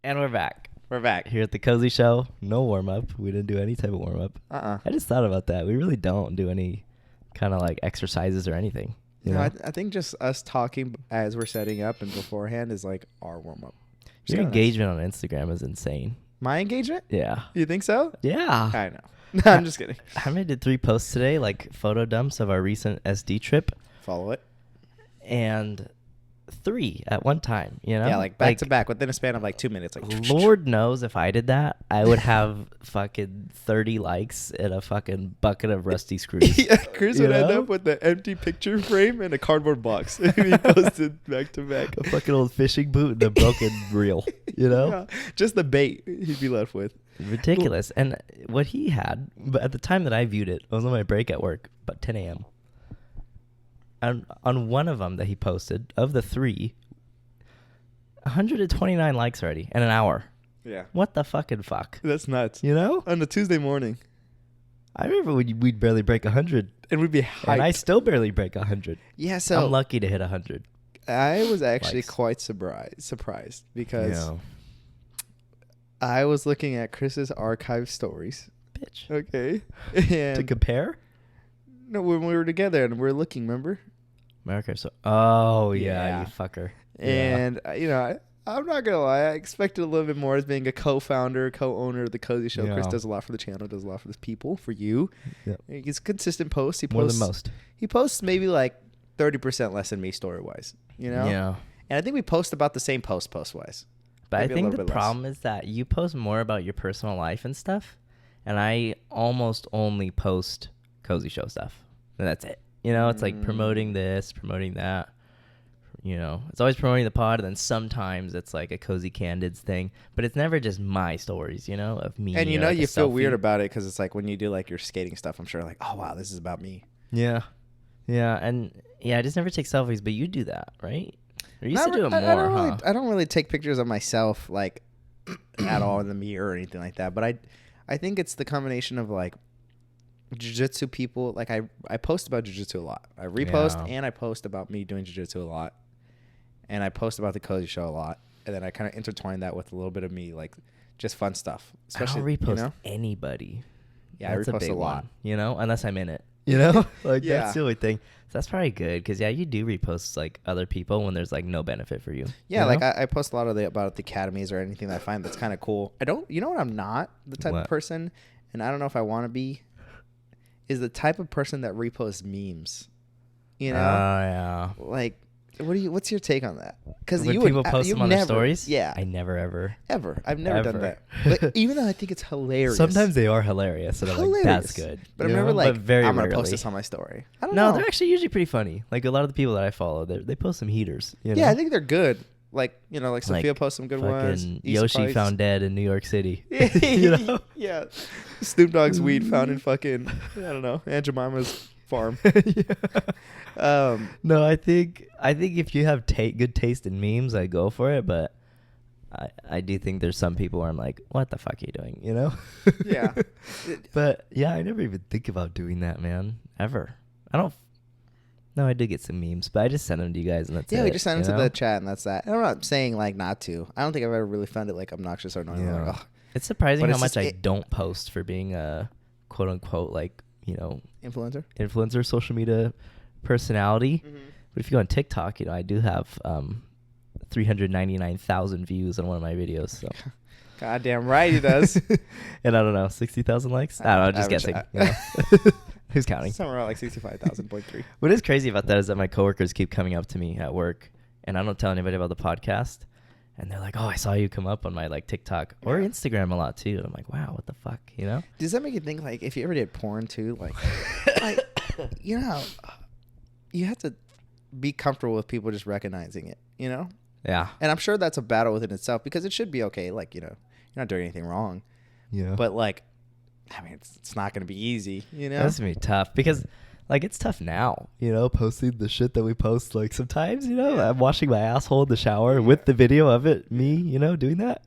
And we're back. We're back. Here at the Cozy Show. No warm-up. We didn't do any type of warm-up. I just thought about that. We really don't do any kind of like exercises or anything. You know? I think just us talking as we're setting up and beforehand is like our warm-up. Your engagement on Instagram is insane. My engagement? Yeah. You think so? Yeah. I know. No, I'm just kidding. Jaime did 3 posts today, like photo dumps of our recent SD trip. Follow it. And 3 at one time, you know? Yeah, like back to back within a span of like 2 minutes. Like, Lord knows if I did that, I would have fucking 30 likes and a fucking bucket of rusty screws. Yeah, Chris would end up with an empty picture frame and a cardboard box. And he posted back to back. A fucking old fishing boot and a broken reel, you know? Yeah, just the bait he'd be left with. Ridiculous. And what he had, but at the time that I viewed it, I was on my break at work, about 10 a.m. On one of them that he posted, of the 3, 129 likes already in an hour. Yeah. What the fucking fuck? That's nuts. You know? On a Tuesday morning. I remember we'd barely break 100. And we'd be hyped. And I still barely break 100. Yeah, so I'm lucky to hit 100. I was actually likes. quite surprised because I was looking at Chris's archive stories. Bitch. Okay. And To compare? No, when we were together and we were looking, remember? America. So, oh, yeah, Yeah. you fucker. And, I'm not going to lie. I expected a little bit more as being a co-founder, co-owner of the Cozy Show. Yeah. Chris does a lot for the channel, does a lot for the people, for you. Yep. He's consistent posts. He More posts than most. He posts maybe like 30% less than me story-wise, you know? Yeah. And I think we post about the same post-wise. But Maybe I think the problem is that you post more about your personal life and stuff, and I almost only post Cozy Show stuff. And that's it. You know, it's like promoting this, promoting that. You know, it's always promoting the pod, and then sometimes it's like a Cozy Candids thing. But it's never just my stories, you know, of me. And you know, like you feel selfie. weird about it because it's like when you do like your skating stuff, I'm sure like, oh, wow, this is about me. Yeah. Yeah. And yeah, I just never take selfies, but you do that, right? Or you used to do it more, I don't really take pictures of myself like at all in the mirror or anything like that. But I think it's the combination of like jiu-jitsu people. Like I post about jiu-jitsu a lot. I repost and I post about me doing jiu-jitsu a lot. And I post about the Cozy Show a lot. And then I kind of intertwine that with a little bit of me, like just fun stuff. Especially, I don't repost you know? anybody. Yeah, That's I repost big a lot. one, you know, unless I'm in it. You know, like Yeah. that's the only thing. So that's probably good because you do repost like other people when there's like no benefit for you. Yeah, you like know? I post a lot of about the academies or anything that I find that's kind of cool. You know what I'm not the type of person, and I don't know if I want to be, is the type of person that reposts memes. You know? Yeah. Like, what's your take on that? Because When people post them on their stories, yeah, I never ever. I've never done that. But even though I think it's hilarious. Sometimes they are hilarious, and I'm like, that's good. But I'm never like, very I'm gonna rarely. post this on my story. I don't know. No, they're actually usually pretty funny. Like a lot of the people that I follow, they post some heaters. You know? Yeah, I think they're good. Like, you know, like Sophia posts some good ones. Yoshi found dead in New York City. You know? Yeah. Snoop Dogg's weed found in fucking, I don't know, Aunt Jemima's farm. No, I think if you have good taste in memes, I go for it. But I do think there's some people where I'm like, what the fuck are you doing? You know? Yeah. But yeah, I never even think about doing that, man. Ever. I don't. No, I did get some memes, but I just sent them to you guys, and that's it. Yeah, we just sent you them to know? the chat, and that's that. And I'm not saying like not to. I don't think I've ever really found it like obnoxious or annoying. Yeah. Like, ugh. It's surprising But how it's much just- I don't post for being a quote unquote like, you know, Influencer, social media personality. Mm-hmm. But if you go on TikTok, you know, I do have 399,000 views on one of my videos. So. Goddamn right he does. And I don't know, 60,000 likes? I don't know, just guessing. You know? Who's counting? Somewhere around like 65,000.3. What is crazy about that is that my coworkers keep coming up to me at work, and I don't tell anybody about the podcast. And they're like, oh, I saw you come up on my like TikTok or Instagram a lot too. And I'm like, wow, what the fuck, you know? Does that make you think like if you ever did porn too, like you know, you have to be comfortable with people just recognizing it, you know? Yeah. And I'm sure that's a battle within itself because it should be okay. Like, you know, you're not doing anything wrong. Yeah. But like, I mean, it's not going to be easy, you know? That's going to be tough because like it's tough now, you know, posting the shit that we post. Like sometimes, you know, I'm washing my asshole in the shower with the video of it, me, you know, doing that.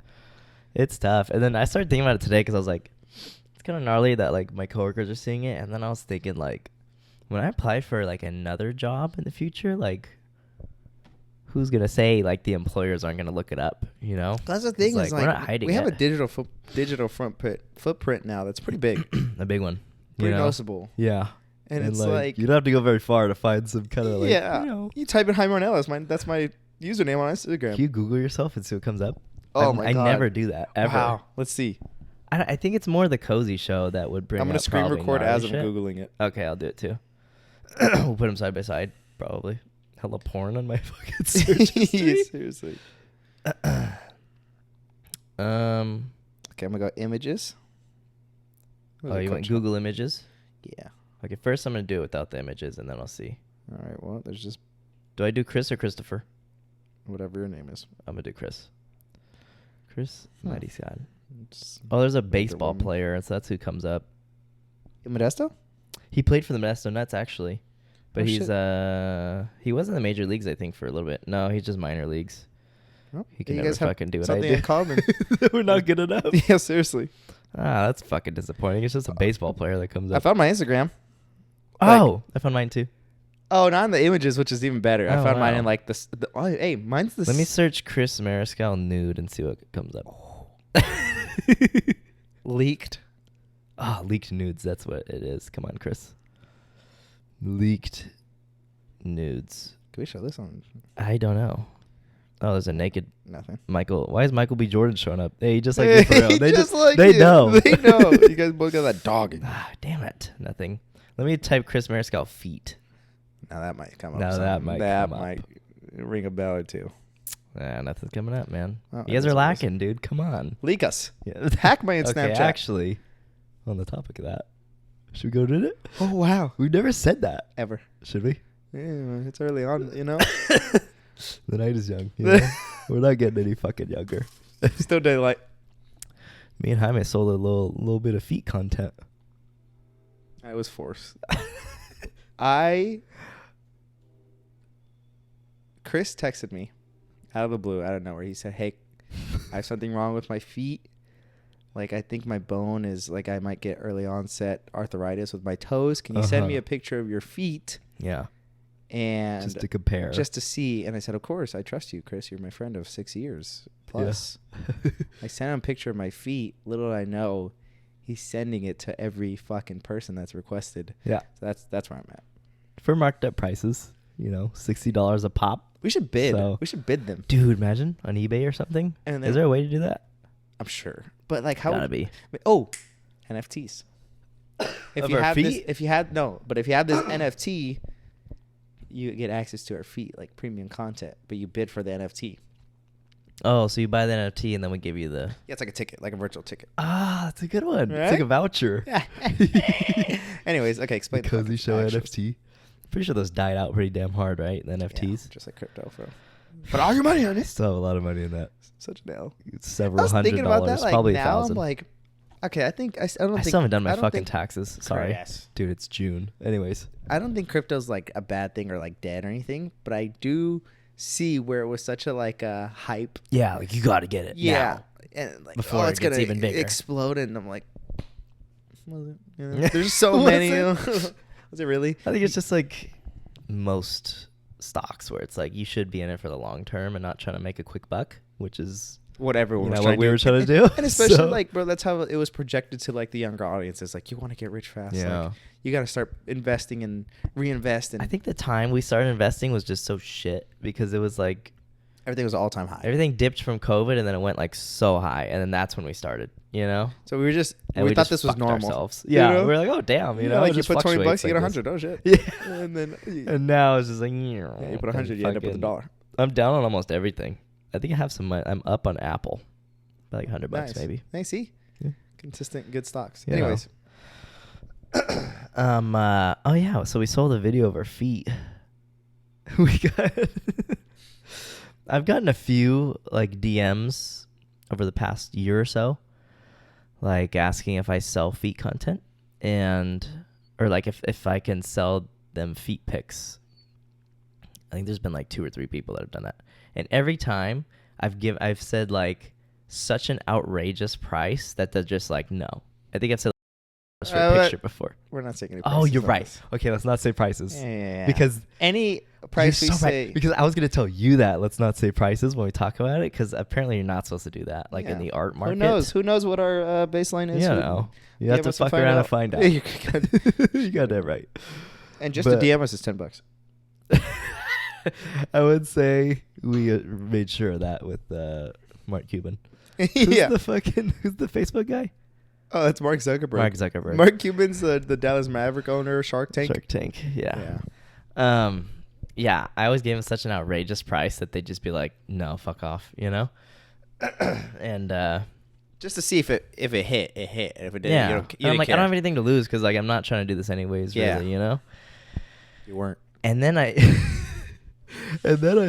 It's tough. And then I started thinking about it today because I was like, it's kind of gnarly that like my coworkers are seeing it. And then I was thinking like, when I apply for like another job in the future, like who's gonna say like the employers aren't gonna look it up? You know, That's the thing, is we're not hiding we have it. a digital footprint now that's pretty big, A big one. pretty you know? noticeable. Yeah. And it's like you don't have to go very far to find some kind of like, yeah, you know. you type in Jaime Ornelas, that's my username on Instagram. Can you Google yourself and see what comes up? Oh my God. I never do that ever. Wow. Let's see. I think it's more the cozy show that would bring. I'm gonna up screen probably record gnarly as I'm shit. Googling it. Okay, I'll do it too. We'll put them side by side, probably. Hella porn on my fucking search history. Seriously. Okay, I'm gonna go images. Oh, you want Google Images? Yeah. Okay, first I'm gonna do it without the images, and then I'll see. All right. Well, there's just Do I do Chris or Christopher? whatever your name is. I'm gonna do Chris. Chris, Huh. mighty sad. It's Oh, there's a Wonder baseball Woman. player, so that's who comes up. Modesto? He played for the Modesto Nuts actually, but Oh, he's shit. he was in the major leagues I think for a little bit. No, he's just minor leagues. Oh, He can you never guys have fucking do what I something do. in common. We're not good enough. Yeah, seriously. Ah, that's fucking disappointing. It's just a baseball player that comes I up. found my Instagram. Oh, I found mine too. Oh, not in the images, which is even better. I Oh, found mine wow. in like this. Oh, hey, mine's the. Let me search Chris Mariscal nude and see what comes up. leaked. Ah, leaked nudes. That's what it is. Come on, Chris. Leaked nudes. Can we show this on? I don't know. Oh, there's a naked Nothing. Michael. Why is Michael B. Jordan showing up? Hey, just like me for real. They just just like they you. know. They know. You guys both got that dog. Ah, damn it. Nothing. Let me type Chris Mariscal feet. Now that might come up. Now that might come up. ring a bell or two. Nah, nothing's coming up, man. Oh, You guys it are is what it is. lacking, dude. Come on. Leak us. Yeah. Hack my Okay, Snapchat. actually, on the topic of that, should we go to it? Oh wow. We've never said that. Ever. Should we? Yeah, it's early on. You know. The night is young. You know? We're not getting any fucking younger. Still daylight. Me and Jaime sold a little bit of feet content. I was forced. Chris texted me out of the blue, out of nowhere. He said, "Hey, I have something wrong with my feet. Like, I think my bone is like I might get early onset arthritis with my toes. Can you send me a picture of your feet Yeah. and Just to compare. just to see?" And I said, "Of course, I trust you, Chris. You're my friend of 6 years plus." Yeah. I sent him a picture of my feet. Little did I know, he's sending it to every fucking person that's requested. Yeah. So that's where I'm at. For marked up prices, you know, $60 a pop. We should bid. So- We should bid them. Dude, imagine on eBay or something. And Is then- there a way to do that? I'm sure, but like how? Gotta be. Oh, NFTs. If Of you our have feet? this NFT, you get access to our feet, like premium content. But you bid for the NFT. Oh, so you buy the NFT and then we give you the. Yeah, it's like a ticket, like a virtual ticket. Ah, that's a good one. It's Right? like a voucher. Anyways, okay, explain The the Cozy fucking Show actual- NFT. Pretty sure those died out pretty damn hard, right? The NFTs. Yeah, just like crypto, bro. Put all your money on it. Still have a lot of money in that. Such an L. It's I several was thinking $100, about that. Like probably now, I'm $1,000. like, okay, I think I don't I think still haven't done I my don't fucking think- taxes. Sorry. Yes. Dude, it's June. Anyways. I don't think crypto's like a bad thing or like dead or anything, but I do see where it was such a like a hype. Yeah, like you got to get it. Yeah, now. and like Before oh, it it's gets gonna even bigger. explode, and I'm like, was it? You know, there's so Was many. it? Was it really? I think it's just like most stocks where it's like you should be in it for the long term and not trying to make a quick buck, which is What everyone was what trying we to were trying to do. And especially So- like, bro, that's how it was projected to like the younger audiences. Like, you want to get rich fast. Yeah. Like, you got to start investing and reinvest, and I think the time we started investing was just so shit because it was like everything was all time high. everything dipped from COVID and then it went like so high and then that's when we started, you know? So we were just And we thought just this was fucked normal. ourselves. You Yeah, know? we were like, oh damn, you know, like it you just put $20, fluctuates you get like this. 100. Oh shit. Yeah. And then And now it's just like you put 100, you end up with $1. I'm down on almost everything. I think I have some money. I'm up on Apple. By like $100 Nice. maybe. Hey, see, Yeah. consistent good stocks. Yeah. Anyways, Oh yeah, so we sold a video of our feet. We got I've gotten a few like DMs over the past year or so, like asking if I sell feet content or like if I can sell them feet pics. I think there's been like 2 or 3 people that have done that. And every time I've said like such an outrageous price that they're just like no. I think I've said for a picture before. We're not taking any prices. Oh, you're right. Okay, let's not say prices. Yeah. Because any price we say. Because I was going to tell you that. Let's not say prices when we talk about it, because apparently you're not supposed to do that. Like in the art market. Who knows what our baseline is? You know. You have to fuck around and find out. You got that right. And just to DM us is $10. I would say we made sure of that with Mark Cuban. Who's the Facebook guy? Oh, that's Mark Zuckerberg. Mark Cuban's the Dallas Maverick owner, Shark Tank. Yeah. Yeah, I always gave him such an outrageous price that they'd just be like, no, fuck off, you know? And just to see if it hit, it hit. If it didn't, yeah. you don't I don't have anything to lose because like I'm not trying to do this anyways, really, you know? You weren't. And then I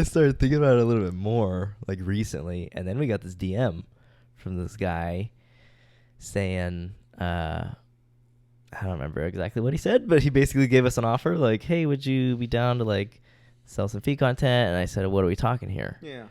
started thinking about it a little bit more, like recently, and then we got this DM from this guy saying, I don't remember exactly what he said, but he basically gave us an offer, like, hey, would you be down to like sell some feed content? And I said, what are we talking here? Yeah.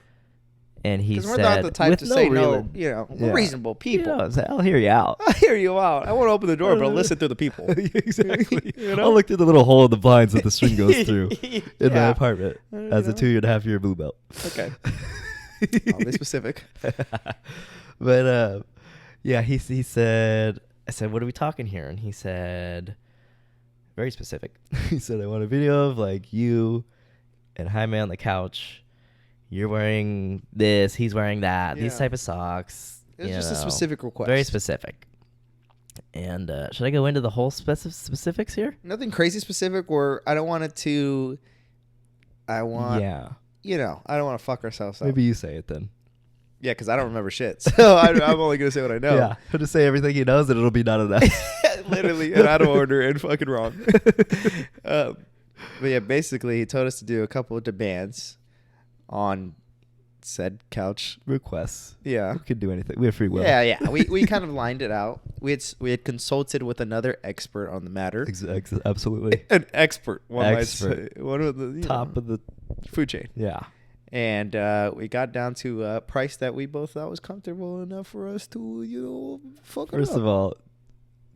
And he said, we're not the type to say no, you know, we're reasonable people. Yeah, I'll hear you out. I'll hear you out. I won't open the door, but I'll listen through the people. Exactly. You know? I'll look through the little hole in the blinds that the string goes through in my apartment as a 2.5-year blue belt. Okay. I'll be specific. But yeah, he said, I said, what are we talking here? And he said, very specific. He said, I want a video of like you and Jaime on the couch. You're wearing this, he's wearing that, these type of socks. It's just a specific request. Very specific. And should I go into the whole specifics here? Nothing crazy specific where I don't want it to... I don't want to fuck ourselves up. Maybe you say it then. Yeah, because I don't remember shit. So I'm only going to say what I know. Yeah, he'll just say everything he knows and it'll be none of that. Literally, and out of order and fucking wrong. But yeah, basically, he told us to do a couple of demands on said couch requests. Yeah, we could do anything. We have free will. Yeah. We kind of lined it out. We had consulted with another expert on the matter. Absolutely, an expert. One of the top of the food chain. Yeah, and we got down to a price that we both thought was comfortable enough for us to fuck it up. First of all,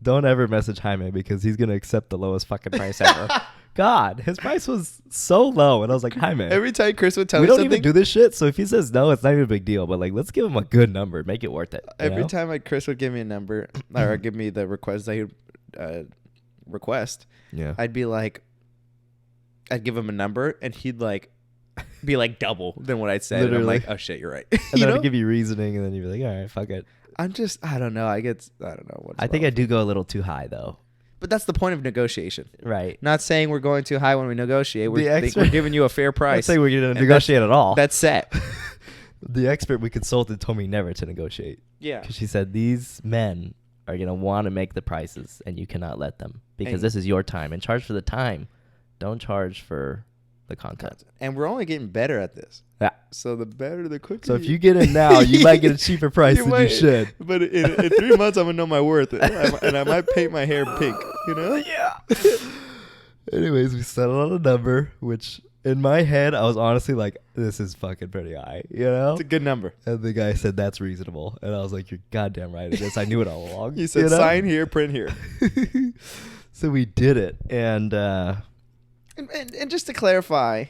don't ever message Jaime because he's gonna accept the lowest fucking price ever. God, his price was so low, and I was like, Jaime. Every time Chris would tell me something, we don't even do this shit. So if he says no, it's not even a big deal. But like, let's give him a good number, make it worth it. Every time Chris would give me a number or give me the request that he would request, I'd be like, I'd give him a number, and he'd like be like double than what I'd said. And I'm like, oh shit, you're right. And then I'd give you reasoning, and then you'd be like, all right, fuck it. I don't know. I don't know. I think I do go a little too high though. But that's the point of negotiation. Right. Not saying we're going too high when we negotiate. We're giving you a fair price. Not saying we're going to negotiate at all. That's set. The expert we consulted told me never to negotiate. Yeah. Because she said these men are going to want to make the prices, and you cannot let them. Because this is your time. And charge for the time. Don't charge for the content. And we're only getting better at this. Yeah. So the better, the quicker. So if you get in now, you might get a cheaper price than you should. But in 3 months, I'm going to know my worth. And I might paint my hair pink, you know? Yeah. Anyways, we settled on a number, which in my head, I was honestly like, this is fucking pretty high, you know? It's a good number. And the guy said, that's reasonable. And I was like, you're goddamn right it is. I knew it all along. He said, sign here, print here. So we did it. And just to clarify,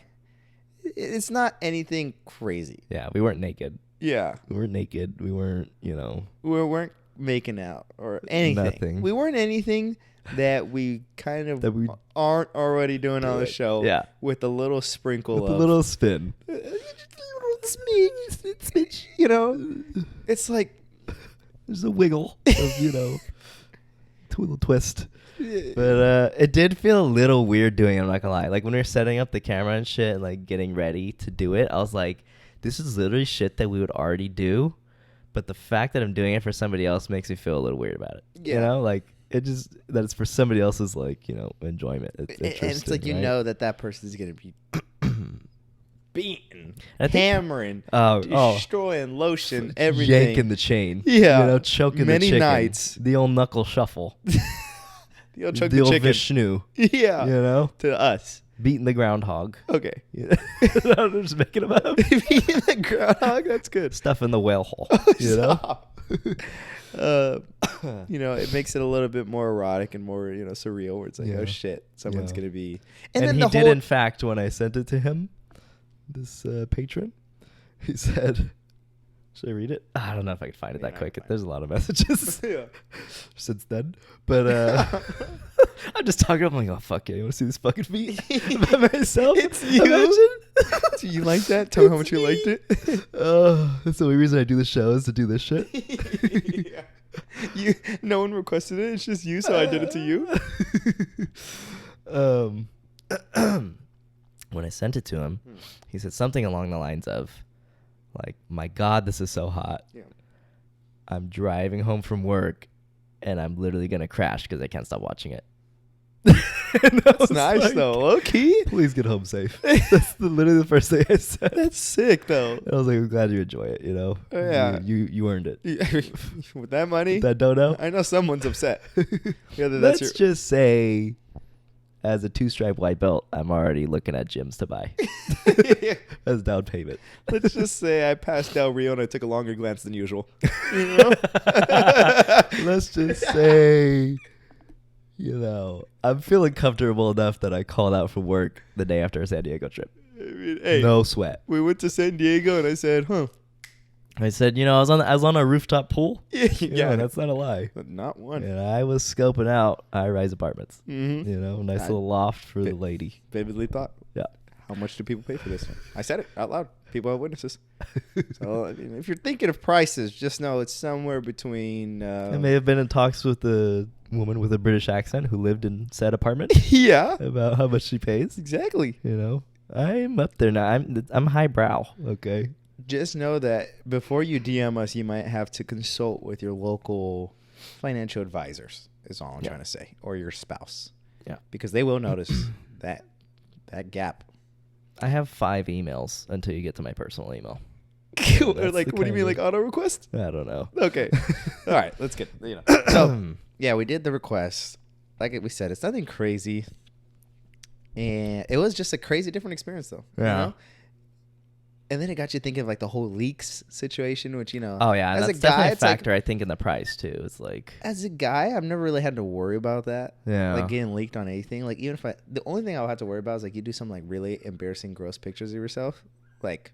it's not anything crazy. Yeah, we weren't naked. Yeah. We weren't naked. We weren't, We weren't making out or anything. Nothing. We weren't anything that we kind of aren't already doing on the show. Yeah. With a little sprinkle with a little spin. Smidge. You know? It's like... There's a wiggle of, little twist. But it did feel a little weird doing it, I'm not gonna lie. Like when we were setting up the camera and shit and like getting ready to do it, I was like, this is literally shit that we would already do. But the fact that I'm doing it for somebody else makes me feel a little weird about it. Yeah. You know, like it just that it's for somebody else's like, enjoyment. It's interesting, and it's like that person's gonna be beaten, hammering, destroying, lotion, everything, yanking the chain. Yeah, choking many the chicken. nights. The old knuckle shuffle. The old chicken. Vishnu. Yeah. To us. Beating the groundhog. Okay. I'm just making them up. Beating the groundhog? That's good. Stuff in the whale hole. Stop. you know, it makes it a little bit more erotic and more, you know, surreal, where it's like, oh shit, someone's gonna be. And then he did, in fact, when I sent it to him, this patron, he said, should I read it? I don't know if I can find it that quick. There's a lot of messages since then. But I'm just talking. I'm like, oh, fuck yeah. You want to see this fucking feet by myself? It's you. Do you like that? Tell me how much you liked it. That's the only reason I do the show is to do this shit. No one requested it. It's just you, so I did it to you. When I sent it to him, he said something along the lines of, like, my God, this is so hot. Yeah. I'm driving home from work, and I'm literally going to crash because I can't stop watching it. That's nice, like, though. Low key. Please get home safe. That's literally the first thing I said. That's sick, though. And I was like, I'm glad you enjoy it, you know? Yeah. You earned it. With that money? With that dono? I know someone's upset. Let's just say, as a 2-stripe white belt, I'm already looking at gyms to buy. As down payment. Let's just say I passed Del Rio and I took a longer glance than usual. You know? Let's just say, you know, I'm feeling comfortable enough that I called out from work the day after a San Diego trip. I mean, hey, no sweat. We went to San Diego and I said, I said, you know, I was on a rooftop pool. Yeah, that's not a lie. But not one. And I was scoping out high-rise apartments. Mm-hmm. You know, nice little loft for the lady. Vividly thought. Yeah. How much do people pay for this one? I said it out loud. People have witnesses. So, I mean, if you're thinking of prices, just know it's somewhere between. I may have been in talks with the woman with a British accent who lived in said apartment. Yeah. About how much she pays. Exactly. You know, I'm up there now. I'm highbrow. Okay. Just know that before you DM us, you might have to consult with your local financial advisors, is all I'm trying to say, or your spouse. Yeah. Because they will notice that gap. I have 5 emails until you get to my personal email. Like, what do you mean, like auto request? I don't know. Okay. All right, let's get, you know. So, yeah, we did the request. Like we said, it's nothing crazy. And it was just a crazy different experience, though. Yeah. You know? And then it got you thinking of like the whole leaks situation, which, you know. Oh, yeah. As That's a guy, definitely a it's factor, like, I think, in the price, too. It's like. As a guy, I've never really had to worry about that. Yeah. Like getting leaked on anything. Like, even if the only thing I would have to worry about is like you do some like really embarrassing, gross pictures of yourself. Like,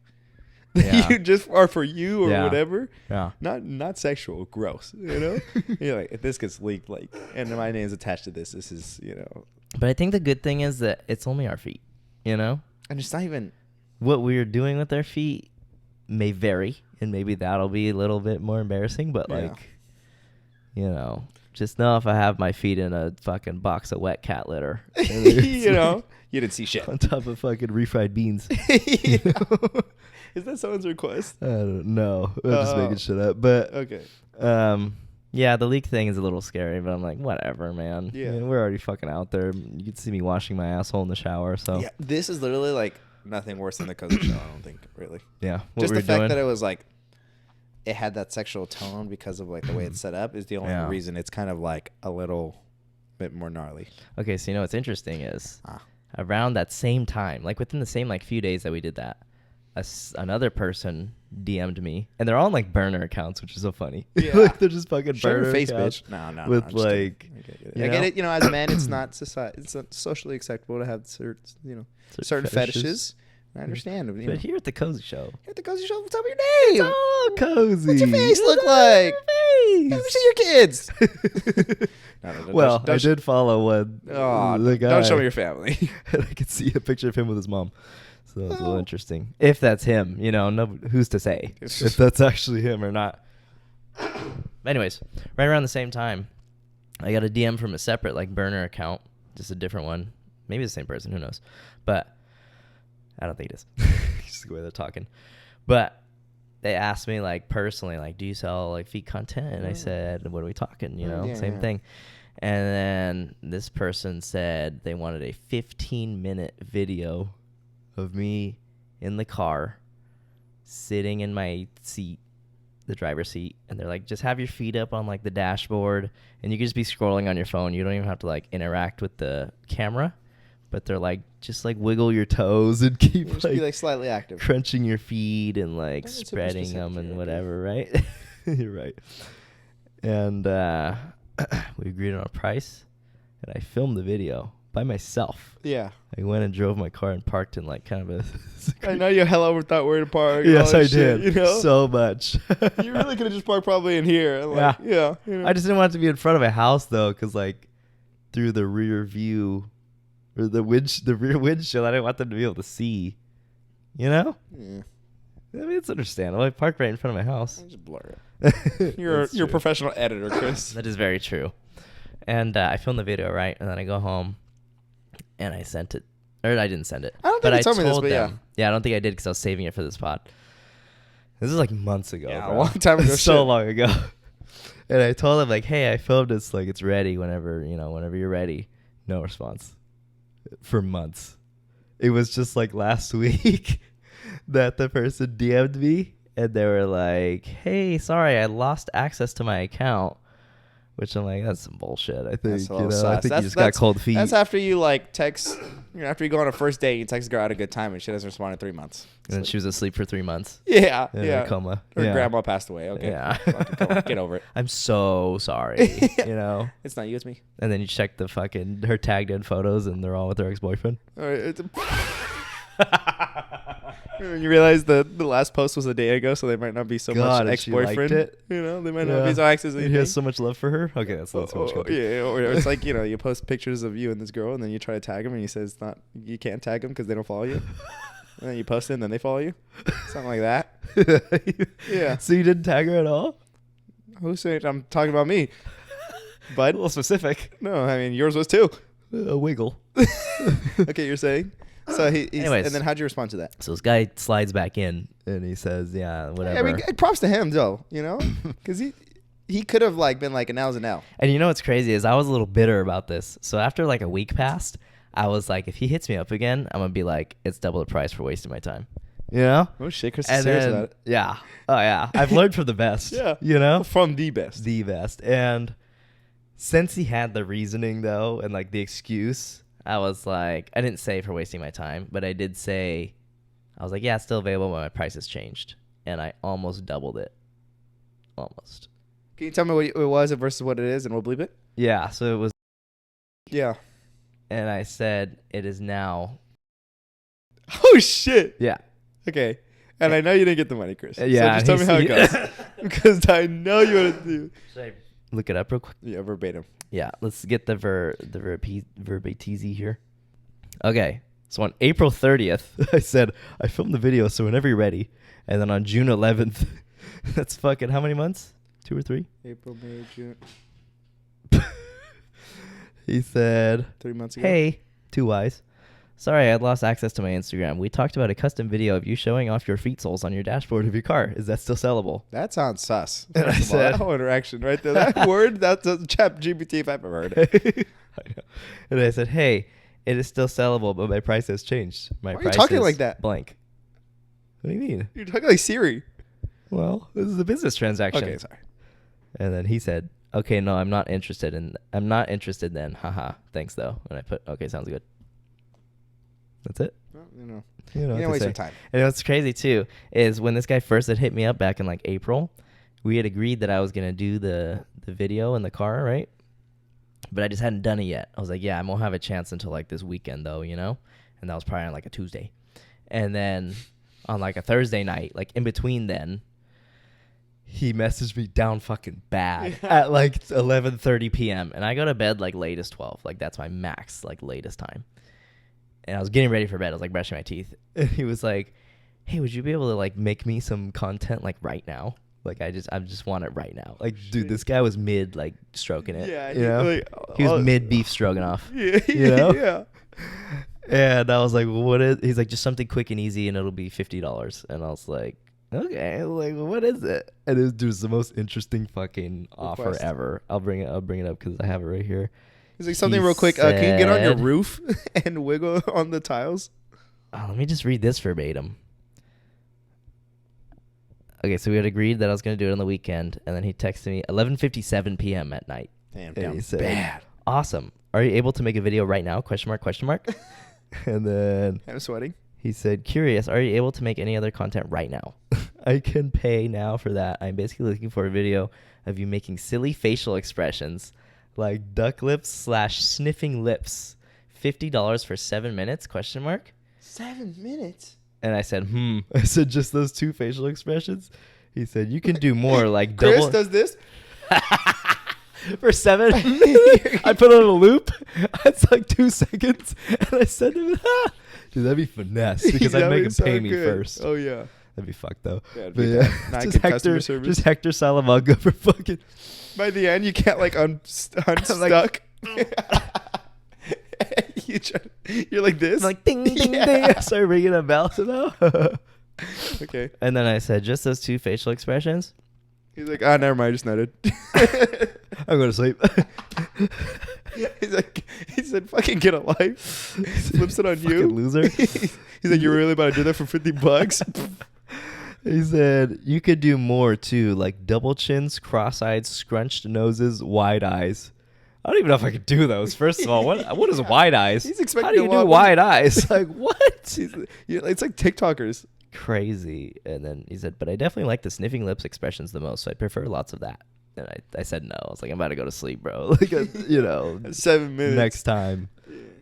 you just are for you or whatever. Yeah. Not sexual, gross, you know? You're like, if this gets leaked, like, and my name's attached to this is, you know. But I think the good thing is that it's only our feet, you know? And it's not even. What we're doing with our feet may vary, and maybe that'll be a little bit more embarrassing, but like, you know, just know if I have my feet in a fucking box of wet cat litter, you know, you didn't see shit on top of fucking refried beans. You know? Is that someone's request? I don't know. I'm just making shit up, but okay. Yeah, the leak thing is a little scary, but I'm like, whatever, man. Yeah, I mean, we're already fucking out there. You can see me washing my asshole in the shower, so yeah, this is literally like nothing worse than the Cozy Show, I don't think, really. Yeah. Just the fact that it was like, it had that sexual tone because of like the way it's set up is the only reason it's kind of like a little bit more gnarly. Okay, so you know what's interesting is around that same time, like within the same like few days that we did that, another person DM'd me, and they're all on like burner accounts, which is so funny. Yeah. Like they're just fucking Show burner your face, accounts bitch. No, with like, I get it. You know, as men, it's not socially acceptable to have certain fetishes. I understand. You know. But here at the Cozy Show. Here at the Cozy Show, what's up with your name? Oh, cozy. What's your face look like? Let me see your kids. No, I did follow one. Oh, the guy. Don't show me your family. And I could see a picture of him with his mom. So it's a little interesting. If that's him, you know, who's to say if that's actually him or not. Anyways, right around the same time, I got a DM from a separate like burner account, just a different one. Maybe the same person, who knows. But I don't think it is. Just the way they're talking. But they asked me like personally, like, do you sell like feet content? And I said, what are we talking? You know, same thing. And then this person said they wanted a 15-minute video of me in the car sitting in my seat, the driver's seat, and they're like, just have your feet up on like the dashboard, and you can just be scrolling on your phone. You don't even have to like interact with the camera, but they're like, just like wiggle your toes and keep just be like slightly active, crunching your feet and like spreading them and whatever, right? You're right. And we agreed on a price, and I filmed the video by myself. Yeah. I went and drove my car and parked in like kind of a. I know you hella overthought where to park. Yes, I shit, did. You know? So much. You really could have just parked probably in here. Like, yeah. You know? I just didn't want it to be in front of my house though, because like through the rear view or the rear windshield, I didn't want them to be able to see. You know? Yeah. I mean, it's understandable. I parked right in front of my house. Just blur it. You're a professional editor, Chris. That is very true. And I filmed the video, right? And then I go home and I sent it. Or I didn't send it. I don't think you told me this, but yeah. Yeah, I don't think I did because I was saving it for this pod. This is like months ago. Yeah, bro. a long time ago. So long ago. And I told him like, hey, I filmed this. Like, it's ready whenever you're ready. No response. For months. It was just like last week that the person DM'd me and they were like, hey, sorry, I lost access to my account. Which I'm like, that's some bullshit. I think, I think you just got cold feet. That's after you like text, after you go on a first date, you text a girl out a good time and she doesn't respond in 3 months. And then she was asleep for 3 months. Yeah. In a coma. Her grandma passed away. Okay. Yeah. Get over it. I'm so sorry. It's not you, it's me. And then you check the her tagged in photos and they're all with her ex-boyfriend. All right. You realize the last post was a day ago, so they might not be so much ex-boyfriend. They might not be so access. He has so much love for her. Okay, that's not so much. Yeah, or it's like you post pictures of you and this girl, and then you try to tag him, and he says you can't tag them because they don't follow you. And then you post it, and then they follow you, something like that. Yeah. So you didn't tag her at all? Who's saying I'm talking about me? But a little specific. No, I mean yours was too. A wiggle. Okay, you're saying. So anyways, and then how'd you respond to that? So this guy slides back in and he says, yeah, whatever. I mean, props to him though, because he could have like been like, a now's a now. And you know what's crazy is I was a little bitter about this. So after like a week passed, I was like, if he hits me up again, I'm gonna be like, it's double the price for wasting my time. Oh shit, Chris is serious about it. Yeah. Oh yeah. I've learned from the best. Yeah. From the best. The best. And since he had the reasoning though, and like the excuse, I was like, I didn't say for wasting my time, but I did say, I was like, yeah, it's still available, but my price has changed. And I almost doubled it. Almost. Can you tell me what it was versus what it is, and we'll bleep it? Yeah, so it was. Yeah. And I said, it is now. Oh, shit. Yeah. Okay. And I know you didn't get the money, Chris. Yeah. So just tell me how it goes. Because I know you want to do. Should I look it up real quick? Yeah, verbatim. Yeah, let's get the verbateezy here. Okay, so on April 30th, I said, I filmed the video, so whenever you're ready. And then on June 11th, that's fucking how many months? 2 or 3? April, May, June. He said, 3 months ago. Hey, 2 Ys. Sorry, I had lost access to my Instagram. We talked about a custom video of you showing off your feet soles on your dashboard of your car. Is that still sellable? That sounds sus. And I said, that whole interaction right there. That word, that's a chat GPT if I've ever heard it. I know. And I said, hey, it is still sellable, but my price has changed. Why are you talking like that? Blank. What do you mean? You're talking like Siri. Well, this is a business transaction. Okay, sorry. And then he said, okay, no, I'm not interested then. Haha. Thanks though. And I put, okay, sounds good. That's it. Well, you don't waste your time. And what's crazy too is when this guy first had hit me up back in like April, we had agreed that I was gonna do the video in the car, right? But I just hadn't done it yet. I was like, yeah, I won't have a chance until like this weekend though, And that was probably on like a Tuesday. And then on like a Thursday night, like in between then, he messaged me down fucking bad at like 11:30 p.m. And I go to bed like late as 12. Like that's my max, like latest time. And I was getting ready for bed. I was like brushing my teeth. And he was like, hey, would you be able to like make me some content like right now? Like I just want it right now. Like, dude, this guy was mid like stroking it. Yeah. He was mid beef stroganoff. Yeah. Yeah. And I was like, well, what is? He's like, just something quick and easy, and it'll be $50. And I was like, okay, like what is it? And it was the most interesting fucking offer ever. I'll bring it up because I have it right here. He's like, something real quick. Can you get on your roof and wiggle on the tiles? Let me just read this verbatim. Okay, so we had agreed that I was going to do it on the weekend, and then he texted me 11:57 p.m. at night. Damn, he said, bad. Awesome. Are you able to make a video right now? ? And then I'm sweating. He said, curious, are you able to make any other content right now? I can pay now for that. I'm basically looking for a video of you making silly facial expressions like duck lips / sniffing lips. $50 for 7 minutes? Question mark. 7 minutes. And I said, I said, just those 2 facial expressions? He said, you can do more, like Chris double. does this. For 7 minutes? I put on a loop. It's like 2 seconds. And I said to him, dude, that'd be finesse because I'd make him pay me first. Oh, yeah. That'd be fucked, though. Yeah, But yeah, just Hector Salamanca for fucking. By the end, you can't, like, unstuck. You're like this? I'm like, ding, ding, ding. I started ringing a bell. So no. Okay. And then I said, just those 2 facial expressions? He's like, never mind, I just nodded. I'm going to sleep. He said, fucking get a life. Flips it on you. Fucking loser. He's like, you're really about to do that for $50? He said, you could do more too, like double chins, cross-eyed, scrunched noses, wide eyes. I don't even know if I could do those. First of all, what is wide eyes? He's expecting How do you do wide eyes? Like, what? It's like TikTokers. Crazy. And then he said, but I definitely like the sniffing lips expressions the most, so I'd prefer lots of that. And I said no. I was like, I'm about to go to sleep, bro. Like, 7 minutes. Next time.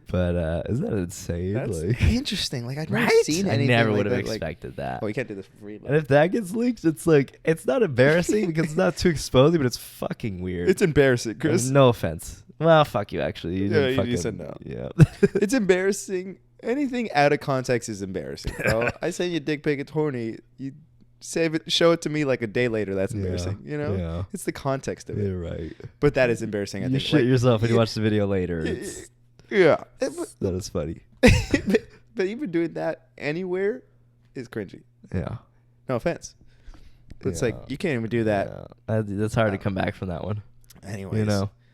But isn't that insane? That's like, interesting. Like, I've never seen anything. I never like would have that. expected that. Oh, you can't do this for free. And if that gets leaked, it's like, it's not embarrassing because it's not too exposing, but it's fucking weird. It's embarrassing, Chris. No offense. Well, fuck you, actually. You said no. Yeah. It's embarrassing. Anything out of context is embarrassing, bro. I send you a dick pic, it's horny. You save it, show it to me like a day later. That's embarrassing. Yeah. It's the context of it. You're right. But that is embarrassing. I You think. shit yourself when you watch the video later. Yeah. That is funny. But even doing that anywhere is cringy. Yeah. No offense. But it's like, you can't even do that. Yeah. That's hard to come back from that one. Anyways.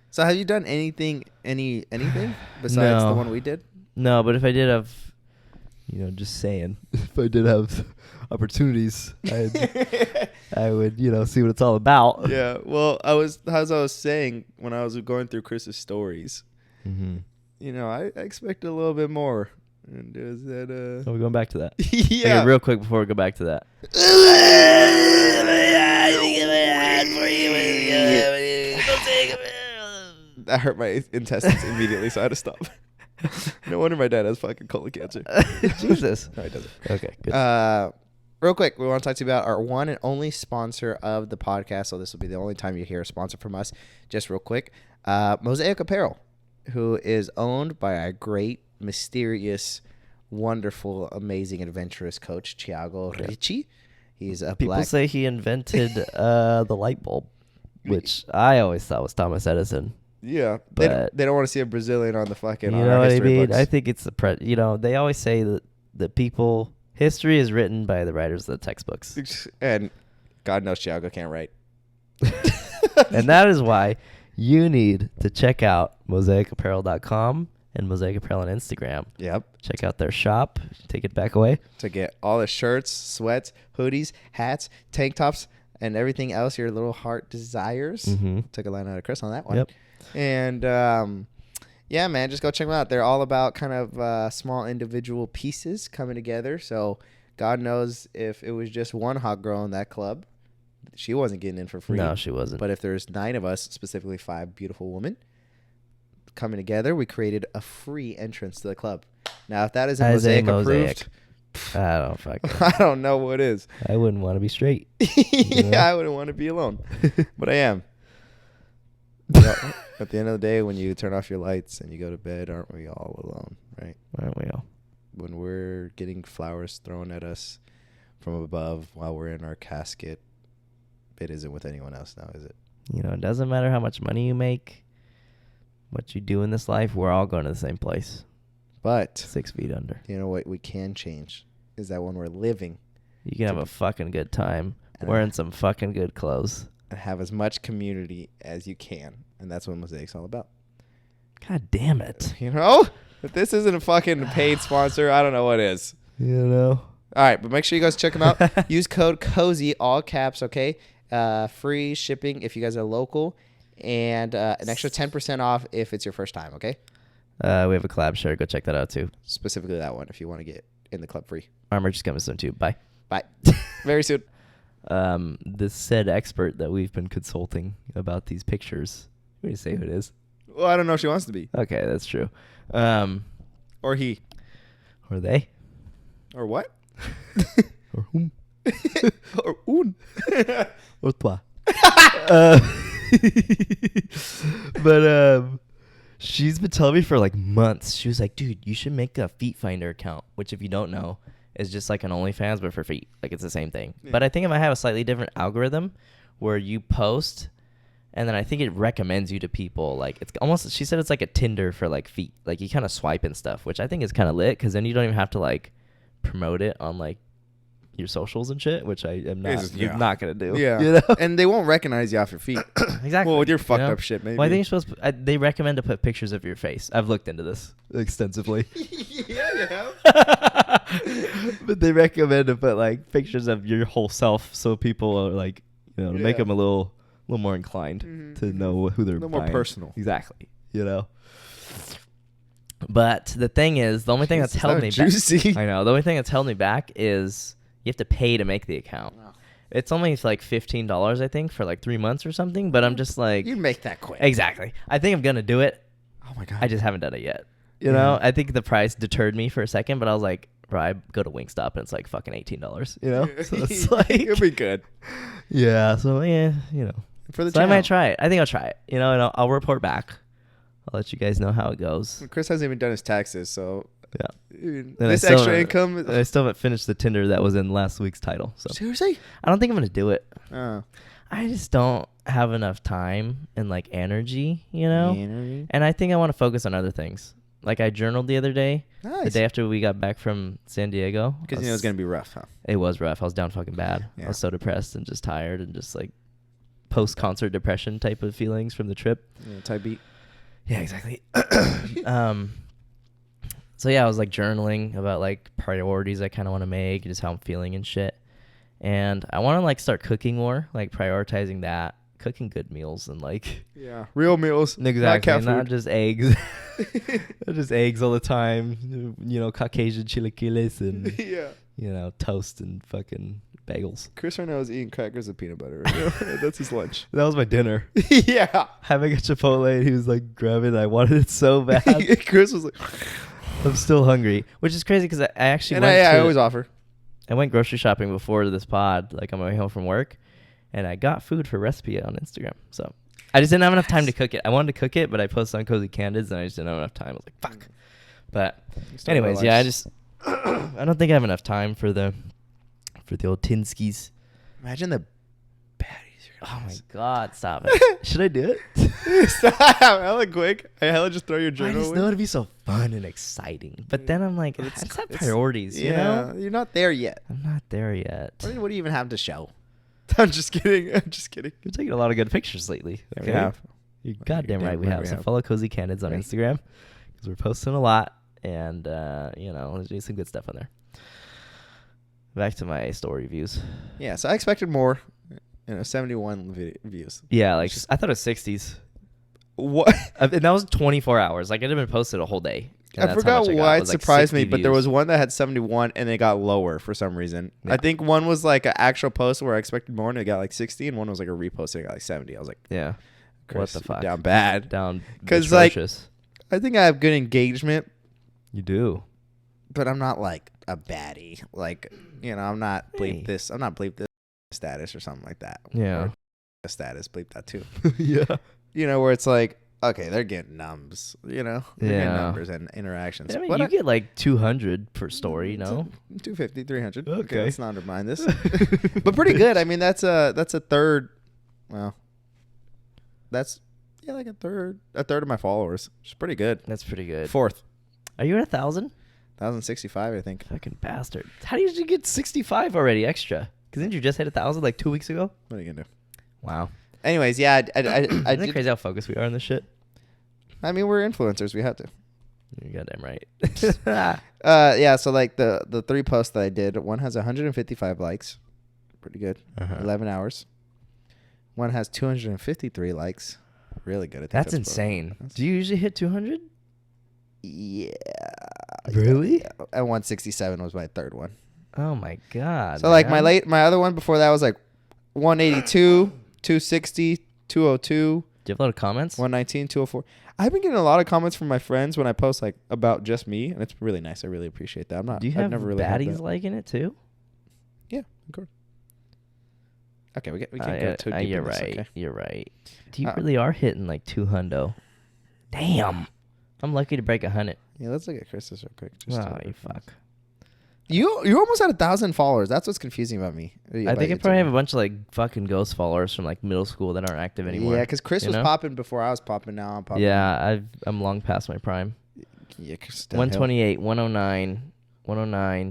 So have you done anything besides the one we did? No, but if I did have, just saying, if I did have opportunities, I would, see what it's all about. Yeah. Well, as I was saying when I was going through Chris's stories, I expected a little bit more. And is that we're going back to that. Yeah. Okay, real quick before we go back to that. That hurt my intestines immediately, so I had to stop. No wonder my dad has fucking colon cancer. Jesus. No, he doesn't. Okay, good. Real quick, we want to talk to you about our one and only sponsor of the podcast. So this will be the only time you hear a sponsor from us. Just real quick. Mosaic Apparel, who is owned by a great, mysterious, wonderful, amazing, adventurous coach, Thiago Ricci. He's a People say he invented the light bulb, which I always thought was Thomas Edison. Yeah, but they don't want to see a Brazilian on the fucking. You know what I mean? Books. I think it's they always say that history is written by the writers of the textbooks, and God knows Thiago can't write. And that is why you need to check out mosaicapparel.com and Mosaic Apparel on Instagram. Yep. Check out their shop. Take it back away to get all the shirts, sweats, hoodies, hats, tank tops, and everything else your little heart desires. Took a line out of Chris on that one. Yep. And yeah, man, just go check them out. They're all about kind of small individual pieces coming together. So God knows if it was just one hot girl in that club, she wasn't getting in for free. No, she wasn't. But if there's 9 of us, specifically 5 beautiful women coming together, we created a free entrance to the club. Now, if that isn't Mosaic approved, I don't know what is. I wouldn't want to be straight. Yeah, I wouldn't want to be alone, but I am. At the end of the day, when you turn off your lights and you go to bed, aren't we all alone, right? Aren't we all? When we're getting flowers thrown at us from above while we're in our casket, it isn't with anyone else now, is it? It doesn't matter how much money you make, what you do in this life, we're all going to the same place. But 6 feet under. You know what we can change is that when we're living, you can have a fucking good time wearing some fucking good clothes. And have as much community as you can. And that's what Mosaic's all about. God damn it. If this isn't a fucking paid sponsor, I don't know what is. All right, but make sure you guys check them out. Use code COZY, all caps, okay? Free shipping if you guys are local. And an extra 10% off if it's your first time, okay? We have a collab shirt. Go check that out, too. Specifically that one if you want to get in the club free. Our merch is coming soon, too. Bye. Bye. Very soon. this said expert that we've been consulting about these pictures. We need to say who it is. Well, I don't know if she wants to be. Okay, that's true. Or he. Or they. Or what? Or whom. Or un. Or toi. But she's been telling me for like months. She was like, dude, you should make a feet finder account, which if you don't know is just like an OnlyFans but for feet. Like it's the same thing. Yeah. But I think it might have a slightly different algorithm where you post and then I think it recommends you to people. Like it's almost, she said it's like a Tinder for like feet. Like you kind of swipe and stuff, which I think is kind of lit because then you don't even have to like promote it on like your socials and shit, which I am not gonna do. Yeah, you know? And they won't recognize you off your feet. Exactly. Well, with your fucked up shit, maybe. Well, I think you're supposed to, they recommend to put pictures of your face. I've looked into this extensively. Yeah, you have. But they recommend to put like pictures of your whole self, so people are like, you know, to make them a little more inclined to know who they're. A little more personal. Exactly. You know. But the thing is, the only thing that's held me back. I know. The only thing that's held me back is you have to pay to make the account. Wow. It's only like $15, I think, for like 3 months or something. But I'm just like, you make that quick. Exactly. I think I'm gonna do it. Oh my god. I just haven't done it yet. You know, I think the price deterred me for a second, but I was like, bro, I go to Wingstop and it's like fucking $18. You know, so it's like it'll be good. Yeah. So yeah, you know, for the so I might try it. I think I'll try it. You know, and I'll report back. I'll let you guys know how it goes. Chris hasn't even done his taxes, so yeah. This extra income. I still haven't finished the Tinder that was in last week's title. So seriously, I don't think I'm gonna do it. Oh. I just don't have enough time and like energy, you know. And I think I want to focus on other things. Like I journaled the other day, the day after we got back from San Diego. Because you know it was gonna be rough, huh? It was rough. I was down fucking bad. Yeah. I was so depressed and just tired and just like post-concert depression type of feelings from the trip. Yeah, type beat. Yeah, exactly. So yeah, I was like journaling about like priorities I kind of want to make, just how I'm feeling and shit. And I want to like start cooking more, like prioritizing that, cooking good meals and like real meals, exactly, not just eggs, not just eggs all the time. You know, Caucasian chilaquiles and you know, toast and fucking bagels. Chris right now is eating crackers and peanut butter. Right? That's his lunch. That was my dinner. Yeah, having a Chipotle, and he was like grabbing. I wanted it so bad. Chris was like, I'm still hungry, which is crazy because I actually and I always offer. I went grocery shopping before this pod, like on my way home from work, and I got food for recipe on Instagram. So I just didn't have enough time to cook it. I wanted to cook it, but I posted on Cozy Candids, and I just didn't have enough time. I was like, fuck. But anyways, yeah, I don't think I have enough time for the old Tinskis. Imagine the baddies you're gonna my god, stop it. Should I do it? Stop. Hella quick. Hella just throw your journal. I just know it'd be so fun and exciting. But then I'm like, it's not priorities, you know? You're not there yet. I'm not there yet. What do you even have to show? I'm just kidding. You're taking a lot of good pictures lately. Okay? We have. You're goddamn right we have. So follow Cozy Candids on Instagram because we're posting a lot. And, you know, there's doing some good stuff on there. Back to my story views. Yeah, so I expected more. 71 views. Yeah, like I thought it was 60s. What? And that was 24 hours. Like it had been posted a whole day. I forgot why it surprised me, but there was one that had 71 and it got lower for some reason. Yeah. I think one was like an actual post where I expected more and it got like 60, and one was like a repost and it got like 70. I was like, yeah, Chris, what the fuck? Down bad. Down because like I think I have good engagement. You do, but I'm not like a baddie. Like, you know, I'm not bleep this. I'm not bleep this status or something like that. Yeah, or a status bleep that too. Yeah, you know, where it's like, okay, they're getting numbers. You know, they're getting numbers and interactions. I mean, you get like 200 per story. You know, 250, 300. Okay, let's not undermine this. But pretty good. I mean, that's a third. Well, that's like a third of my followers. Which is pretty good. That's pretty good. Fourth. Are you at 1,000? 1,065, I think. Fucking bastard. How did you get 65 already extra? Because didn't you just hit 1,000 like 2 weeks ago? What are you going to do? Wow. Anyways, yeah. Isn't it crazy how focused we are on this shit? I mean, we're influencers. We have to. You're goddamn right. Yeah, so like the 3 posts that I did, one has 155 likes. Pretty good. 11 hours. One has 253 likes. Really good. I think that's insane. Do you usually hit 200? Yeah. Really? Yeah. And 167 was my third one. Oh my god. So like my other one before that was like 182, 260, 202. Do you have a lot of comments? 119, 204. I've been getting a lot of comments from my friends when I post like about just me, and it's really nice. I really appreciate that. Do you have I've never really had baddies that. liking it too? Yeah, of course. Okay, we can go too deep. You're in this, right. okay? You're right. You really are hitting like 200. Damn. I'm lucky to break 100. Yeah, let's look at Chris's real quick. Oh, you fuck. You almost had 1,000 followers. That's what's confusing about me. I think I probably have a bunch of like fucking ghost followers from like middle school that aren't active anymore. Yeah, because Chris was popping before I was popping. Now I'm popping. Yeah, I'm long past my prime. Yeah, 128, 109, 109,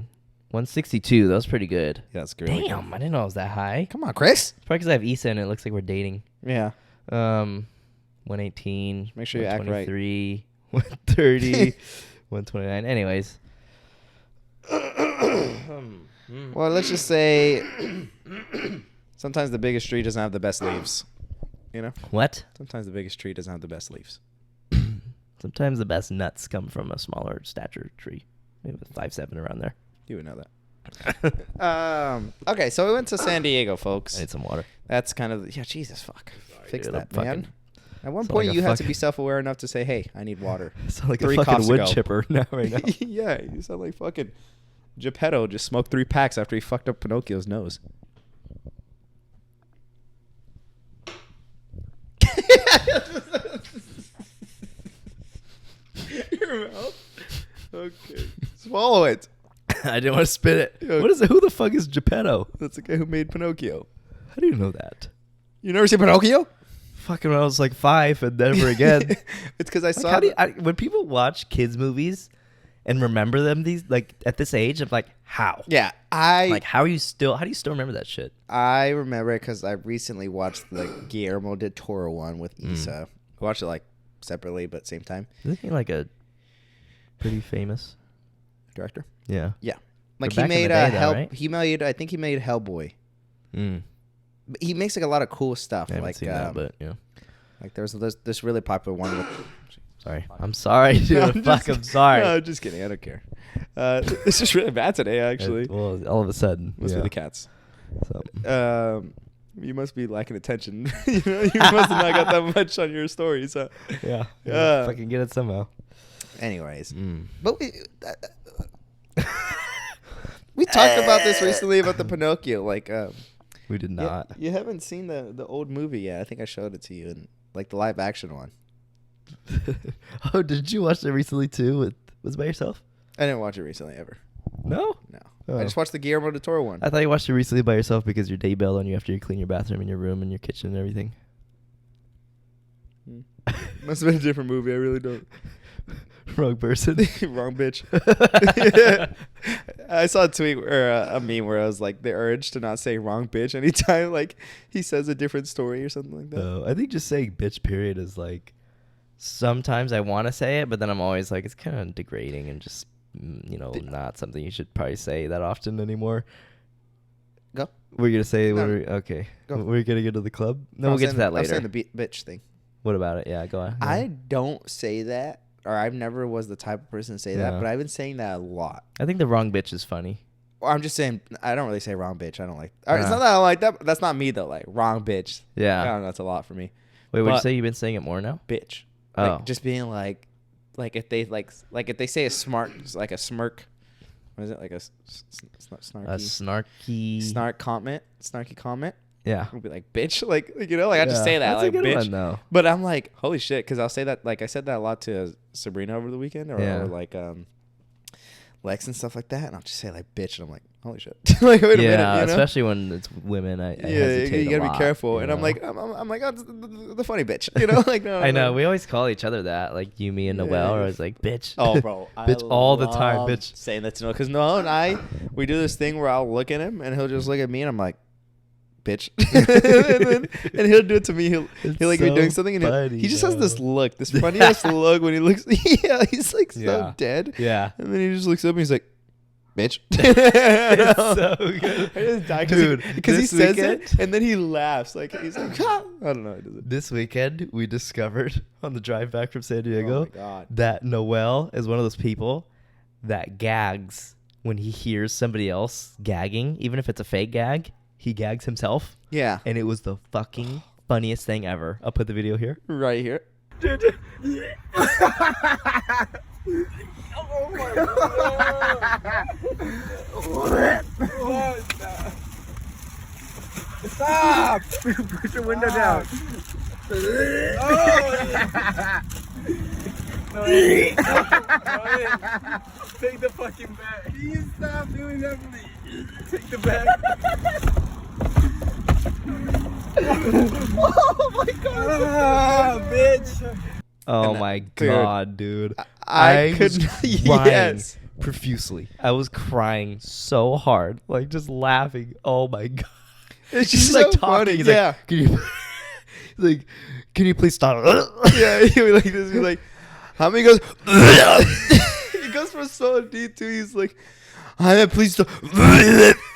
162. That was pretty good. Yeah, that's great. Damn, I didn't know it was that high. Come on, Chris. It's probably because I have Issa and it looks like we're dating. Yeah. 118. Make sure you act right. 123, 130, 129. Anyways. Well, let's just say sometimes the biggest tree doesn't have the best leaves. You know? What? Sometimes the biggest tree doesn't have the best leaves. Sometimes the best nuts come from a smaller stature tree. Maybe 5'7" around there. You would know that. Okay, so we went to San Diego, folks. I need some water. That's kind of... Yeah, Jesus, fuck. Fix dude, that, man. At one sound point, like you had to be self-aware enough to say, hey, I need water. Sound like 3 a fucking coughs wood ago. chipper now, right now. Yeah, you sound like fucking Geppetto just smoked 3 packs after he fucked up Pinocchio's nose. Your mouth? Okay. Swallow it. I didn't want to spit it. Yo. What is it? Who the fuck is Geppetto? That's the guy who made Pinocchio. How do you know that? You never seen Pinocchio? Fucking when I was like 5 and never again. It's because I Like, saw... when people watch kids movies and remember them at this age, I'm like, how? Yeah, how do you still remember that shit? I remember it because I recently watched the Guillermo del Toro one with Issa. I watched it like separately, but same time. Isn't he like a pretty famous Director? Yeah. Yeah. Like But he back in made the day, though, right? I think he made Hellboy. Mm. But he makes like a lot of cool stuff. I haven't Like seen that, but yeah. like there's this really popular one with... Sorry. I'm sorry, dude. I'm sorry. No, I'm just kidding. I don't care. It's just really bad today, actually. Well, all of a sudden. Must yeah. be the cats. So. You must be lacking attention. You must have not got that much on your stories. Huh? Yeah. If I can get it somehow. Anyways. But we talked about this recently about the Pinocchio. Like, we did not. You haven't seen the old movie yet. I think I showed it to you, and like the live action one. Oh, did you watch that recently too? Was it by yourself? I didn't watch it recently ever. No? No. Oh. I just watched the Guillermo del Toro one. I thought you watched it recently by yourself because your day bailed on you after you clean your bathroom and your room and your kitchen and everything. Must have been a different movie. I really don't. Wrong person. Wrong bitch. I saw a tweet or a meme where I was like, the urge to not say wrong bitch anytime like he says a different story or something like that. I think just saying bitch period is like, sometimes I want to say it, but then I'm always like, it's kind of degrading and just, not something you should probably say that often anymore. Go. We're going to say, No. Okay. Go. We're going to go to the club? No, we'll get to that later. I'm saying the bitch thing. What about it? Yeah, go on. I don't say that, or I never was the type of person to say that, but I've been saying that a lot. I think the wrong bitch is funny. Or I'm just saying, I don't really say wrong bitch. I don't like... Or it's not that I don't like that, but that's not me, though. Like, wrong bitch. Yeah. I don't know. That's a lot for me. Wait, would you say you've been saying it more now? Bitch. Oh. Like, just being like if they if they say a smart, like a smirk, what is it? Like a snarky... Snarky comment. Yeah. I'll be like, bitch. Like I just say that. That's like, a good bitch. one, though. But I'm like, holy shit. Because I'll say that, like, I said that a lot to Sabrina over the weekend. Or like, Lex and stuff like that. And I'll just say, like, bitch. And I'm like, holy shit. Like, wait a minute. Yeah, especially when it's women. I hesitate you gotta a lot, be careful. And know? I'm like, oh, the funny bitch. You know? Like, no. I know. We always call each other that. Like, you, me, and Noel are always like, bitch. Oh, bro. Bitch all the time, bitch. Saying that to Noel. Because Noel and we do this thing where I'll look at him and he'll just look at me and I'm like, bitch. and he'll do it to me. He'll like be doing something and he just has this look, this funniest look when he looks. Yeah, he's like so dead. Yeah. And then he just looks up and he's like, bitch. It's so good. I just die Dude, because he says weekend, it and then he laughs. Like he's like, ha! I don't know. This weekend we discovered on the drive back from San Diego Oh my God. that Noel is one of those people that gags when he hears somebody else gagging, even if it's a fake gag. he gags himself. Yeah. And it was the fucking funniest thing ever. I'll put the video here. Right here. Oh my god! Stop! Put your window down. No, take the fucking bag. Please stop doing that, please. Take the bag. Oh my god! Ah, bitch! Oh my god, dude. I could was crying yes. profusely. I was crying so hard, like just laughing. Oh my god. It's He's just like so talking. funny. He's Yeah. like, can you he's like, can you please stop? Yeah, he would like this. He's like, how many goes? He goes for so deep too. He's like, please stop.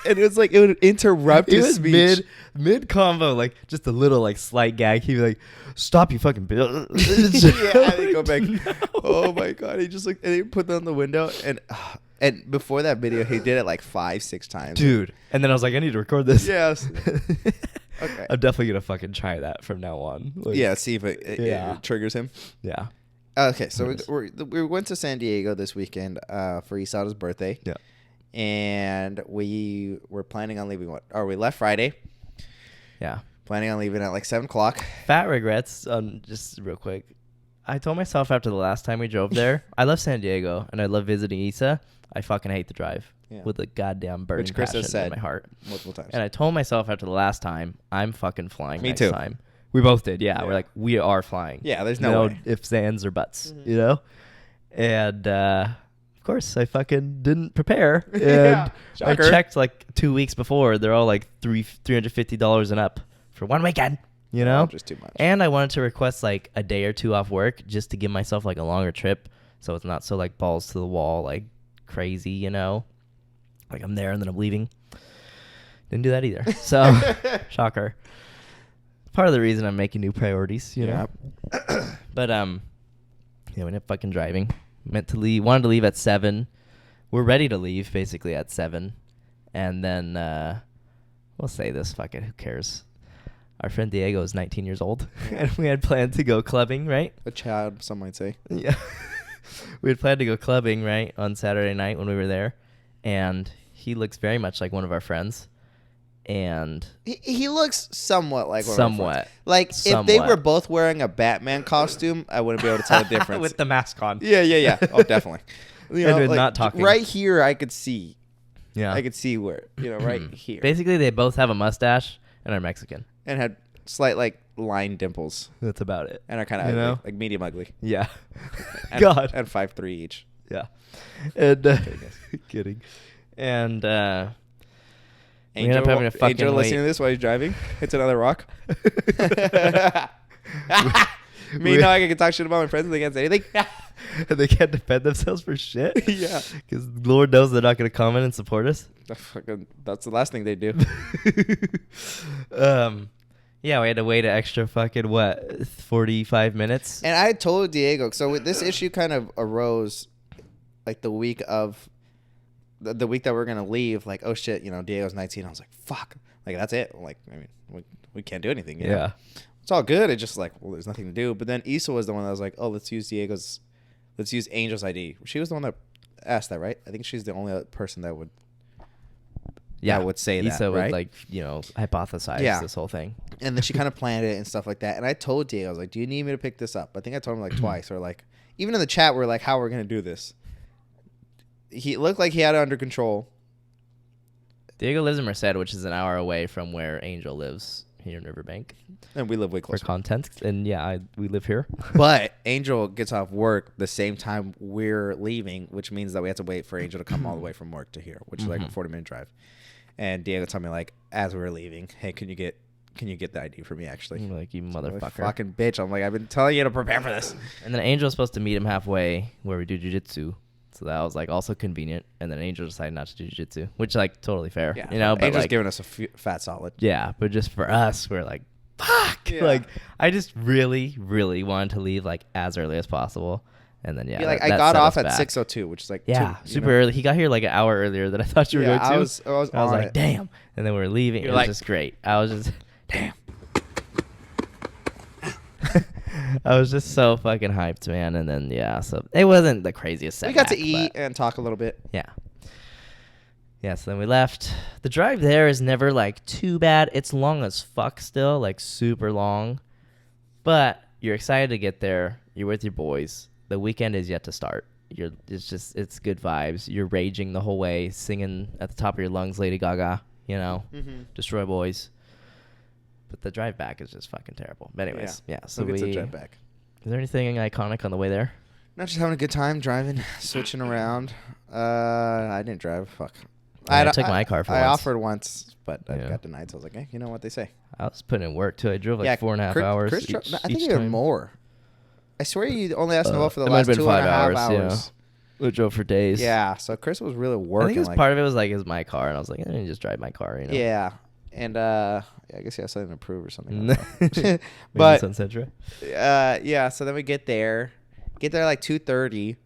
And it was like it would interrupt It his was speech. mid convo, like just a little like slight gag. He'd be like, "Stop, you fucking bitch!" Yeah, and they go back. No. Oh my god! He just like and he put down the window and before that video he did it like 5-6 times. Dude. And then I was like, I need to record this. Yes. Okay. I'm definitely gonna fucking try that from now on. Like, Yeah. See if it triggers him. Yeah. Okay, so Yes. we went to San Diego this weekend for Isada's birthday. Yeah. And we were planning on leaving. We left Friday. Yeah. Planning on leaving at like 7:00. Fat regrets. Just real quick. I told myself after the last time we drove there, I love San Diego and I love visiting Isa. I fucking hate the drive with a goddamn burning Which Chris passion has said in my heart. multiple times. And I told myself after the last time, I'm fucking flying Me next too. time. We both did. Yeah. Yeah. We're like, we are flying. Yeah, there's no way. ifs, ands, or buts, you know? And, of course, I fucking didn't prepare. And Yeah. I Shocker. checked like 2 weeks before. They're all like $350 and up for one weekend, you know? Just too much. And I wanted to request like a day or two off work just to give myself like a longer trip. So it's not so like balls to the wall, like crazy, you know? Like I'm there and then I'm leaving. Didn't do that either. So, shocker. Part of the reason I'm making new priorities, you know? But, yeah, we ended up fucking driving. Wanted to leave at 7. We're ready to leave basically at 7. And then, we'll say this, fuck it, who cares? Our friend Diego is 19 years old. And we had planned to go clubbing, right? A child, some might say. Yeah. We had planned to go clubbing, right, on Saturday night when we were there. And he looks very much like one of our friends. And He looks somewhat like one of our friends. somewhat. Like if they Somewhat. were both wearing a Batman costume, I wouldn't be able to tell the difference. With the mask on. Yeah. Oh, definitely. You And we're not talking. Right here, I could see. Yeah. I could see where right here, Basically, they both have a mustache and are Mexican. and had slight like line dimples, That's about it. and are kind of You ugly, know? like medium ugly. Yeah. And, God. and 5'3" each. Yeah. And kidding. And we ended up having a fucking Angel wait. listening to this while he's driving. Hits another rock. We- I can talk shit about my friends and they can't say anything. And they can't defend themselves for shit. Yeah. Because Lord knows they're not going to comment and support us. That's the last thing they do. Yeah, we had to wait an extra fucking 45 minutes. And I told Diego, so this issue kind of arose like the week of the week that we're gonna leave. Like, oh shit, Diego's 19. I was like, fuck, like that's it. Like, I mean, we can't do anything. You know? Yeah. It's all good. It's just like, well, there's nothing to do. But then Issa was the one that was like, oh, let's use Angel's ID. She was the one that asked that, right? I think she's the only other person that would. Yeah, would say that, Issa right? would hypothesize this whole thing. And then she kind of planned it and stuff like that. And I told Diego, I was like, do you need me to pick this up? I think I told him like twice, or like even in the chat, we're like, how we're gonna do this. He looked like he had it under control. Diego lives in Merced, which is an hour away from where Angel lives here in Riverbank. And we live way For closer. context. And yeah, we live here. But Angel gets off work the same time we're leaving, which means that we have to wait for Angel to come all the way from work to here, which is like a 40-minute drive. And Diego told me, like, as we were leaving, hey, can you get the ID for me, actually? I'm like, you I'm motherfucker. like, fucking bitch. I'm like, I've been telling you to prepare for this. And then Angel was supposed to meet him halfway where we do jiu-jitsu. So that was like also convenient. And then Angel decided not to do jiu-jitsu, which like totally fair. Yeah. But Angel's like, giving us a fat solid. yeah, but just for us, we're like, fuck. Yeah. Like, I just really, really wanted to leave like as early as possible. And then, yeah. He, like, that I got set off us at back. 6:02, which is like Yeah, 2, super early. He got here like an hour earlier than I thought you were going to. I was I was on like, it. damn. And then we were leaving. You're It was like- just great. I was just, damn. I was just so fucking hyped, man. And then, yeah, so it wasn't the craziest We setback. got to eat but and talk a little bit. yeah. Yeah, so then we left. The drive there is never, like, too bad. It's long as fuck still, like, super long. But you're excited to get there. You're with your boys. The weekend is yet to start. It's good vibes. You're raging the whole way, singing at the top of your lungs, Lady Gaga, Destroy Boys. But the drive back is just fucking terrible. But anyways, yeah. So Who gets a drive back? Is there anything iconic on the way there? Not just having a good time driving, switching around. I didn't drive. Fuck. I took my car for I once. offered once, but I Yeah. got denied. So I was like, you know what they say. I was putting in work too. I drove like 4.5 hours. Chris each, I think each even time. more. I swear you only asked Noel for the it might last have been 2.5 5 hours. Yeah. We drove for days. Yeah, so Chris was really I working. think it was like, part of it was like it was my car, and I was like, I didn't just drive my car, Yeah, and I guess I didn't approve or something. I don't know. Maybe But Suncentra. yeah, so then we get there like 2:30.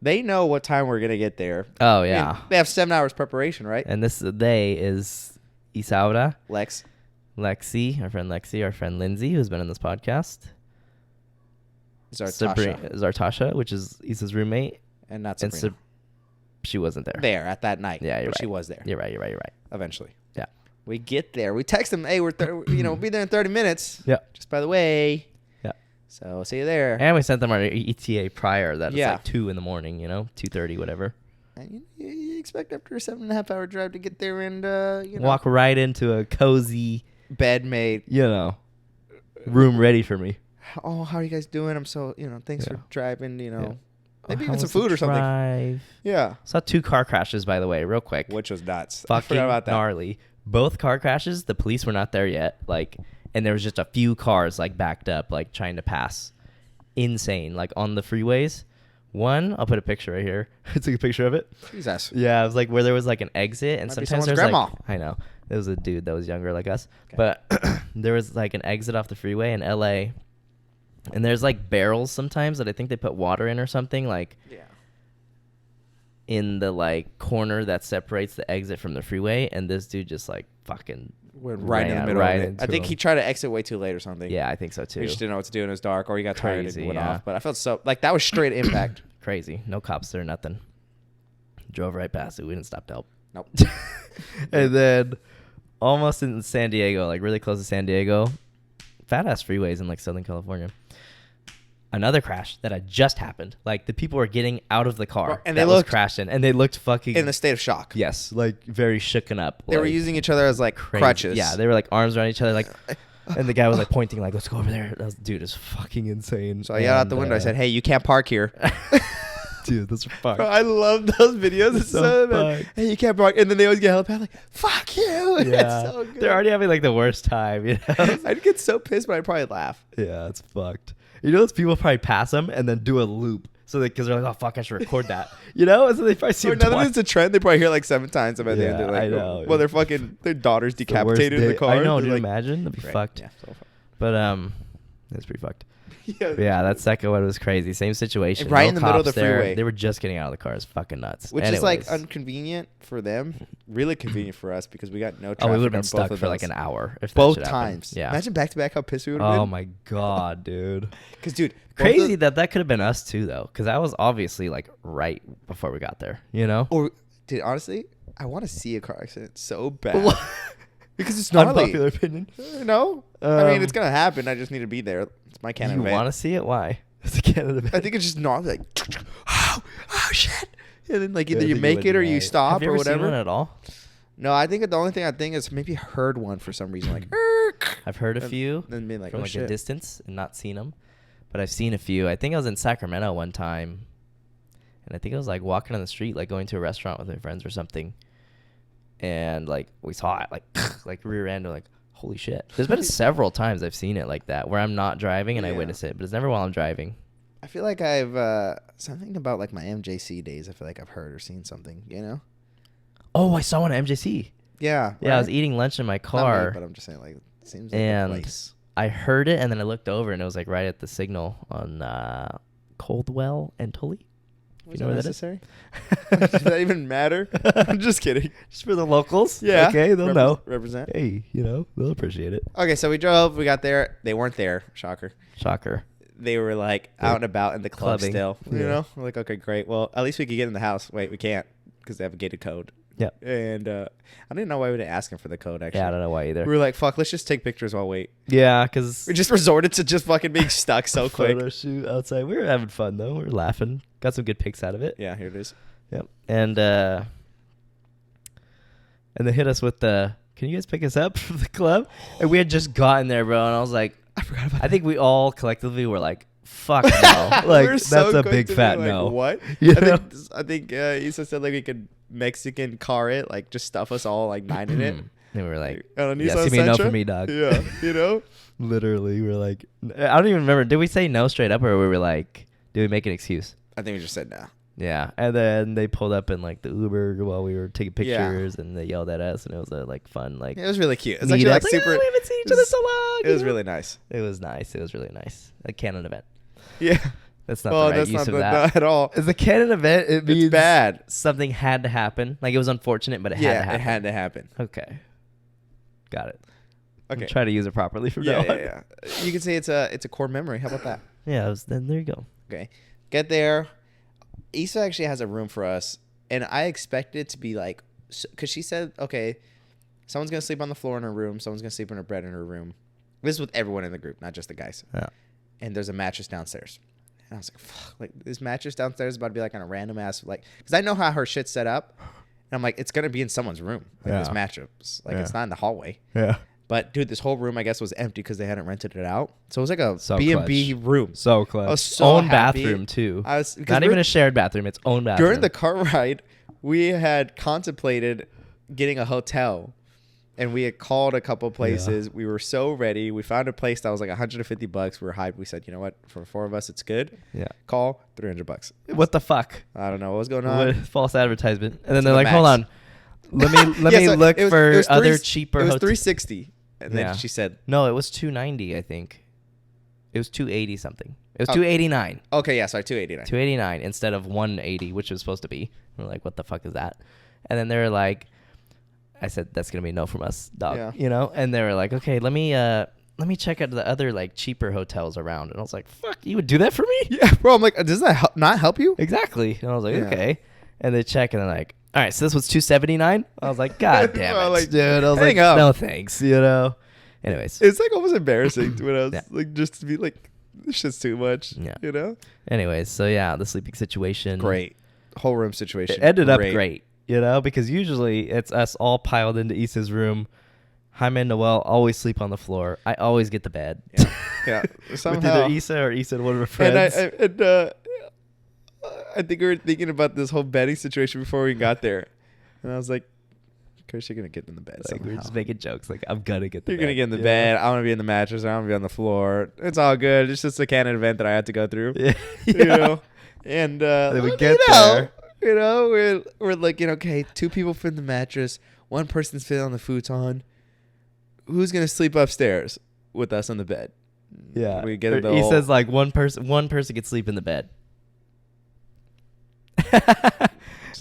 They know what time we're gonna get there. Oh I mean, yeah. they have 7 hours preparation, right? And this they is Isaura, Lex, Lexi, our friend Lindsay, who's been in this podcast. Zartasha, which is Issa's roommate. and not And Sabrina. she wasn't there. There at that night. Yeah, you're but she right. was there. You're right. Eventually. Yeah. We get there. We text them, hey, we'll be there in 30 minutes. Yeah. Just by the way. Yeah. So see you there. And we sent them our ETA prior that it's Yeah. like 2 in the morning, 2:30, whatever. And you expect after a 7.5 hour drive to get there and Walk right into a cozy, bed made. room ready for me. Oh, how are you guys doing? I'm so thanks for driving. Yeah. Maybe How even some was the food or something. drive? Yeah. Saw 2 car crashes, by the way, real quick. Which was nuts. I Fucking forgot about that. gnarly. Both car crashes, the police were not there yet. And there was just a few cars backed up, trying to pass. Insane. On the freeways. One, I'll put a picture right here. I took a picture of it. Jesus. Yeah, it was where there was an exit, and Might be sometimes someone's there's grandma. I know. There was a dude that was younger like us, Okay. but there was an exit off the freeway in LA, and there's barrels sometimes that I think they put water in or something Yeah. in the corner that separates the exit from the freeway, and this dude just fucking Went right in the ran middle right of it. into I think him. he tried to exit way too late or something. Yeah, I think so too. He just didn't know what to do and it was dark, or he got tired Crazy, and went yeah. off. But I felt so that was straight impact. Crazy. No cops there, nothing. Drove right past it. We didn't stop to help. Nope. And then almost in San Diego, really close to San Diego, fat ass freeways in Southern California. Another crash that had just happened. The people were getting out of the car And that they was looked crashing, and they looked fucking In a state of shock. yes, very shooken up. They were using each other as crazy. crutches. Yeah, they were arms around each other, and the guy was pointing let's go over there. Dude, is fucking insane. So I yelled out the window. I said, "Hey, you can't park here." dude, that's fucked. Bro, I love those videos. It's so bad. fucked. Hey, you can't park, and then they always get held back. Fuck you. Yeah, It's so good. they're already having the worst time. I'd get so pissed, but I'd probably laugh. Yeah, it's fucked. Those people probably pass them and then do a loop. So because they're oh fuck, I should record that. So they probably see Or them none of twice. it's a trend. They probably hear 7 times about Yeah, the end. They're I know. Well, their daughter's It's the worst decapitated in the day- car. I know, They're dude. Imagine that'd be Great. fucked. Yeah, so fucked. But it's pretty fucked. Yeah, But yeah, that second one was crazy. Same situation. Right No in the middle of cops the there. freeway. They were just getting out of the car. It's fucking nuts. Which Anyways. is inconvenient for them, really convenient for us because we got no Oh, traffic. we would have been on stuck both for of those. an hour if that Both shit happened. times. Yeah. Imagine back to back how pissed we would have been. Oh my god, dude. Because dude, Crazy that could have been us too, though, because that was obviously right before we got there. Or dude, honestly, I want to see a car accident so bad because it's gnarly. Unpopular opinion. No, I mean it's gonna happen. I just need to be there. It's my Canon You van. want to see it? Why? It's a Canada van. I think it's just gnarly. Oh shit! And then Yeah, either I you think make would it or be you right. stop Have you or ever seen whatever. one at all? No, I think the only thing I think is maybe heard one for some reason, I've heard a And few then being like, from oh a shit. distance and not seen them, but I've seen a few. I think I was in Sacramento one time, and I think I was walking on the street, going to a restaurant with my friends or something, and we saw it rear end, holy shit. There's been several times I've seen it like that where I'm not driving and I Yeah. witness it, but it's never while I'm driving. I feel like I've something about my MJC days. I feel like I've heard or seen something. Oh, I saw one at MJC. Yeah. Yeah, I was right? eating lunch in my Not me, car. but I'm just saying it seems like And a place. I heard it, and then I looked over, and it was right at the signal on Coldwell and Tully. Was You know that where that necessary? Does that even matter? I'm just kidding. Just for the locals. Yeah. Okay, they'll know. Represent. Hey, they'll appreciate it. Okay, so we drove. We got there. They weren't there. Shocker. Shocker. They were like out and about in the club Clubbing. still. You Yeah. know? We're like, okay, great. Well, at least we could get in the house. Wait, we can't because they have a gated code. Yep. And I didn't know why we didn't ask him for the code, actually. Yeah, I don't know why either. We were like, fuck, let's just take pictures while wait. Yeah, because We just resorted to just fucking being stuck so quick. photo shoot outside. We were having fun though. We were laughing. Got some good pics out of it. Yeah, here it is. Yep. And they hit us with the, can you guys pick us up from the club? And we had just gotten there, bro. And I was like, I forgot about I think we all collectively were like, fuck no. Like, We're that's so a quick big to be fat like, no. What? You I know? think Issa said like we could Mexican car it, like just stuff us all like 9 in it. And we were like, On a yeah, Nissan see me no Sentra? for me, dog. Yeah, you know? Literally, we were like, I don't even remember. Did we say no straight up or we were like, did we make an excuse? I think we just said no. Yeah. And then they pulled up in like the Uber while we were taking Yeah. pictures and they yelled at us and it was a like fun, like, It was really cute. It's meet actually up. like Like, super. oh, we haven't seen each other so long. It was you know? really nice. It was nice. It was really nice. A canon event. Yeah. That's not Well, the right that's use not of the, that. not at all. It's a canon event. It means It's bad. something had to happen. Like it was unfortunate, but it had to Yeah, happen. it had to happen. Okay. Got it. Okay. I'll try to use it properly from Yeah, now on. yeah. You can say it's a core memory. How about that? Yeah, then there you go. Okay. Get there. Issa actually has a room for us, and I expected it to be like, because she said, okay, someone's going to sleep on the floor in her room, someone's going to sleep in her bed in her room. This is with everyone in the group, not just the guys. Yeah. And there's a mattress downstairs. And I was like, fuck, like this mattress downstairs is about to be like on a random ass, like, because I know how her shit's set up. And I'm like, it's going to be in someone's room, like this Yeah. mattress. Like, Yeah. it's not in the hallway. Yeah. But, dude, this whole room, I guess, was empty because they hadn't rented it out. So it was like a So B&B clutch. room. So close. I was so own happy. bathroom too. I was, 'cause Not we're- even a shared bathroom. It's own bathroom. During the car ride, we had contemplated getting a hotel, and we had called a couple places. We were so ready. We found a place that was like $150. We were hyped. We said, you know what? For 4 of us, it's good. Yeah. Call $300. What the fuck? I don't know what was going on. What, false advertisement. And then To they're the like, hold max. on. Let me Yeah, so look it was- for it was other three- cheaper It was hotels. $360, and then Yeah. she said, No, it was $290, I think. It was $280 something. It was Oh. $289. okay, yeah, sorry, $289. $289 instead of $180, which was supposed to be. We're like, what the fuck is that? And then they were like, I said, that's gonna be a no from us, dog. Yeah. You know? And they were like, okay, let me check out the other like cheaper hotels around. And I was like, fuck, you would do that for me? Yeah, bro. I'm like, does that not help you? Exactly. And I was like, Yeah. okay. And they check and they're like, all right, so this was $279. I was like, God damn it, Well, like, dude. I was like, hang up. no thanks. You know. Anyways. It's like almost embarrassing when I was Yeah. like, just to be like, this shit's too much. Yeah. You know? Anyways, so yeah, the sleeping situation. Great. Whole room situation. It ended up great, you know, because usually it's us all piled into Issa's room. Jaime and Noel always sleep on the floor. I always get the bed. Yeah. Yeah. With Somehow. either Issa or Issa and one of her friends. I think we were thinking about this whole bedding situation before we got there. And I was like, Chris, you're going to get in the bed. Like, we're somehow. just making jokes. Like, I'm going to get the You're bed. going to get in the you bed. know? I want to be in the mattress. I want to be on the floor. It's all good. It's just a canon event that I had to go through. Yeah. You know? And Then we you get know, there. You know, we're looking, okay, 2 people fit in the mattress. 1 person's fit on the futon. Who's going to sleep upstairs with us on the bed? Yeah. We get Or the he whole- says like one person could sleep in the bed.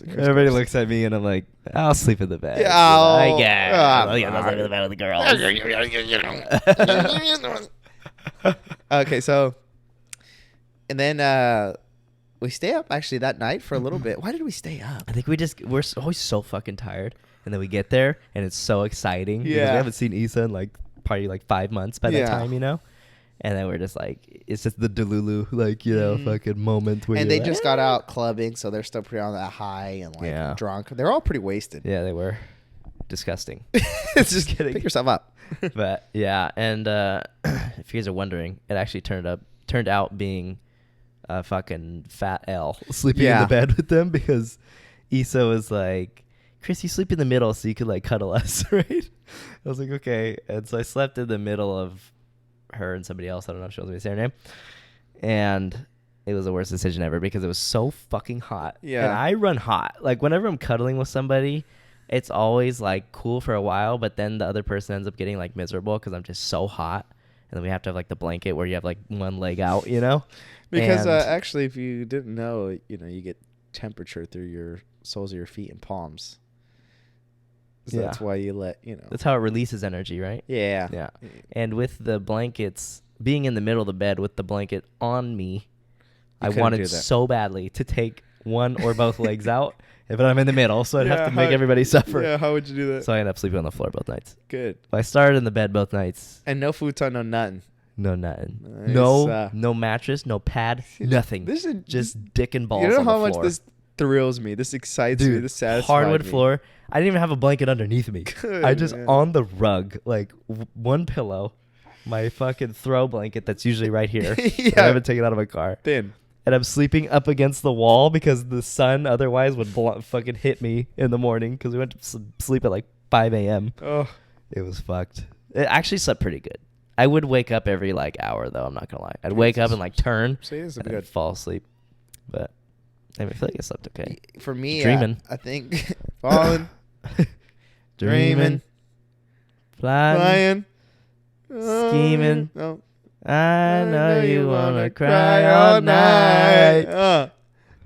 Everybody looks at me and I'm like, I'll sleep in the bed. Yeah, I guess. oh, I'll sleep in the bed with the girls. Okay, so, and then we stay up actually that night for a little bit. Why did we stay up? I think we're always so fucking tired, and then we get there and it's so exciting because Yeah. we haven't seen Issa in like probably like 5 months by Yeah. that time, you know. And then we're just like, it's just the Delulu, like, you know, fucking moment where And you're they like, just got out clubbing, so they're still pretty on that high and like Yeah. drunk. They're all pretty wasted. Yeah, they were disgusting. It's just kidding. pick yourself up. But yeah, and if you guys are wondering, it actually turned out being a fucking fat L sleeping in Yeah. the bed with them because Issa was like, Chris, you sleep in the middle so you could like cuddle us, right? I was like, okay. And so I slept in the middle of her and somebody else. I don't know if she wants me to say her name. And it was the worst decision ever because it was so fucking hot. Yeah. And I run hot. Like whenever I'm cuddling with somebody, it's always like cool for a while, but then the other person ends up getting like miserable because I'm just so hot. and then we have to have like the blanket where you have like one leg out, you know. Because And- actually, if you didn't know, you get temperature through your soles of your feet and palms. So Yeah. that's why you that's how it releases energy, right? Yeah. Yeah. And with the blankets, being in the middle of the bed with the blanket on me, I couldn't wanted do that. so badly to take one or both legs out, but I'm in the middle, so I'd have Yeah, to make everybody suffer. Yeah, how would you do that? So I ended up sleeping on the floor both nights. Good. But I started in the bed both nights. And no futon, no nothing. No nothing. Nice. No mattress, no pad, nothing. This is Just dick and balls You know on the how much floor. this thrills me. This excites me. This satisfies hardwood me. floor. I didn't even have a blanket underneath me. Good, I just man. on the rug, like one pillow, my fucking throw blanket that's usually right here. that Yeah. I haven't taken out of my car. Thin. And I'm sleeping up against the wall because the sun otherwise would fucking hit me in the morning because we went to sleep at like 5 a.m. Oh. It was fucked. It actually slept pretty good. I would wake up every like hour though. I'm not gonna lie. I'd wake up and like turn See, this is and then good. fall asleep. But I feel like I slept okay. For me, Dreaming. I think falling, Dreaming, flying, scheming. No. I know you wanna cry all night.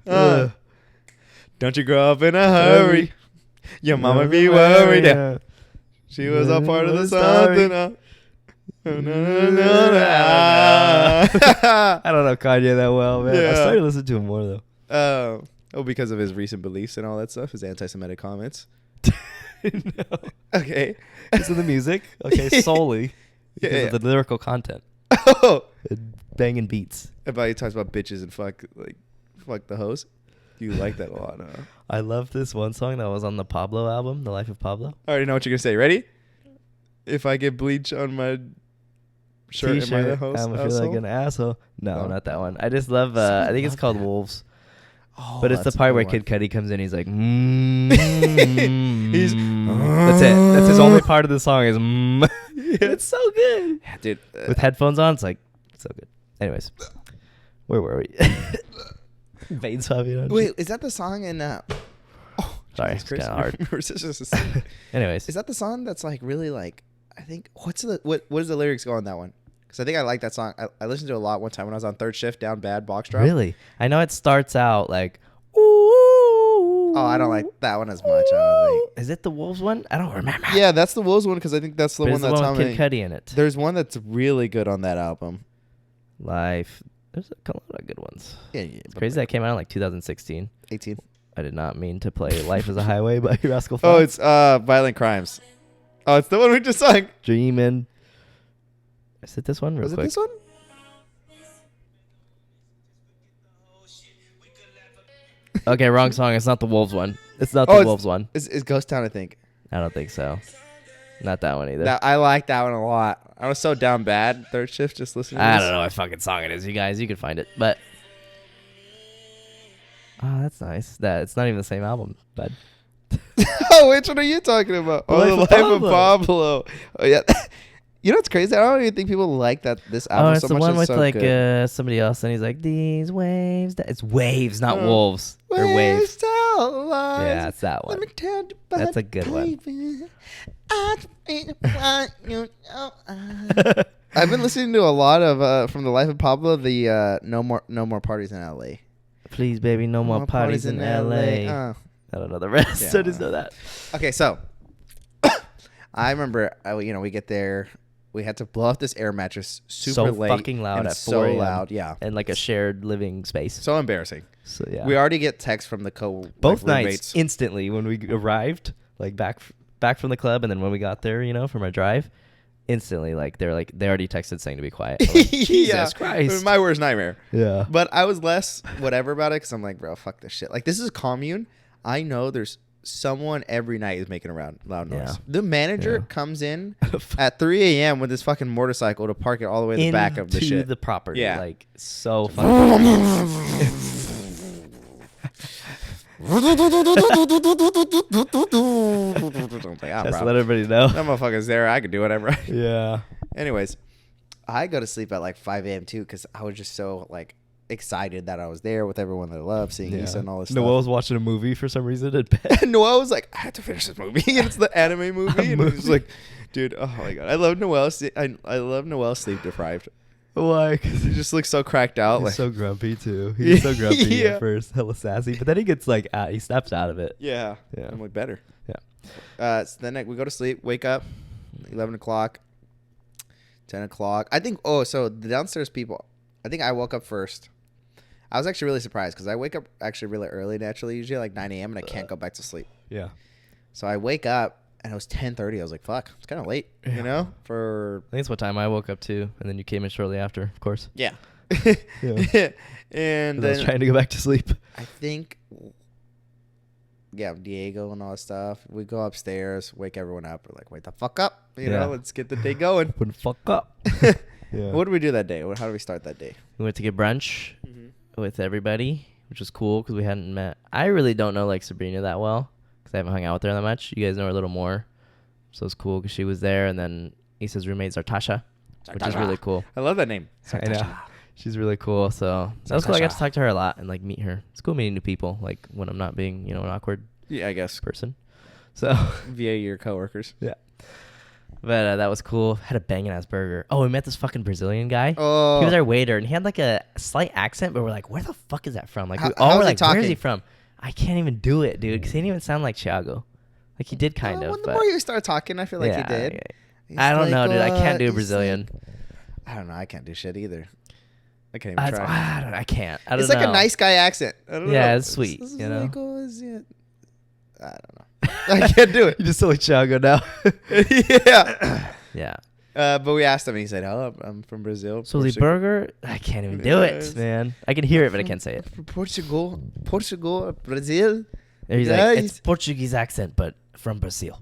Ugh. Don't you grow up in a hurry. Your mama be worried. Yeah. She was a part of the Story. something. I don't know Kanye that well, man. I Yeah. started to listen to him more though. Because of his recent beliefs and all that stuff, his anti-Semitic comments. No. Okay. Because of the music? Okay, solely. Because Yeah. of the lyrical content. Oh. And banging beats. About he talks about bitches and fuck the hoes. You like that a lot, huh? I love this one song that was on the Pablo album, The Life of Pablo. I already know what you're gonna say. Ready? If I get bleach on my shirt, am I the T-shirt, host? I'ma feel like an asshole. No, not that one. I just love, I think it's love called that. Wolves. Oh, But it's the that's a part good where one. Kid Cudi comes in. He's like, He's- that's it. That's his only part of the song is, It's so good. Yeah, dude. With headphones on, it's like, so good. Anyways, where were we? Veins popping on. Wait, is that the song in? Sorry, Jesus it's Christ. kind of hard. We're just a- Anyways, is that the song that's like really like? I think what does the lyrics go on that one? Because I think I like that song. I listened to it a lot one time when I was on third shift down bad box drop. really? I know it starts out like, Oh, I don't like that one as much. I don't think. Is it the Wolves one? I don't remember. Yeah, that's the Wolves one because I think that's the But one it's the that's one with humming. Kid Cudi in it. There's one that's really good on that album. Life. There's a lot of good ones. Yeah, It's crazy that came out in like 2016. 18. I did not mean to play Life is a Highway by Rascal Oh, Flatts. it's Violent Crimes. Oh, it's the one we just sang. Dreamin'. Is it this one? Real Was it quick. this one? Okay, wrong song. It's not the Wolves one. It's not Oh, the it's- Wolves one. It's Ghost Town, I think. I don't think so. Not that one either. I like that one a lot. I was so down bad third shift just listening to I this. don't know what fucking song it is, you guys. You can find it, but oh, that's nice. That it's not even the same album, bud. Oh, which one are you talking about? The Oh, The Life Life of of Pablo. Oh, yeah. You know what's crazy? I don't even think people like this album Oh, it's so the much. one It's with so like good. somebody else, and he's like, "These waves." It's waves, not Oh. wolves. Or waves. Tell lies. Yeah, it's that one. Let me tell you That's a about good one. baby. I really want you to know. I've been listening to a lot of from The Life of Pablo. The no more parties in L.A. Please, baby, no more parties in LA. Oh. I don't know the rest. Yeah. I just know that. Okay, so I remember, we get there. We had to blow out this air mattress super So late. fucking loud and at so 4 a.m. loud, yeah. And like a shared living space. So embarrassing. So yeah. We already get texts from the Both nights roommates. instantly when we arrived, like back from the club, and then when we got there, from our drive, instantly like they already texted saying to be quiet. I'm like, Jesus Yeah. Christ. My worst nightmare. Yeah. But I was less whatever about it because I'm like, bro, fuck this shit. Like, this is a commune. I know there's someone every night is making a loud noise. Yeah. The manager Yeah. comes in at 3 a.m. with his fucking motorcycle to park it all the way in the back of the Into shit. the property. Yeah. Like so funny. Like, ah, Just bro. let everybody know. That motherfucker's there. I could do whatever. Yeah. Anyways, I go to sleep at like 5 a.m. too because I was just so like excited that I was there with everyone that I love, seeing Issa and all this Noel was watching a movie for some reason at bed. stuff. And Noel was like, I have to finish this movie. And it's the anime movie. And he's like, Dude, oh my god, I love Noel. I love Noel sleep deprived. Why? He just looks so cracked out. He's Like, so grumpy too. He's so grumpy Yeah. at first, hella sassy, but then he gets like he snaps out of it. yeah, Yeah. I'm like better. Yeah. So then we go to sleep, wake up, 11 o'clock, 10 o'clock. I think. Oh, so the downstairs people. I think I woke up first. I was actually really surprised because I wake up actually really early naturally, usually like 9 a.m. and I can't go back to sleep. Yeah. So I wake up and it was 10:30. I was like, "Fuck, it's kind of late," you know. For I think it's what time I woke up too, and then you came in shortly after, of course. yeah. Yeah. And 'Cause I was then trying to go back to sleep. I think, yeah, Diego and all that stuff. We go upstairs, wake everyone up. We're like, wake the fuck up. You Yeah. know, let's get the day going. Wouldn't fuck up. Yeah. What did we do that day? How did we start that day? We went to get brunch with everybody, which was cool because we hadn't met. I really don't know like Sabrina that well because I haven't hung out with her that much. You guys know her a little more. So it's cool because she was there. And then Issa's roommates are Tasha, which is really cool. I love that name. I know. She's really cool. So that was cool. I got to talk to her a lot and like meet her. It's cool meeting new people like when I'm not being, an awkward Yeah, I guess. person. So Via your coworkers. yeah. But that was cool. Had a banging ass burger. Oh, we met this fucking Brazilian guy. Oh. He was our waiter, and he had like a slight accent, but we're like, where the fuck is that from? Like, we How all were was he like, where is he talking? from? I can't even do it, dude, because he didn't even sound like Thiago. Like, he did kind of. When the but more you start talking, I feel like yeah, he did. yeah. He's I don't know, like, dude. I can't do he's Brazilian. like- I don't know. I can't do shit either. I can't even try. I can't. I don't It's know. like a nice guy accent. I don't know. Yeah, it's sweet, you know? Like, I don't know. I can't do it. You just sound like Thiago now. Yeah. Yeah. But we asked him, and he said, "Oh, I'm from Brazil." So the burger, I can't even do Yes. it, man. I can hear it, but I can't say it. From Portugal, Brazil. And he's like, it's Nice. Portuguese accent, but from Brazil.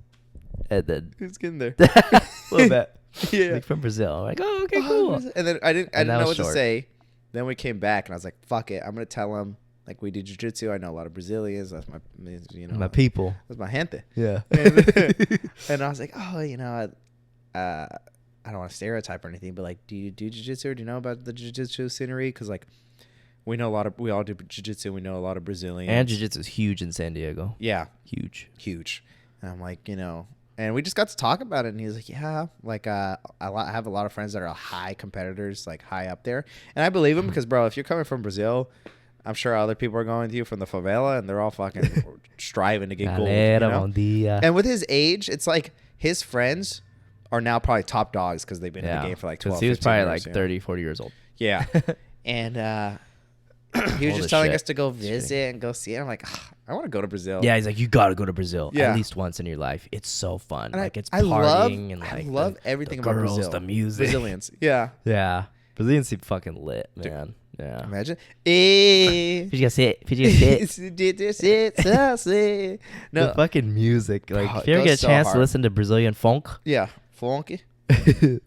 And then Who's getting there? a little bit. Yeah. Like from Brazil. I'm like, oh, okay, Oh, cool. Brazil. And then I didn't And that know was what to short. say. Then we came back, and I was like, "Fuck it, I'm gonna tell him." Like, we do jiu-jitsu. I know a lot of Brazilians. That's my, My people. that's my gente. Yeah. And I was like, "Oh, I don't want to stereotype or anything, but like, do you do jiu-jitsu, or do you know about the jiu-jitsu scenery? Because like, we all do jiu-jitsu. We know a lot of Brazilians. And jiu-jitsu is huge in San Diego. Yeah, Huge. and I'm like, and we just got to talk about it, and he was like, yeah, like, I have a lot of friends that are high competitors, like high up there, and I believe him because, bro, if you're coming from Brazil, I'm sure other people are going to you from the favela, and they're all fucking striving to get gold. Galera, bom dia. And with his age, it's like his friends are now probably top dogs because they've been in the game for like 12, he was 15 probably years, like 30, 40 years old. Yeah. And he was Old just as telling shit. us to go It's visit and go see it. I'm like, I want to go to Brazil. Yeah, he's like, you got to go to Brazil Yeah. at least once in your life. It's so fun. And like, it's I love, partying and like I love the, everything the about girls, Brazil. the music. Brazilians. Yeah. Yeah. Brazilians seem fucking lit, man. Yeah. Imagine. Eh. Fiji sit. No. The fucking music. Like, Oh, if you ever it get a goes so chance hard. to listen to Brazilian funk, Yeah. Funky.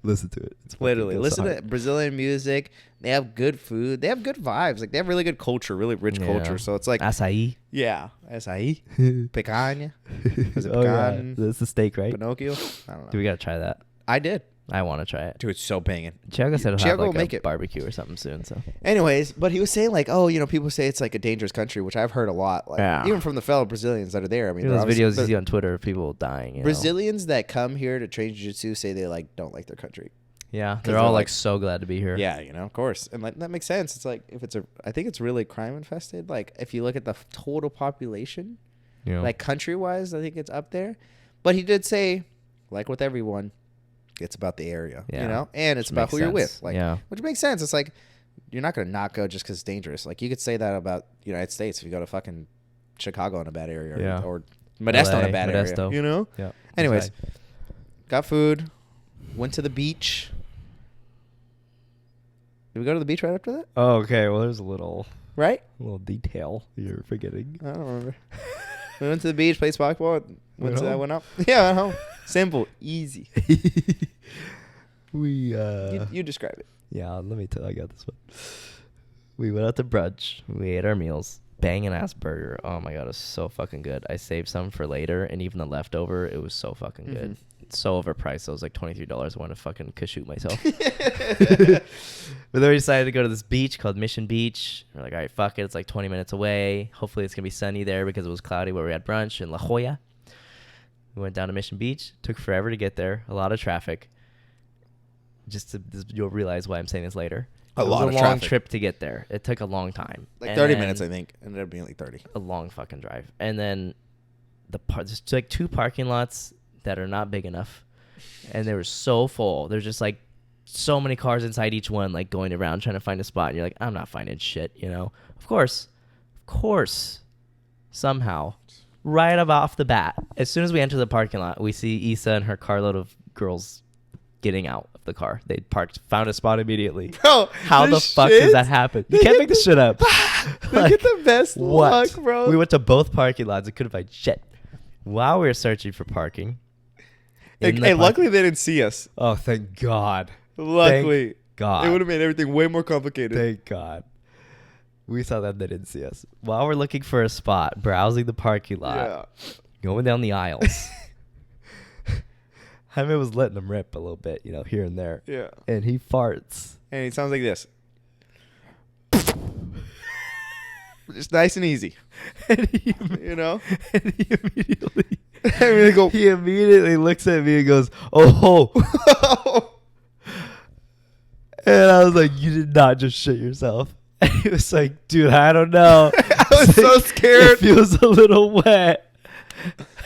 listen to it. It's fucking Literally. goes so Listen to hard. Brazilian music. They have good food. They have good vibes. Like, they have really good culture, really rich Yeah. culture. So it's like, Açaí. yeah. Açaí. Picanha. Was it Oh, yeah. pecan? That's the steak, right? Pinocchio. I don't know. Dude, we got to try that. I did. I want to try it. Dude, it's so banging. Thiago said he'll Thiago have will like make a it. barbecue or something soon. So Anyways, but he was saying like, oh, people say it's like a dangerous country, which I've heard a lot. Like, Yeah. even from the fellow Brazilians that are there. I mean, you know those they're videos obviously- you see on Twitter of people dying. You know? Brazilians that come here to train jiu-jitsu say they like don't like their country. Yeah, 'Cause they're they're all like- like so glad to be here. Yeah, of course, and like that makes sense. It's like I think it's really crime infested. Like if you look at the total population, You know? like country wise, I think it's up there. But he did say, like with everyone, it's about the area, Yeah. and it's Which about makes who you're with. sense. Like, Yeah. which makes sense. It's like you're not gonna not go just because it's dangerous. Like you could say that about the United States if you go to fucking Chicago in a bad area, Yeah. or Modesto in LA, a bad Modesto. area. Yeah. Anyways, Okay. got food, went to the beach. Did we go to the beach right after that? Oh, okay. Well, there's a little Right? detail you're forgetting. I don't remember. We went to the beach, played sparkball. Went home? Went up. Yeah, went home. Simple, easy. We You describe it. yeah. Let me tell. I got this one. We went out to brunch. We ate our meals. Banging ass burger. Oh my god, it was so fucking good. I saved some for later, and even the leftover, it was so fucking good. It's so overpriced. So it was like $23. I want to fucking kashoot myself. But then we decided to go to this beach called Mission Beach. We're like, all right, fuck it. It's like 20 minutes away. Hopefully it's gonna be sunny there because it was cloudy where we had brunch in La Jolla. We went down to Mission Beach. Took forever to get there. A lot of traffic. You'll realize why I'm saying this later. A lot of It was a long traffic. trip to get there. It took a long time. Like And 30 then minutes, I think. Ended up being like 30. A long fucking drive. And then there's like 2 parking lots that are not big enough. And they were so full. There's just like so many cars inside each one, like going around trying to find a spot. And you're like, I'm not finding shit, you know? Of course, somehow, right about off the bat, as soon as we enter the parking lot, we see Issa and her carload of girls getting out of the car. They found a spot immediately. Bro, How the fuck does that happen? You can't make this shit up. They get the best luck, bro. We went to both parking lots and couldn't find shit. While we were searching for parking. Hey, luckily they didn't see us. Oh, thank God. Luckily. Thank God. It would have made everything way more complicated. Thank God. We saw that they didn't see us. While we're looking for a spot, browsing the parking lot, going down the aisles. Jaime was letting them rip a little bit, you know, here and there. Yeah. And he farts. And it sounds like this. Just nice and easy. And he, You know? and he immediately, I mean, they go, he immediately looks at me and goes, "Oh." And I was like, "You did not just shit yourself." And he was like, "Dude, I don't know." I was so scared. It feels a little wet.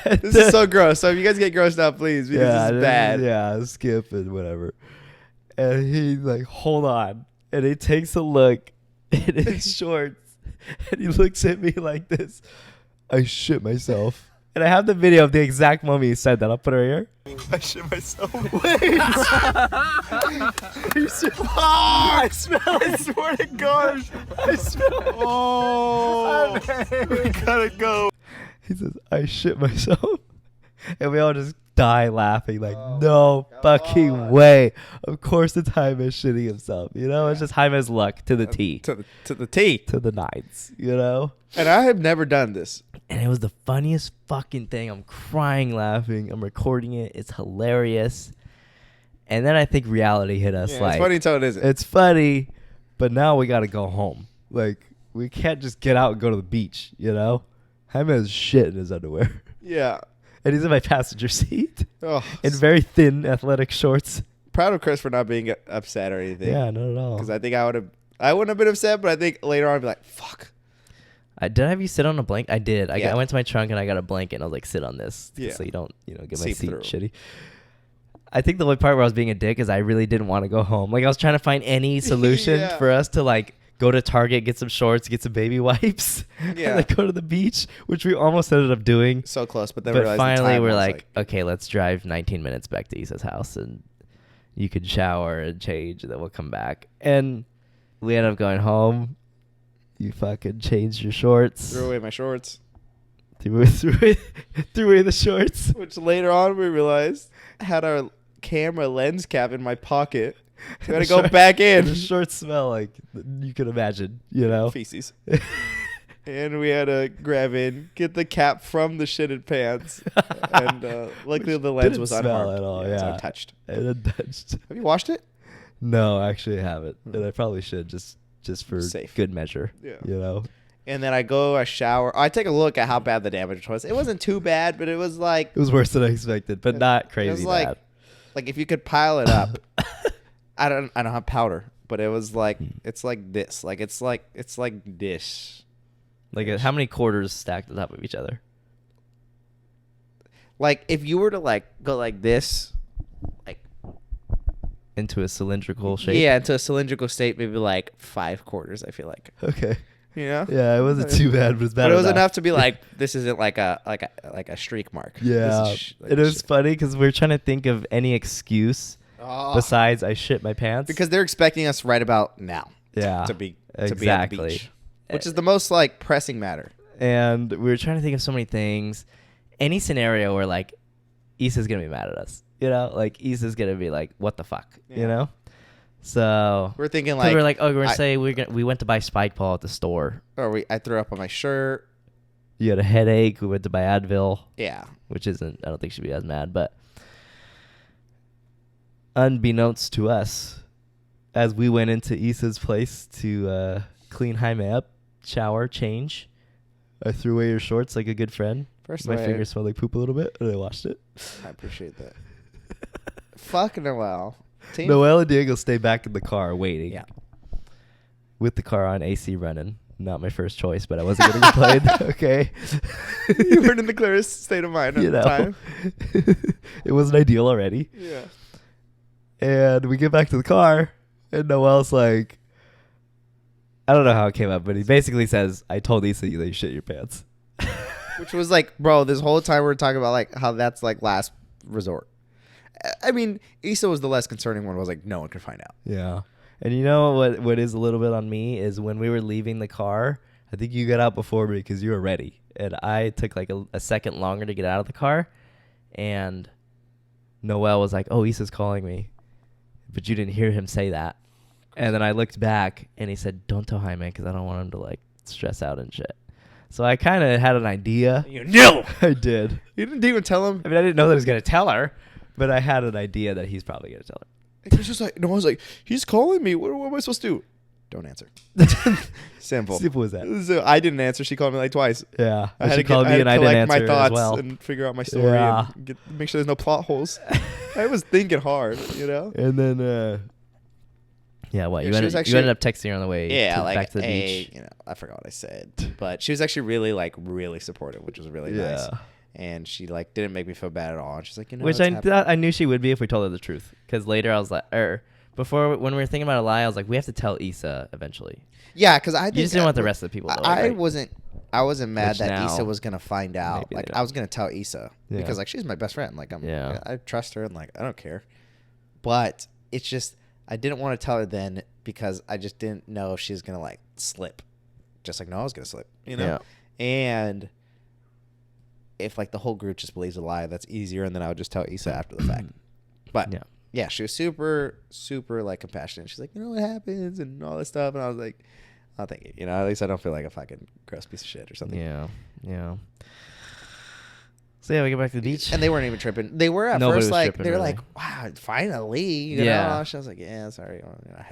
This is so gross. So if you guys get grossed out, please, because this is bad. Yeah, skip and whatever. And he's like, "Hold on." And he takes a look in his shorts. And he looks at me like this. I shit myself. And I have the video of the exact moment he said that. I'll put it right here. I shit myself. Wait. I smell. I swear to God. I smell. Oh. We gotta go. He says, I shit myself. And we all just die laughing. Like, no fucking way. Of course it's Jaime shitting himself. You know, it's just Jaime's luck to the T. To the T. To the nines, you know? And I have never done this. And it was the funniest fucking thing. I'm crying laughing. I'm recording it. It's hilarious. And then I think reality hit us. Yeah, like, it's funny until it isn't. It's funny, but now we got to go home. Like, we can't just get out and go to the beach, you know? Jaime has shit in his underwear. Yeah. And he's in my passenger seat Oh, in very thin athletic shorts. proud of Chris for not being upset or anything. Yeah, not at all. Because I think I wouldn't have been upset, but I think later on I'd be like, fuck. Did I have you sit on a blanket? I did. Yeah. I went to my trunk and I got a blanket and I was like, sit on this. Yeah. So you don't, get my Seep seat through. shitty. I think the only part where I was being a dick is I really didn't want to go home. Like I was trying to find any solution Yeah. for us to like go to Target, get some shorts, get some baby wipes, Yeah. and then go to the beach, which we almost ended up doing. So close, but then But realized finally the time we're was like, okay, let's drive 19 minutes back to Issa's house and you could shower and change and then we'll come back. And we ended up going home. You fucking changed your shorts. threw away my shorts. Threw away the shorts. Which later on we realized had our camera lens cap in my pocket. We gotta go back in. The shorts smell like you can imagine, you know? Feces. And we had to grab in, get the cap from the shitted pants. And luckily the lens didn't was smell unharmed. at all, It's yeah. untouched. And untouched. Have you washed it? No, actually I haven't. And I probably should just for Safe. good measure. Yeah. You know? And then I shower. I take a look at how bad the damage was. It wasn't too bad, but it was like It was worse than I expected, but not crazy it was like bad. like if you could pile it up. I don't have powder, but it was like it's like this. Like it's like dish. Like how many quarters stacked on top of each other? Like if you were to like go like this, like Into a cylindrical shape? yeah, into a cylindrical state, maybe like 5 quarters. I feel like, Okay. you know. Yeah, it wasn't too bad, but it was bad But it was enough to be like, this isn't like a streak mark. This Yeah. is like It was shit. funny because we're trying to think of any excuse Oh. besides I shit my pants. Because they're expecting us right about now. Yeah, To be exactly. at the beach, which is the most like pressing matter. And we were trying to think of so many things. Any scenario where like Issa's gonna be mad at us, you know, like Issa's gonna be like, "What the fuck," Yeah. you know. So We're thinking 'cause like, we're like, oh, we're gonna say we went to buy Spike Ball at the store. I threw up on my shirt. You had a headache. We went to buy Advil, Yeah. which isn't. I don't think she'd be as mad, but unbeknownst to us, as we went into Issa's place to clean Jaime up, shower, change, I threw away your shorts like a good friend. First My of all, fingers smelled like poop a little bit, and I washed it. I appreciate that. Fuck Noel. Noel and Diego stay back in the car waiting. Yeah. With the car on AC running. Not my first choice, but I wasn't going to complain. Okay. You weren't in the clearest state of mind at the time. It wasn't ideal already. Yeah. And we get back to the car, and Noel's like, I don't know how it came up, but he basically says, I told Issa that you shit your pants. Which was like, bro, this whole time we were talking about like how that's like last resort. I mean, Issa was the less concerning one. Was like, no one could find out. Yeah. And you know what is a little bit on me is when we were leaving the car, I think you got out before me because you were ready. And I took like a second longer to get out of the car. And Noel was like, oh, Issa's calling me. But you didn't hear him say that. And then I looked back and he said, don't tell Jaime because I don't want him to like stress out and shit. So I kind of had an idea. You knew. I did. You didn't even tell him. I mean, I didn't know that he was going to tell her, but I had an idea that he's probably going to tell her. It was just like, no, I was like, he's calling me. What am I supposed to do? Don't answer. Simple. Simple as that. So I didn't answer. She called me like twice. Yeah. I had She to called me and I didn't collect answer my thoughts as well. and figure out my story Yeah. and make sure there's no plot holes. I was thinking hard, you know? And then, yeah, what? Yeah, You she ended, was you actually- ended up texting her on the way back to the beach. You know, I forgot what I said. But she was actually really supportive, which was really nice. And she like didn't make me feel bad at all. And she's like, you know, Which it's happening. I knew she would be if we told her the truth. Because later I was like, before when we were thinking about a lie, I was like, we have to tell Issa eventually. Yeah, because I You just didn't want the rest of the people to know. I right? wasn't mad Which that now, Issa was gonna find out. maybe Like they I was gonna tell Issa Yeah. because like she's my best friend. Like Yeah. I trust her and like I don't care. But it's just I didn't want to tell her then because I just didn't know if she was gonna like slip, just like Noah was gonna slip, you know. Yeah. And if like the whole group just believes a lie, that's easier, and then I would just tell Issa after the fact. But yeah, she was super like compassionate. She's like, you know what happens and all this stuff, and I was like, oh, thank you. You know, at least I don't feel like a fucking gross piece of shit or something. Yeah. So yeah, we get back to the beach. And they weren't even tripping. They were at Nobody first was like tripping, they were really. like, wow, finally, you Yeah. know. I was like, yeah, sorry.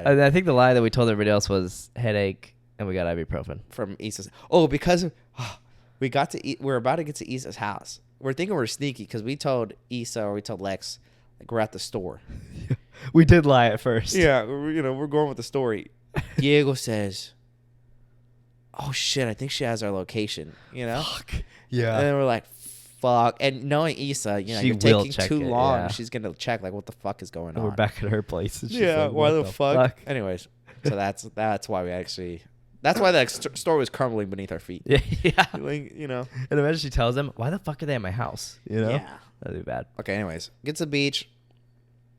I I think the lie that we told everybody else was headache, and we got ibuprofen. from Issa's. Oh, because we got to eat. We're about to get to Issa's house. We're thinking we're sneaky because we told Issa or we told Lex like we're at the store. We did lie at first. Yeah, we're going with the story. Diego says, "Oh shit, I think she has our location." You know. Fuck. Yeah. And then we're like, "Fuck!" And knowing Issa, She you're will taking check too it, long. yeah. She's gonna check like what the fuck is going on. We're back at her place. And she's Yeah, like, why what the fuck? Anyways, so that's why we actually. That's why the store was crumbling beneath our feet. Yeah. Like, you know. And imagine she tells them, why the fuck are they at my house? You know? Yeah. That'd be bad. Okay. Anyways, get to the beach,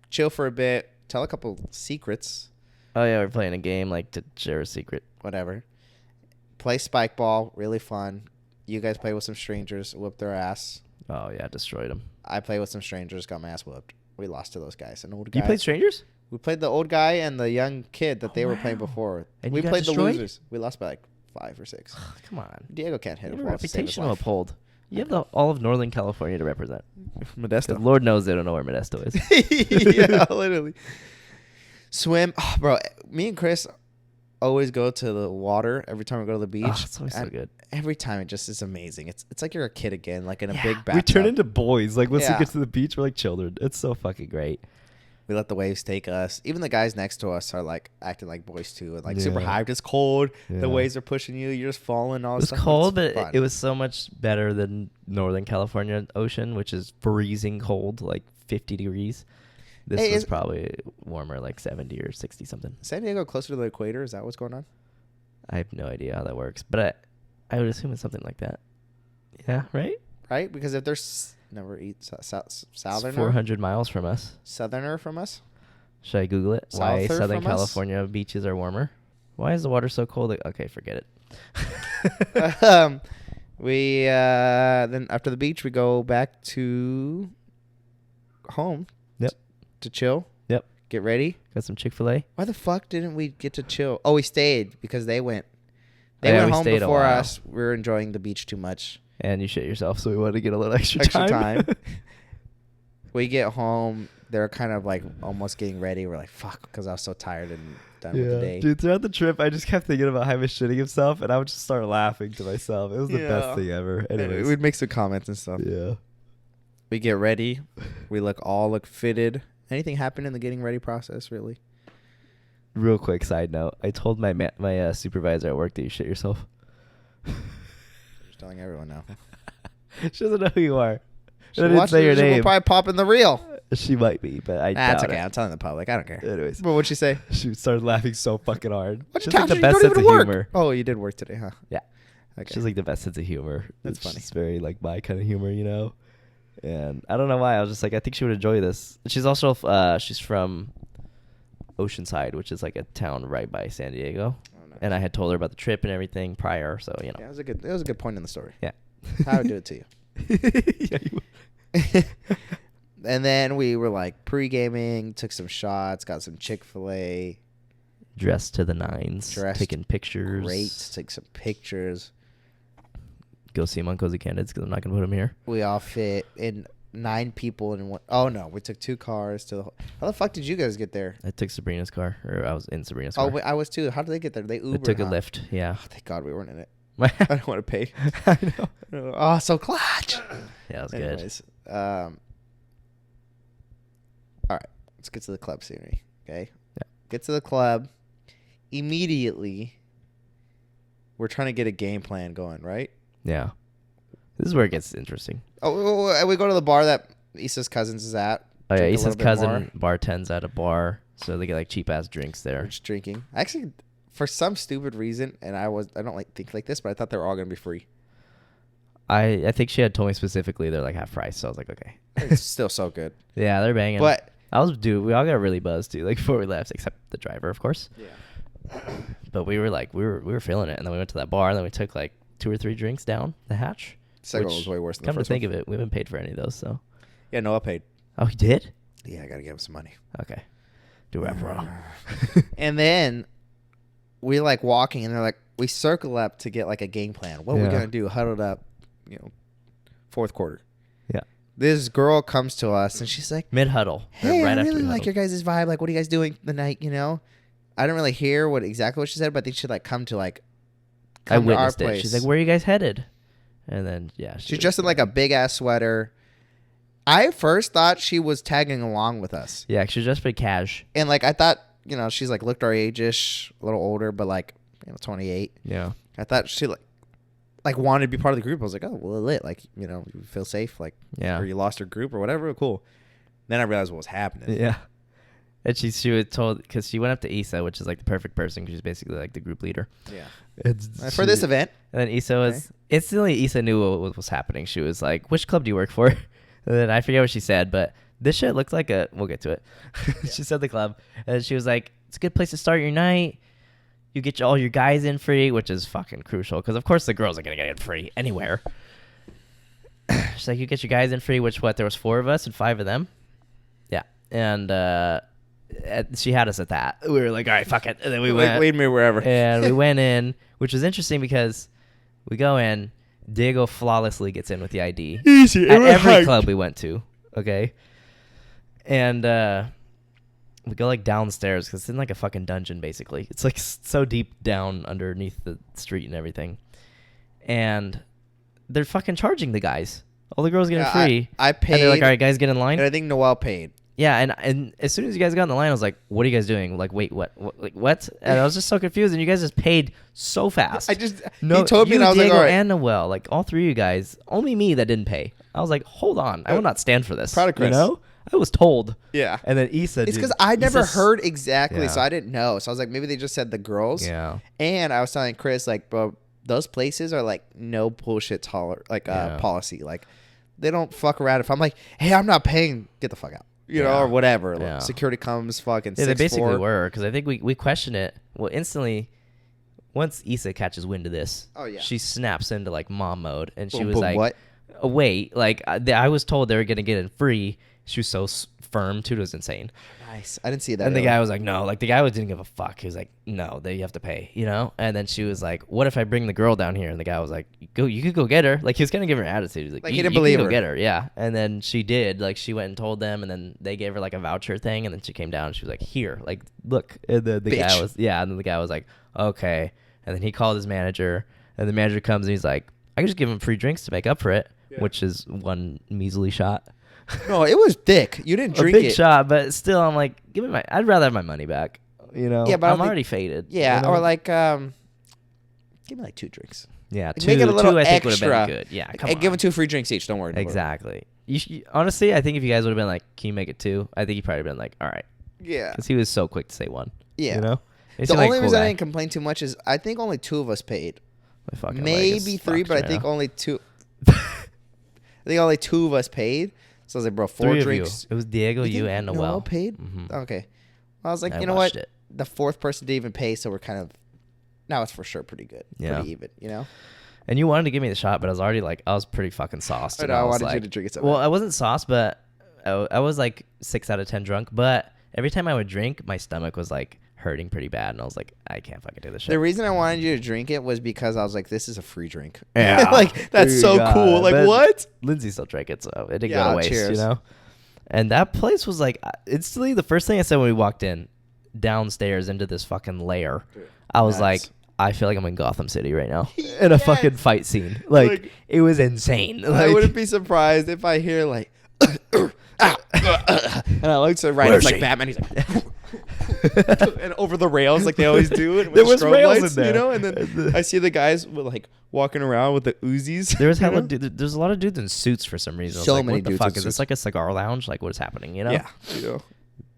chill for a bit, tell a couple secrets, Oh, yeah, we're playing a game like to share a secret. whatever. Play spike ball, really fun. You guys play with some strangers, whoop their ass. Oh, yeah, destroyed them. I played with some strangers, got my ass whooped. We lost to those guys. An old guy. You played strangers? We played the old guy and the young kid that they were playing before. And we you got played destroyed? the losers. We lost by like 5 or 6. Come on. Diego can't hit You a have a ball to save his reputation to life. uphold. You have all of Northern California to represent. Modesto. Lord knows they don't know where Modesto is. Yeah, literally. Swim. Oh, bro, me and Chris always go to the water every time we go to the beach. Oh, it's always so And good. Every time it just is amazing. It's like you're a kid again, like in a big bathtub. We turn into boys. Like, once Yeah. we get to the beach, we're like children. It's so fucking great. We let the waves take us. Even the guys next to us are like acting like boys too, and like super Yeah. hyped. It's cold. Yeah. The waves are pushing you. You're just falling. All It this was stuff. cold, It's but fun. it was so much better than Northern California ocean, which is freezing cold, like 50 degrees. This Hey, was is- probably warmer, like 70 or 60 something. San Diego closer to the equator. Is that what's going on? I have no idea how that works, but I would assume it's something like that. Yeah, right? Right? Because if there's never eat It's southerner 400 miles from us. southerner from us. Should I Google it? Why Souther Southern from us? California beaches are warmer? Why is the water so cold? Okay, forget it. We then after the beach we go back to home. Yep. To chill. Yep. Get ready. Got some Chick-fil-A. Why the fuck didn't we get to chill? Oh, we stayed because they went. They Yeah, went we home stayed a before while. us. We were enjoying the beach too much. And you shit yourself, so we wanted to get a little extra Extra time. time. We get home. They're kind of like almost getting ready. We're like, fuck, because I was so tired and done with the day. Dude, throughout the trip, I just kept thinking about Jaime shitting himself, and I would just start laughing to myself. It was the best thing ever. Anyways. We'd make some comments and stuff. Yeah. We get ready. We look fitted. Anything happen in the getting ready process, really? Real quick side note. I told my supervisor at work that you shit yourself. Just telling everyone now. She doesn't know who you are. She I didn't say your name. She'll probably pop in the reel. She might be, but I doubt That's okay. it. I'm telling the public. I don't care. Anyways. But what'd she say? She started laughing so fucking hard. What'd She's you like tell the her? best You sense don't of even work. humor. Oh, you did work today, huh? Yeah. Okay. She's like the best sense of humor. That's It's funny. just very like my kind of humor, you know? And I don't know why. I was just like, I think she would enjoy this. She's also, she's from Oceanside, which is like a town right by San Diego. Oh, nice. And I had told her about the trip and everything prior, so, you know. Yeah, it was a good point in the story. Yeah. I would do it to you. Yeah, you would. And then we were like pre-gaming, took some shots, got some Chick-fil-A. Dressed to the nines. Dressed taking pictures. Great. Took some pictures. Go see him on Cozy Candids because I'm not going to put him here. We all fit in 9 people in one. Oh, no. We took 2 cars to the. How the fuck did you guys get there? I took Sabrina's car, or I was in Sabrina's Oh, car. wait, I was too. How did they get there? They Ubered. I took a huh? lift, yeah. Oh, thank God we weren't in it. I don't want to pay. I know. Oh, so clutch. Yeah, it was Anyways, all right. Let's get to the club scenery. Okay. Yeah. Get to the club. Immediately, we're trying to get a game plan going, right? good. Yeah. This is where it gets interesting. Oh, we go to the bar that Issa's cousins is at. Oh, yeah, drink a Issa's little bit cousin more. bartends at a bar, so they get like cheap-ass drinks We're there. just drinking. Actually, for some stupid reason, and I don't like think like this, but I thought they were all gonna be free. I think she had told me specifically they're like half price, so I was like, okay. It's still so good. Yeah, they're banging. But we all got really buzzed too, like before we left, except the driver, of course. yeah. But we were like, we were feeling it, and then we went to that bar, and then we took like 2 or 3 drinks down the hatch. Second one which, was way worse than the come to first think one. of it, we haven't paid for any of those, so. Yeah, Noah paid. Oh, he did? Yeah, I gotta give him some money. Okay. Do wrap wrong. And then we like walking, and they're like, we circle up to get like a game plan. What are we Yeah. gonna do? Huddled up, fourth quarter. Yeah. This girl comes to us, and she's like, Mid huddle. "Hey, right I after really we like your huddled. guys' vibe. Like, what are you guys doing the night? I didn't really hear what she said, but I think she'd like come to like. I Come to our witnessed it. place. She's like, "Where are you guys headed?" And then yeah, She's dressed in like a big ass sweater. I first thought she was tagging along with us, Yeah, she's just pretty cash. and like I thought, she's like looked our age-ish, a little older, but like 28. Yeah. I thought she like wanted to be part of the group. I was like, oh, well, lit. Like, you feel safe, like, Yeah. or you lost her group or whatever. Cool. Then I realized what was happening. Yeah. And she was told, because she went up to Issa, which is like the perfect person, because she's basically like the group leader. Yeah. For this event. And then Issa was, instantly Issa knew what was happening. She was like, which club do you work for? And then I forget what she said, but this shit looks like we'll get to it. She said the club. And she was like, it's a good place to start your night. You get all your guys in free, which is fucking crucial, because of course the girls are going to get in free anywhere. She's like, you get your guys in free, which there was 4 of us and 5 of them. Yeah. And, she had us at that. We were like, all right, fuck it. And then we went. Lead me wherever. And we went in, which was interesting because we go in. Diego flawlessly gets in with the ID. Easy. At every club we went to. Okay. And we go like downstairs because it's in like a fucking dungeon, basically. It's like so deep down underneath the street and everything. And they're fucking charging the guys. All the girls getting free. I paid. And they're like, all right, guys, get in line. And I think Noelle paid. Yeah, and as soon as you guys got on the line, I was like, "What are you guys doing?" Like, wait, what? Like, what? And I was just so confused, and you guys just paid so fast. He told me, and I was Diego, like, all right. and Noelle, like all 3 of you guys, only me that didn't pay. I was like, hold on, I will not stand for this. Proud of Chris. I was told. Yeah. And then Issa, It's because I never Issa's- heard exactly, Yeah. so I didn't know. So I was like, maybe they just said the girls. Yeah. And I was telling Chris, like, bro, those places are like no bullshit Yeah. policy. Like, they don't fuck around. If I'm like, hey, I'm not paying, get the fuck out. Yeah. Or whatever. Like, Yeah. security comes, fucking. Yeah, they 6'4". basically were, because I think we questioned it. Well, instantly, once Issa catches wind of this, Oh, yeah. she snaps into like mom mode, and she Boom, was boom, like, what? "Oh, wait, like I was told they were gonna get in free, She was so firm too. It was insane. Nice. I didn't see that. And the guy was like, no. Like, the guy didn't give a fuck. He was like, no, you have to pay, you know? And then she was like, what if I bring the girl down here? And the guy was like, you could go get her. Like, he was kind of giving her an attitude. He was like, he you didn't can believe go her. get her. Yeah. And then she did. Like, she went and told them, and then they gave her, like, a voucher thing. And then she came down, and she was like, here. Like, look. And the guy was, and then the guy was like, okay. And then he called his manager, and the manager comes, and he's like, I can just give him free drinks to make up for it, which is one measly shot. No, it was thick. You didn't drink a big it. shot, but still, I'm like, I'd rather have my money back. You know, Yeah, but I'm already faded. Yeah, you know? or like, give me like 2 drinks. Yeah, Like, two. make it a little two, I think extra. would have been good. Yeah, come And on. give him 2 free drinks each. Don't worry. Exactly. Honestly, I think if you guys would have been like, can you make it 2? I think he probably been like, all right, Yeah. because he was so quick to say 1. Yeah. You know, he The seemed like only a cool reason I guy. didn't complain too much is I think only 2 of us paid. My fucking leg is Maybe 3, fucked but right I think now. only 2. I think only 2 of us paid. So I was like, bro, 4 3 of drinks. you. It was Diego, you, think and Noel Noel. paid? Mhm. Okay. I was like, I you know watched what? it. The 4th person didn't even pay, so we're kind of now it's for sure pretty good. Yeah. Pretty even, you know? And you wanted to give me the shot, but I was already like, I was pretty fucking sauced. I and know, I was wanted you like, to drink it so Well, bad. I wasn't sauced, but I was like 6 out of 10 drunk. But every time I would drink, my stomach was like hurting pretty bad, and I was like, I can't fucking do this shit. The reason I wanted you to drink it was because I was like, this is a free drink. Yeah. Like, that's so God. cool. Like, But what? Lindsay still drank it, so it didn't Yeah, go to waste, cheers. you know? And that place was like, instantly, the first thing I said when we walked in, downstairs into this fucking lair, I was Nice. like, I feel like I'm in Gotham City right now in a fucking fight scene. Like, it was insane. I Like, wouldn't be surprised if I hear like, and I look to the right, Where's it's like she? Batman. He's like, and over the rails like they always do. And with There the was strobe rails lights, in there. you know. And then I see the guys with, like walking around with the Uzis. there was you hella know? there's a lot of dudes in suits for some reason. I was So like, many what the dudes fuck in is this, suits. like a cigar lounge? Like, what is happening, you know? Yeah, you know,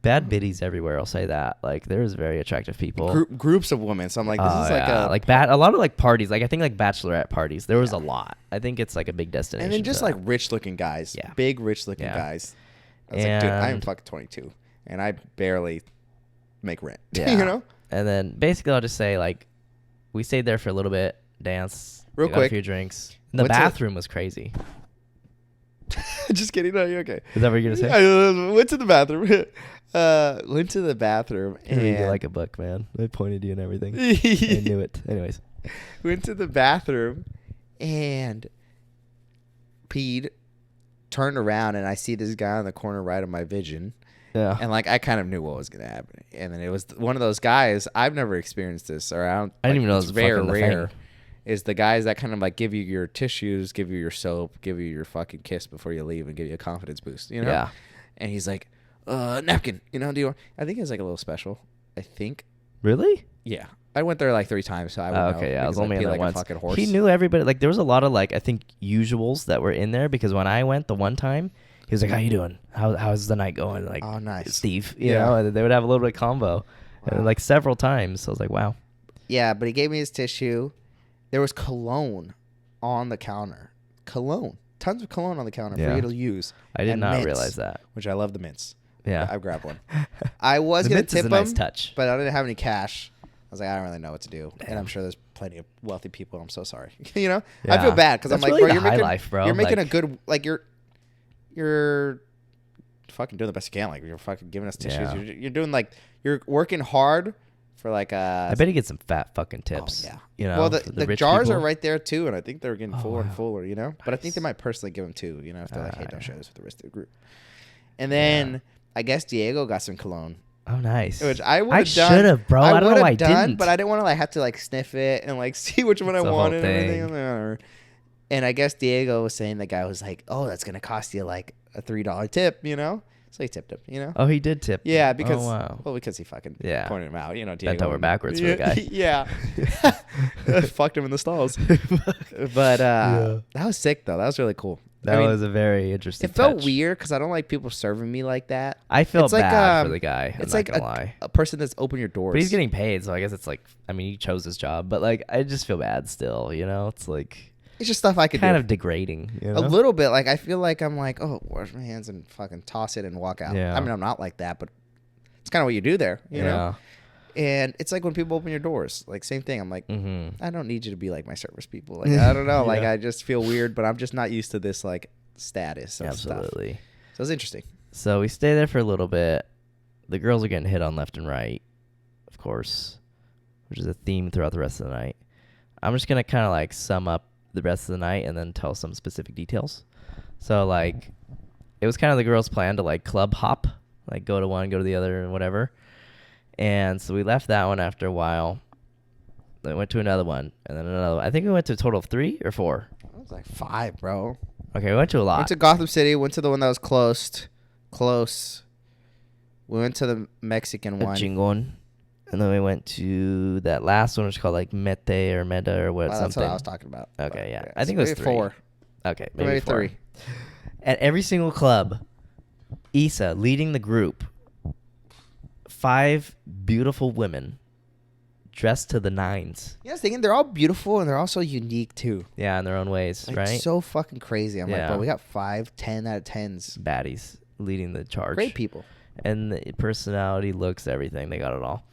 Bad biddies everywhere, I'll say that. Like, there's very attractive people. groups of women. So I'm like, this is like a lot of like parties. Like, I think like bachelorette parties. There was a lot. I think it's like a big destination. and then just for like that. rich looking guys. Yeah. Big rich looking Yeah. guys. I was like, dude, I'm And- fucking 22 and I barely make rent. Yeah. You know. And then basically, I'll just say like, we stayed there for a little bit, danced, Real got quick. a few drinks. And the What's it- bathroom was crazy. Just kidding. No, you're okay. Is that what you're gonna say? I went to the bathroom. Went to the bathroom You read it and like a book, man. I pointed to you and everything. I knew it. Anyways, went to the bathroom and peed. Turned around and I see this guy on the corner right of my vision, yeah. and like I kind of knew what was gonna happen. And then it was one of those guys. I've never experienced this, or I didn't even know it's it was very fucking the rare. thing. Is the guys that kind of like give you your tissues, give you your soap, give you your fucking kiss before you leave, and give you a confidence boost. You know. Yeah. And he's like, napkin. You know, do you? I think it's like a little special. I think. Really? Yeah, I went there like 3 times, so I would know. Okay, yeah, I was because only in pee there like once. a fucking horse. He knew everybody. Like, there was a lot of like, I think usuals that were in there, because when I went the one time, he was like, "How you doing? How's the night going?" Like, Oh, nice. Steve, you Yeah. know, and they would have a little bit of combo, and like several times. So I was like, "Wow." Yeah, but he gave me his tissue. There was cologne on the counter. Cologne. Tons of cologne on the counter Yeah. for you to use. I did And not mints, realize that. Which I love the mints. Yeah. I grabbed one. I was The going mints to is tip a him, nice touch. but I didn't have any cash. I was like, I don't really know what to do. And Damn. I'm sure there's plenty of wealthy people. I'm so sorry. You know? I feel Yeah. bad because I'm That's like, really bro, the high life, bro. You're making Like- a good, like, you're fucking doing the best you can. Like, you're fucking giving us tissues. Yeah. You're doing, like, you're working hard for, like, I bet he gets some fat fucking tips. Oh, yeah. You know, well, for the rich jars people. are right there too, and I think they're getting fuller and wow. fuller. You know, but I think they Nice. might personally give them 2. You know, if they're like, "Hey, don't yeah. share this with the rest of the group." And then I guess Diego got some cologne, Oh, nice. which I would I have done. should have, bro. I don't know would've why I done, didn't. but I didn't want to like have to like sniff it and like see which one I It's a whole wanted and everything. thing. I'm like, "Whatever." And I guess Diego was saying the guy was like, "Oh, that's gonna cost you like a $3 tip," you know. So he tipped him, you know. Oh, he did tip. Yeah, because Oh, wow. well, because he fucking Yeah. pointed him out, you know. Bent Diego over backwards for the guy. Yeah, fucked him in the stalls. But that was sick though. That was really cool. That I mean, was a very interesting. it felt touch. weird because I don't like people serving me like that. I felt It's like, bad for um, the guy. I'm It's not like gonna lie. a person that's opened your doors. But he's getting paid, so I guess it's like, I mean, he chose his job, but like, I just feel bad still. You know, it's like It's just stuff I could kind do. of degrading. You A know? little bit. Like I feel like I'm like, oh, wash my hands and fucking toss it and walk out. Yeah. I mean, I'm not like that, but it's kind of what you do there, you know. And it's like when people open your doors, like same thing. I'm like, Mm-hmm. I don't need you to be like my service people. Like I don't know. Like Yeah. I just feel weird, but I'm just not used to this like status of stuff. Absolutely. So it's interesting. So we stay there for a little bit. The girls are getting hit on left and right, of course, which is a theme throughout the rest of the night. I'm just going to kind of like sum up the rest of the night and then tell some specific details. So like it was kind of the girls' plan to like club hop, like go to one, go to the other and whatever. And so we left that one after a while. Then went to another one and then another one. I think we went to a total of 3 or 4. It was like 5, bro. Okay, we went to a lot. Went to Gotham City. Went to the one that was close. We went to the Mexican one. Chingon. And then we went to that last one, which is called like Mete or Meta or what, something. That's what I was talking about. Okay, yeah. So I think it was maybe 3. 4. Okay, Maybe maybe 4. 3. At every single club, Issa leading the group, 5 beautiful women dressed to the nines. You know, I was thinking they're all beautiful and they're also unique too. Yeah, in their own ways, Like, right? so fucking crazy. I'm like, Yeah. bro, we got 5, 10 out of 10s. Baddies leading the charge. Great people. And the personality, looks, everything. They got it all.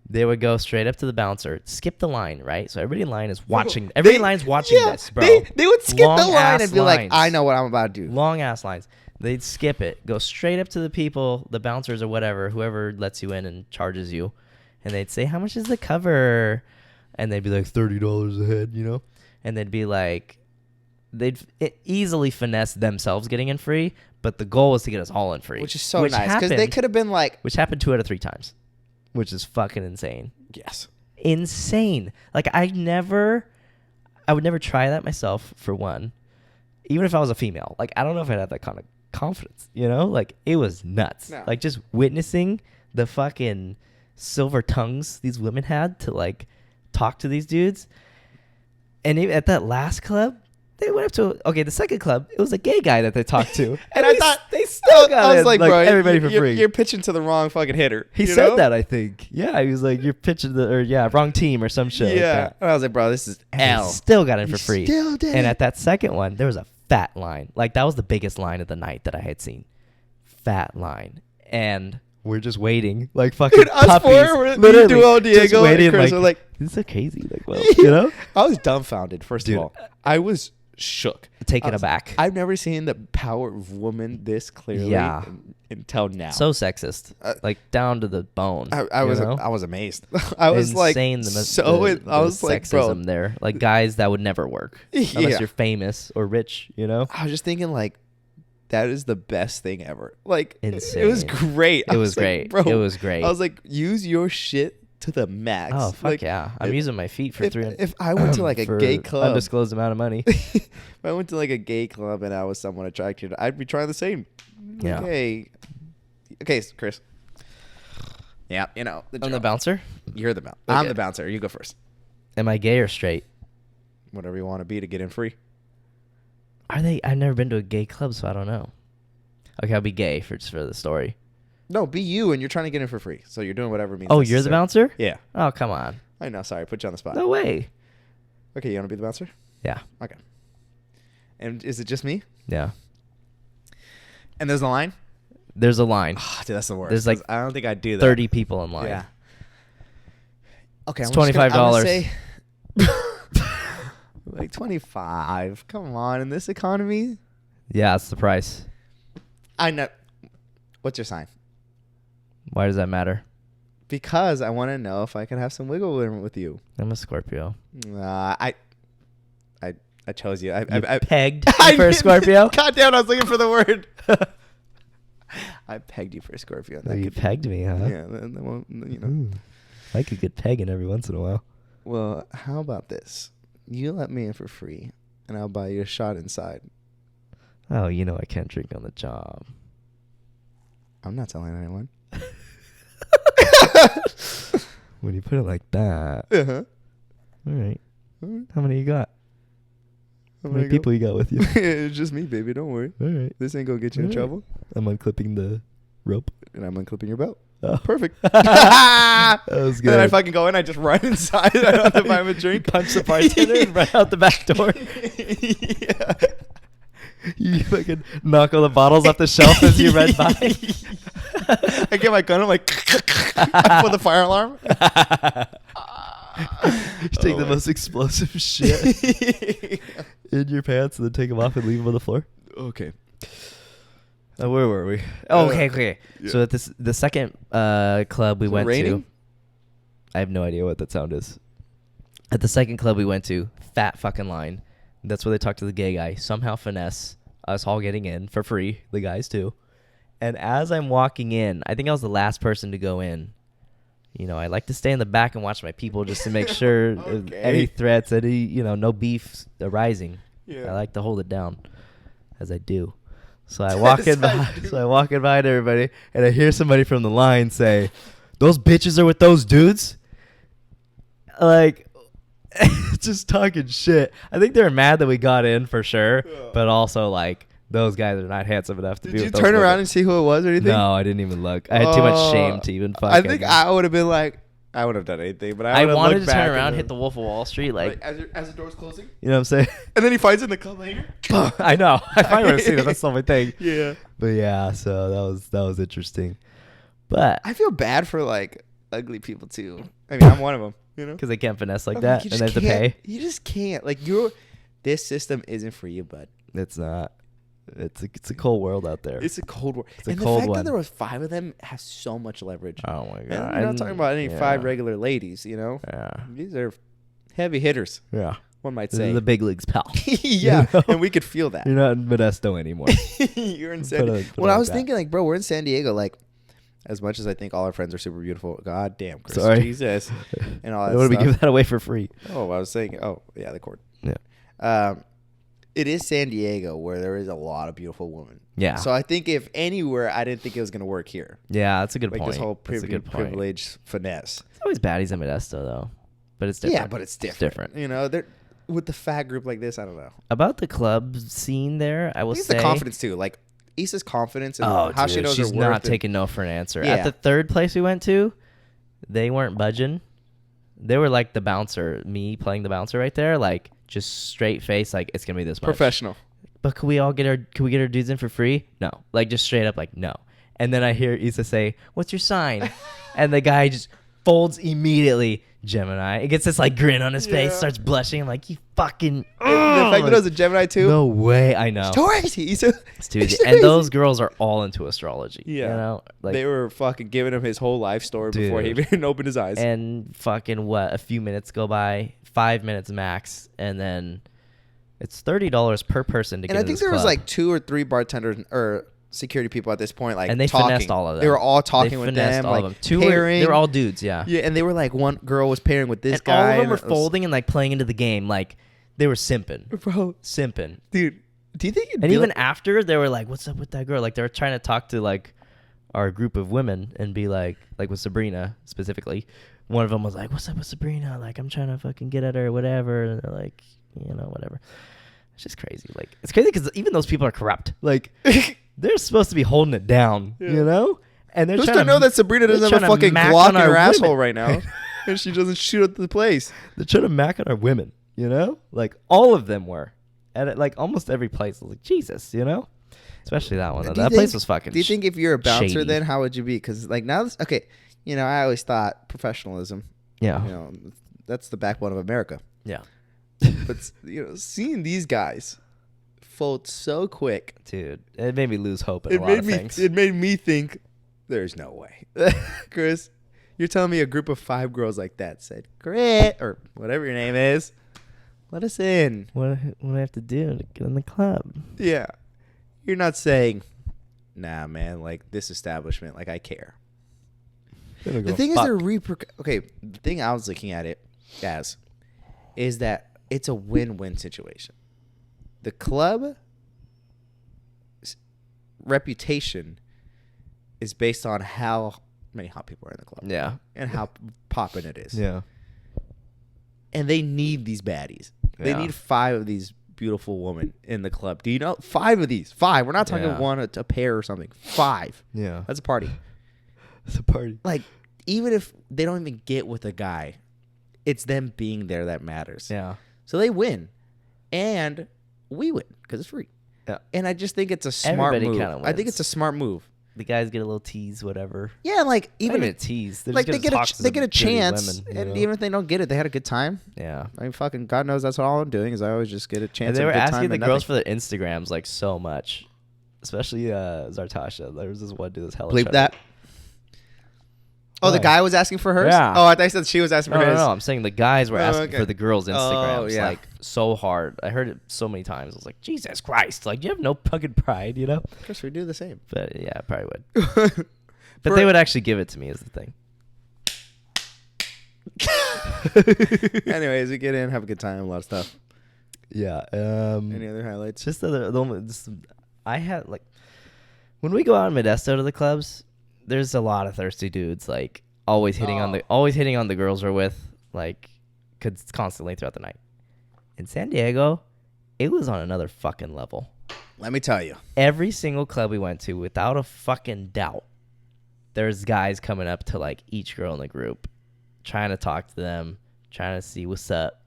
They would go straight up to the bouncer, skip the line, right? So everybody in line is watching. Everybody in line is watching this, bro. They would skip the line Long-ass and be like, lines. I know what I'm about to do. Long ass lines. They'd skip it, go straight up to the people, the bouncers or whatever, whoever lets you in and charges you, and they'd say, "How much is the cover?" And they'd be like, $30 a head, you know. And they'd be like, they'd easily finesse themselves getting in free, but the goal was to get us all in free, Which is so nice. Because they could have been like, which happened 2 out of 3 times, which is fucking insane. yes. Insane. Like I would never try that myself, for one, even if I was a female. Like I don't know if I'd have that kind of confidence, you know? Like it was nuts. No. Like just witnessing the fucking silver tongues these women had to like talk to these dudes. And even at that last club, they went up to the second club, it was a gay guy that they talked to. And I thought they still got I was in, like, bro, everybody for free. You're pitching to the wrong fucking hitter. He you said know? that, I think. Yeah, he was like, you're pitching wrong team or some shit. Yeah. Like that. And I was like, bro, this is And L. they still got in You for free. still did. And at that second one, there was a fat line. Like that was the biggest line of the night that I had seen. Fat line. And we're just waiting, like fucking Dude, us puppies. four were Literally, Duo, Diego, just waiting, and Chris like, were like, this is so crazy. Like, well, you know, I was dumbfounded, first Dude. of all. I was shook. taken aback. I've never seen the power of woman this clearly Yeah. until now. So sexist, like down to the bone. I you was know? I was amazed. I was like, insane. I was like, bro, sexism there, like guys that would never work unless Yeah. you're famous or rich. You know, I was just thinking like, that is the best thing ever. Like, Insane. it was great. I it was like, great. bro. It was great. I was like, use your shit to the max. Oh fuck like, yeah! I'm if- using my feet for if, 300. if I went to like a for gay club, undisclosed amount of money. if I went to like a gay club and I was someone attracted, I'd be trying the same. Yeah. Okay, Chris. Yeah, you know the I'm the drill. bouncer. You're the bouncer. Okay. I'm the bouncer. You go first. Am I gay or straight? Whatever you want to be to get in free. Are they? I've never been to a gay club, so I don't know. Okay, I'll be gay just for the story. No, be you, and you're trying to get in for free. So you're doing whatever means. Oh, you're the necessary. bouncer? Yeah. Oh, come on. I know. Sorry, put you on the spot. No way. Okay, you want to be the bouncer? Yeah. Okay. And is it just me? Yeah. And there's a line? There's a line. Oh, dude, that's the worst. There's like 'cause I don't think I'd do that. 30 people in line. Yeah. Okay, It's I'm just gonna- I'm gonna $25. say- like 25. Come on, in this economy. Yeah, that's the price. I know. What's your sign? Why does that matter? Because I want to know if I can have some wiggle room with you. I'm a Scorpio. I chose you. You I pegged I for a didn't- Scorpio? God damn, I was looking for the word. I pegged you for a Scorpio. Oh, you pegged me, huh? Yeah, that won't, you know. Ooh. I could get pegging every once in a while. Well, how about this? You let me in for free, and I'll buy you a shot inside. Oh, you know I can't drink on the job. I'm not telling anyone. When you put it like that. Uh-huh. All right. Alright. How many you got? How I'm many gonna go. people you got with you? It's just me, baby. Don't worry. All right. This ain't gonna get you in Alright. trouble. I'm unclipping the rope. And I'm unclipping your belt. Oh. Perfect. That was And then I good. fucking go in. I just run inside. I don't have to buy him a drink. Punch the bartender and run out the back door. Yeah. You fucking knock all the bottles off the shelf as you run by. I get my gun. I'm like, I put the fire alarm. You take the most explosive shit in your pants and then take them off and leave them on the floor. Okay. Where were we? Oh, okay. Yeah. So at the second club we Is it went raining? to, I have no idea what that sound is. At the second club we went to, fat fucking line. That's where they talk to the gay guy. Somehow finesse us all getting in for free, the guys too. And as I'm walking in, I think I was the last person to go in. You know, I like to stay in the back and watch my people just to make sure Okay. any threats, no beef arising. Yeah. I like to hold it down, as I do. So I walk in behind everybody, and I hear somebody from the line say, "Those bitches are with those dudes." Like, just talking shit. I think they were mad that we got in for sure, but also like those guys are not handsome enough to be. Did you with those turn around women. and see who it was or anything? No, I didn't even look. I had too much shame to even fucking. I think I would have been like, I would have done anything, but I would've wanted looked to turn back around, and hit the Wolf of Wall Street, like as the door's closing, you know what I'm saying? and then he finds it in the club later. I know. I finally want to see that. That's the only thing. Yeah. But yeah, so that was interesting. But I feel bad for like ugly people too. I mean, I'm one of them. You know, because they can't finesse like I'm that, you and just they have to can't- pay. You just can't. Like this system isn't for you, bud. It's not. It's a cold world out there. It's a cold war. It's a And cold the fact one. that there was 5 of them has so much leverage. Oh my god! And we're not talking about any yeah. 5 regular ladies. You know, Yeah. these are heavy hitters. Yeah. One might This say. is the big leagues, pal. Yeah, You know? and we could feel that. You're not in Modesto anymore. You're in Put San it- Diego. put it Well, I like was that. thinking, like, bro, we're in San Diego. Like, as much as I think all our friends are super beautiful, god damn, Chris, Sorry. Jesus, and all Why that would we stuff. give that away for free? Oh, I was saying, oh, yeah, the cord. Yeah. It is San Diego where there is a lot of beautiful women. Yeah. So I think if anywhere, I didn't think it was going to work here. Yeah, that's a good Like point. this whole That's a good point. privilege finesse. It's always baddies in Modesto though, but it's different. Yeah, but it's different. different. You know, they're with the fat group like this. I don't know. About the club scene there, I will I think it's say the confidence too. Like Issa's confidence and Oh, how she dude, knows she's her not worth. and- taking no for an answer. Yeah. At the third place we went to, they weren't budging. They were like the bouncer, me playing the bouncer right there, like just straight face, like it's gonna be this much. professional. But could we get our dudes in for free? No. Like just straight up like no. And then I hear Issa say, "What's your sign?" And the guy just folds immediately. Gemini. It gets this like grin on his face, Yeah. starts blushing. I'm like, you fucking. The fact that it was a Gemini too. No way. I know. It's too easy. Issa. It's too easy. It's And too those girls are all into astrology. Yeah. You know? Like, they were fucking giving him his whole life story before he Dude. even opened his eyes. and fucking what? A few minutes go by, 5 minutes max, and then it's $30 per person to get And I in think this there was club. like 2 or 3 bartenders or security people at this point, like And they talking. finessed all of them. They were all talking They with finessed them, all like of them. pairing. They were all dudes, yeah. Yeah, and they were like one girl was pairing with this And guy. all of them and were it was- folding and like playing into the game. Like they were simping. Bro, Simping. dude, do you think it'd And be even like, after, they were like, "What's up with that girl?" Like they were trying to talk to like our group of women and be like with Sabrina specifically. One of them was like, "What's up with Sabrina? Like I'm trying to fucking get at her, whatever." And they're like, whatever. It's just crazy. Like it's crazy because even those people are corrupt. Like they're supposed to be holding it down, Yeah. you know? And they're who's trying to know that Sabrina they're doesn't have a trying to fucking mac Glock on in our her asshole women. right now, and she doesn't shoot at the place? They're trying to mac on our women, you know? Like all of them were. At like almost every place. I was like, Jesus, you know? Especially that one. Though. Do you That place think- was fucking Do you think if you're a bouncer, shady. then how would you be? Because like now, okay, I always thought professionalism. Yeah. That's the backbone of America. Yeah. But seeing these guys fold so quick, Dude, it made me lose hope in a lot of things. It made me think, there's no way, Chris. You're telling me a group of 5 girls like that said, "Great," or whatever your name is, let us in. What do I have to do to get in the club? Yeah, you're not saying, nah, man. Like this establishment, like I care. The thing is, okay. The thing I was looking at it as is that it's a win-win situation. The club reputation is based on how many hot people are in the club, Yeah. and how poppin' it is. Yeah. And they need these baddies. They Yeah. need 5 of these beautiful women in the club. Do you know 5 of these? 5. We're not talking Yeah. one a pair or something. 5. Yeah. That's a party. It's a party. Like even if they don't even get with a guy, it's them being there that matters. Yeah. So they win, and we win because it's free. Yeah. And I just think it's a smart Everybody move. kinda I think wins. it's a smart move. The guys get a little tease, whatever. Yeah, like Even even a tease. They're like just they gonna get talk to they get a some pretty chance, women, you and know? even if they don't get it, they had a good time. Yeah. I mean, fucking God knows that's all I'm doing is I always just get a chance. And they at were a good asking time the and girls nothing. for their Instagrams like so much. especially Zartasha. There was this one dude that's hella. Bleep that. Oh, Why? the guy was asking for hers? Yeah. Oh, I thought you said she was asking for his. No. I'm saying the guys were asking okay. for the girls' Instagrams, Oh, yeah. like so hard. I heard it so many times. I was like, Jesus Christ! Like, you have no fucking pride, you know? Of course, we do the same. But yeah, I probably would. But they would actually give it to me, is the thing. Anyways, we get in, have a good time, a lot of stuff. Yeah. Any other highlights? Just I had like when we go out in Modesto to the clubs, there's a lot of thirsty dudes like always hitting on the girls we're with, like constantly throughout the night. In San Diego, it was on another fucking level. Let me tell you. Every single club we went to, without a fucking doubt, there's guys coming up to like each girl in the group, trying to talk to them, trying to see what's up,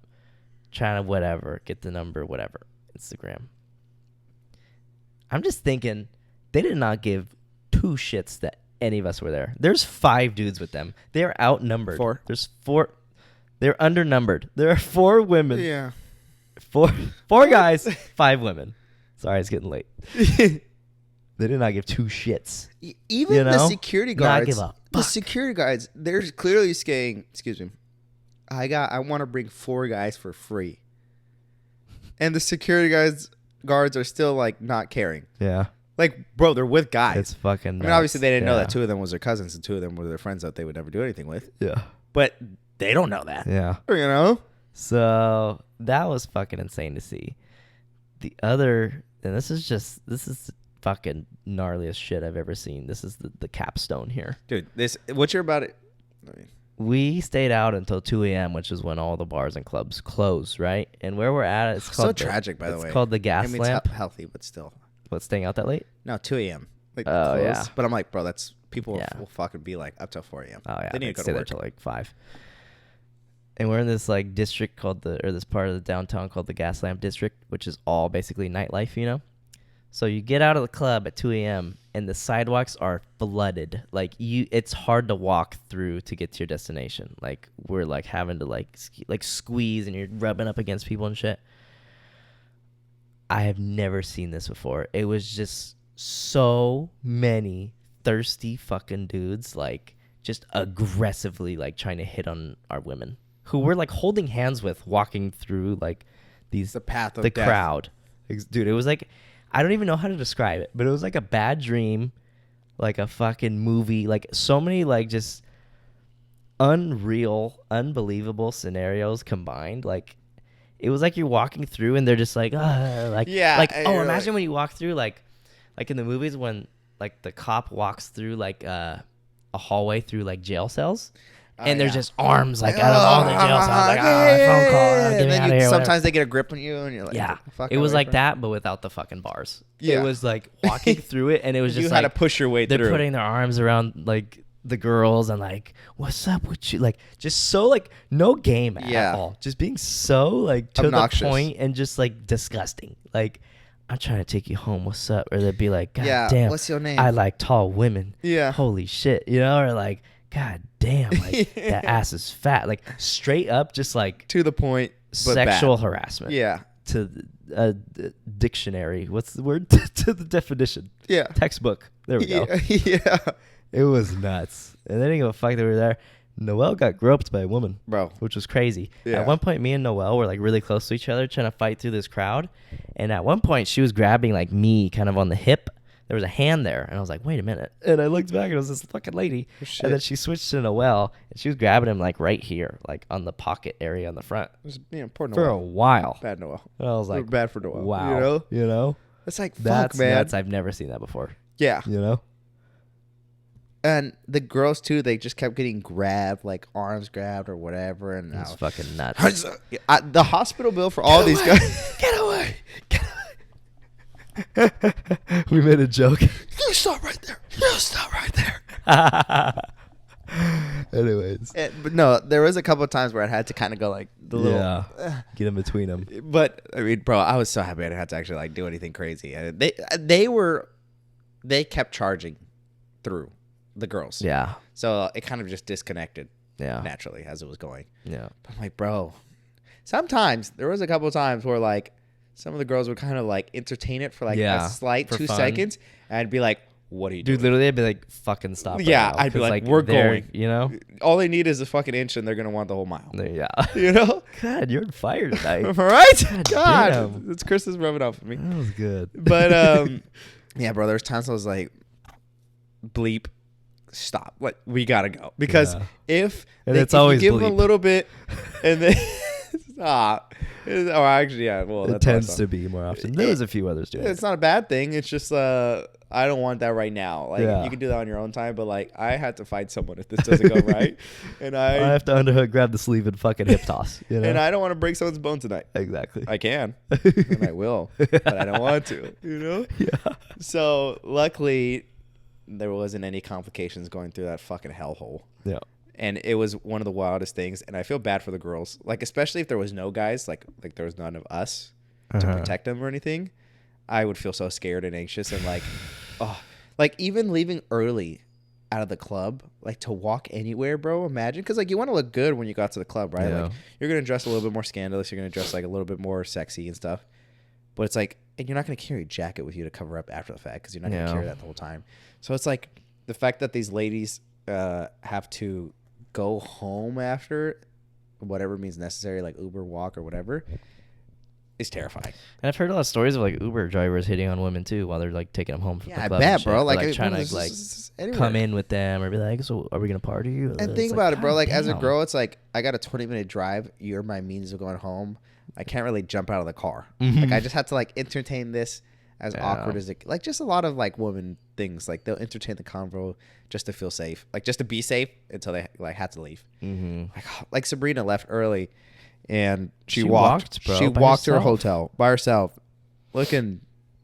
trying to whatever, get the number, whatever, Instagram. I'm just thinking they did not give two shits that any of us were there. There's 5 dudes with them. They're outnumbered. 4. There's 4. They're undernumbered. There are 4 women. Yeah. 4 guys, 5 women. Sorry, it's getting late. They did not give 2 shits. Even you know? the security guards. Not give a The fuck. security guards, they're clearly saying, excuse me, I want to bring 4 guys for free. And the security guards are still like not caring. Yeah. Like, bro, they're with guys. It's fucking I mean, nuts. obviously they didn't know Yeah. that 2 of them was their cousins and 2 of them were their friends that they would never do anything with. Yeah. But they don't know that. Yeah. You know? So that was fucking insane to see. The other, and this is fucking gnarliest shit I've ever seen. This is the capstone here. Dude, what you're about it. We stayed out until 2 a.m., which is when all the bars and clubs close, right? And where we're at, it's So called tragic, by the way. It's called the I mean, Gaslamp. it's healthy, but still. What, staying out that late? No, 2 a.m. Like, Oh, close. yeah. But I'm like, bro, that's people Yeah. will fucking be like up till 4 a.m. Oh yeah, They need to go stay to there work. till like 5. And we're in this like district called this part of the downtown called the Gaslamp District, which is all basically nightlife, you know. So you get out of the club at 2 a.m. and the sidewalks are flooded. Like it's hard to walk through to get to your destination. Like we're like having to like squeeze and you're rubbing up against people and shit. I have never seen this before. It was just so many thirsty fucking dudes like just aggressively like trying to hit on our women who we're like holding hands with walking through like The path of the death. crowd. Dude, it was like I don't even know how to describe it, but it was like a bad dream, like a fucking movie, like so many like just unreal, unbelievable scenarios combined. Like it was like you're walking through and they're just like Yeah, like and oh, you're imagine like- when you walk through like in the movies when like the cop walks through like a hallway through like jail cells. And there's yeah. just arms like out of all the jail cells, like phone call, get And me then out of here. sometimes whatever. they get a grip on you, and you're like, Yeah, "Get the fuck it was away like from that, but without the fucking bars. Yeah. It was like walking through it, and it was me." just You had like to push your way they're through. putting their arms around like the girls and like, what's up with you? Like just so like no game Yeah. at all. Just being so like to Obnoxious. the point and just like disgusting. Like I'm trying to take you home. What's up? Or they'd be like, God Yeah, damn, what's your name? I like tall women. Yeah. Holy shit, you know? Or like, God damn, like that ass is fat. Like straight up, just like To the point, but sexual bad. harassment. Yeah. To a dictionary. What's the word? To the definition. Yeah. Textbook. There we go. Yeah. It was nuts. And they didn't give a fuck that we were there. Noelle got groped by a woman, Bro. which was crazy. Yeah. At one point, me and Noelle were like really close to each other trying to fight through this crowd. And at one point, she was grabbing like me kind of on the hip. There was a hand there. And I was like, wait a minute. And I looked back and it was this fucking lady. shit. And then she switched to Noelle and she was grabbing him like right here, like on the pocket area on the front It was, poor for a Noel. while. Bad Noel. And I was like, Bad for Noel. wow. You know? It's like, That's fuck, man. nuts. I've never seen that before. Yeah. You know? And the girls, too, they just kept getting grabbed, like arms grabbed or whatever. And It was now. fucking nuts. The hospital bill for all these guys. Get away! Get away! We made a joke. You stop right there. You stop right there. Anyways. But no, there was a couple of times where I had to kind of go like the little. Yeah. Get in between them. But I mean, bro, I was so happy I didn't have to actually like do anything crazy. And they kept charging through the girls. Yeah. So it kind of just disconnected Yeah. naturally as it was going. Yeah. But I'm like, bro, sometimes there was a couple of times where like some of the girls would kind of like entertain it for like Yeah, a slight for 2 fun. seconds, and I'd be like, "What are you doing?" Dude, literally, I'd be like, fucking stop. right Yeah, now, I'd be 'cause, like, we're they're- going. You know? All they need is a fucking inch, and they're gonna want the whole mile. Yeah. You know? God, you're on fire tonight. All right? God God, damn. it's Chris is rubbing off on me. That was good. But yeah, bro, there's times I was like, bleep, stop. Like, we gotta go. Because Yeah. if And they, it's if always you give them a bleep. little bit and then stop. Or actually, yeah, well, It that's tends awesome. to be more often. There was a few others doing It's it. not a bad thing. It's just I don't want that right now. Like Yeah. you can do that on your own time, but like I had to fight someone if this doesn't go right, and I I have to underhook, grab the sleeve, and fucking hip toss. You know? and I don't want to break someone's bone tonight. exactly. I can, and I will, but I don't want to. You know. Yeah. So luckily, there wasn't any complications going through that fucking hellhole. Yeah. And it was one of the wildest things, and I feel bad for the girls, like especially if there was no guys, like there was none of us to Uh-huh. protect them or anything. I would feel so scared and anxious, and like, oh, like even leaving early out of the club, like to walk anywhere, bro. Imagine, because like you want to look good when you got to the club, right? Yeah. Like you're gonna dress a little bit more scandalous, you're gonna dress like a little bit more sexy and stuff. But it's like, and you're not gonna carry a jacket with you to cover up after the fact, because you're not gonna Yeah. carry that the whole time. So it's like the fact that these ladies have to go home after whatever means necessary, like Uber, walk, or whatever, is terrifying. And I've heard a lot of stories of like Uber drivers hitting on women too while they're like taking them home from Yeah, the I club. and bet, shit. bro. They're, Like, trying it's to like anywhere. come in with them or be like, so are we gonna party? And think about it, bro. Like as a girl, it's like I got a 20-minute drive. You're my means of going home. I can't really jump out of the car. Mhm. Like I just have to like entertain this as Yeah. awkward as it. Like just a lot of like woman things. Like they'll entertain the convo just to feel safe. Like just to be safe until they like had to leave. Mm-hmm. Like Sabrina left early, and she She walked. walked, bro, She by walked to her herself. hotel by herself, looking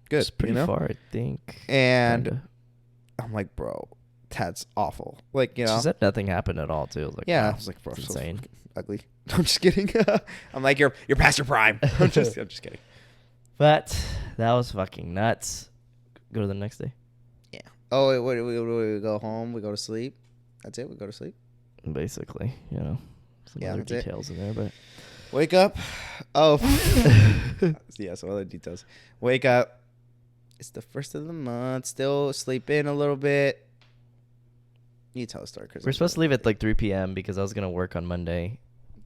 good. It's pretty you know? far, I think. And Kinda. I'm like, bro, that's awful. Like you know. She said nothing happened at all too. I was like, Yeah, wow, I was like, bro, it's so insane. fucking ugly. I'm just kidding. I'm like, you're past your prime. I'm just kidding. But that was fucking nuts. Go to the next day. Yeah. Oh, wait, we go home. We go to sleep. That's it. We go to sleep. Basically, you know, some Yeah, other that's it. details in there, but Wake up. Oh, yeah. Some other details. Wake up. It's the first of the month. Still sleep in a little bit. You tell a story, Chris. we're supposed to leave at like 3 p.m. because I was gonna work on Monday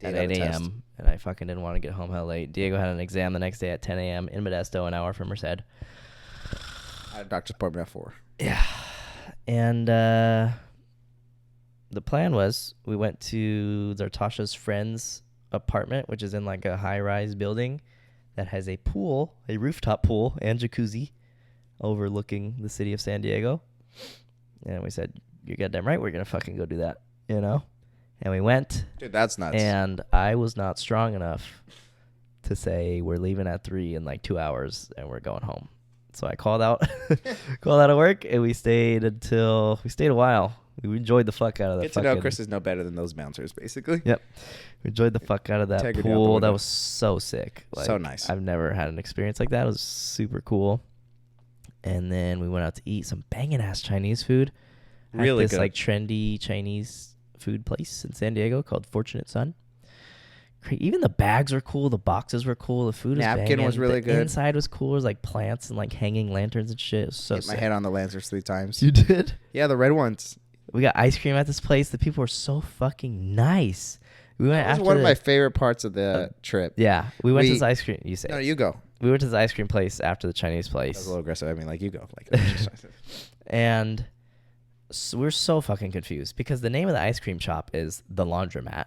at Diego had 8 a test. a.m. and I fucking didn't want to get home hell late. Diego had an exam the next day at 10 a.m. in Modesto, an hour from Merced. I had a doctor's appointment at 4. Yeah, and the plan was we went to Zartasha's friend's apartment, which is in like a high-rise building that has a pool, a rooftop pool and jacuzzi overlooking the city of San Diego. And we said, you're goddamn right, we're gonna fucking go do that, you know? And we went, Dude, that's nuts. and I was not strong enough to say we're leaving at 3 in like 2 hours and we're going home. So I called out of work, and we stayed a while. We enjoyed the fuck out of that. Get to know Chris is no better than those bouncers, basically. Yep. We enjoyed the fuck out of that Integrity out the pool. window. That was so sick. So nice. I've never had an experience like that. It was super cool. And then we went out to eat some banging ass Chinese food. At Really this good. like trendy Chinese food place in San Diego called Fortunate Son. Even the bags were cool. The boxes were cool. The food Napkin was banging. really The good. inside was cool. It was like plants and like hanging lanterns and shit. It was so Hit my sick. head on the Lancers 3 times. You did? Yeah, the red ones. We got ice cream at this place. The people were so fucking nice. We went That was after one of my favorite parts of the trip. Yeah, we went to We- this ice cream. You say No, it. you go. We went to this ice cream place after the Chinese That was place, a little aggressive. I mean, like, you go. Like, and we're so fucking confused because the name of the ice cream shop is the Laundromat,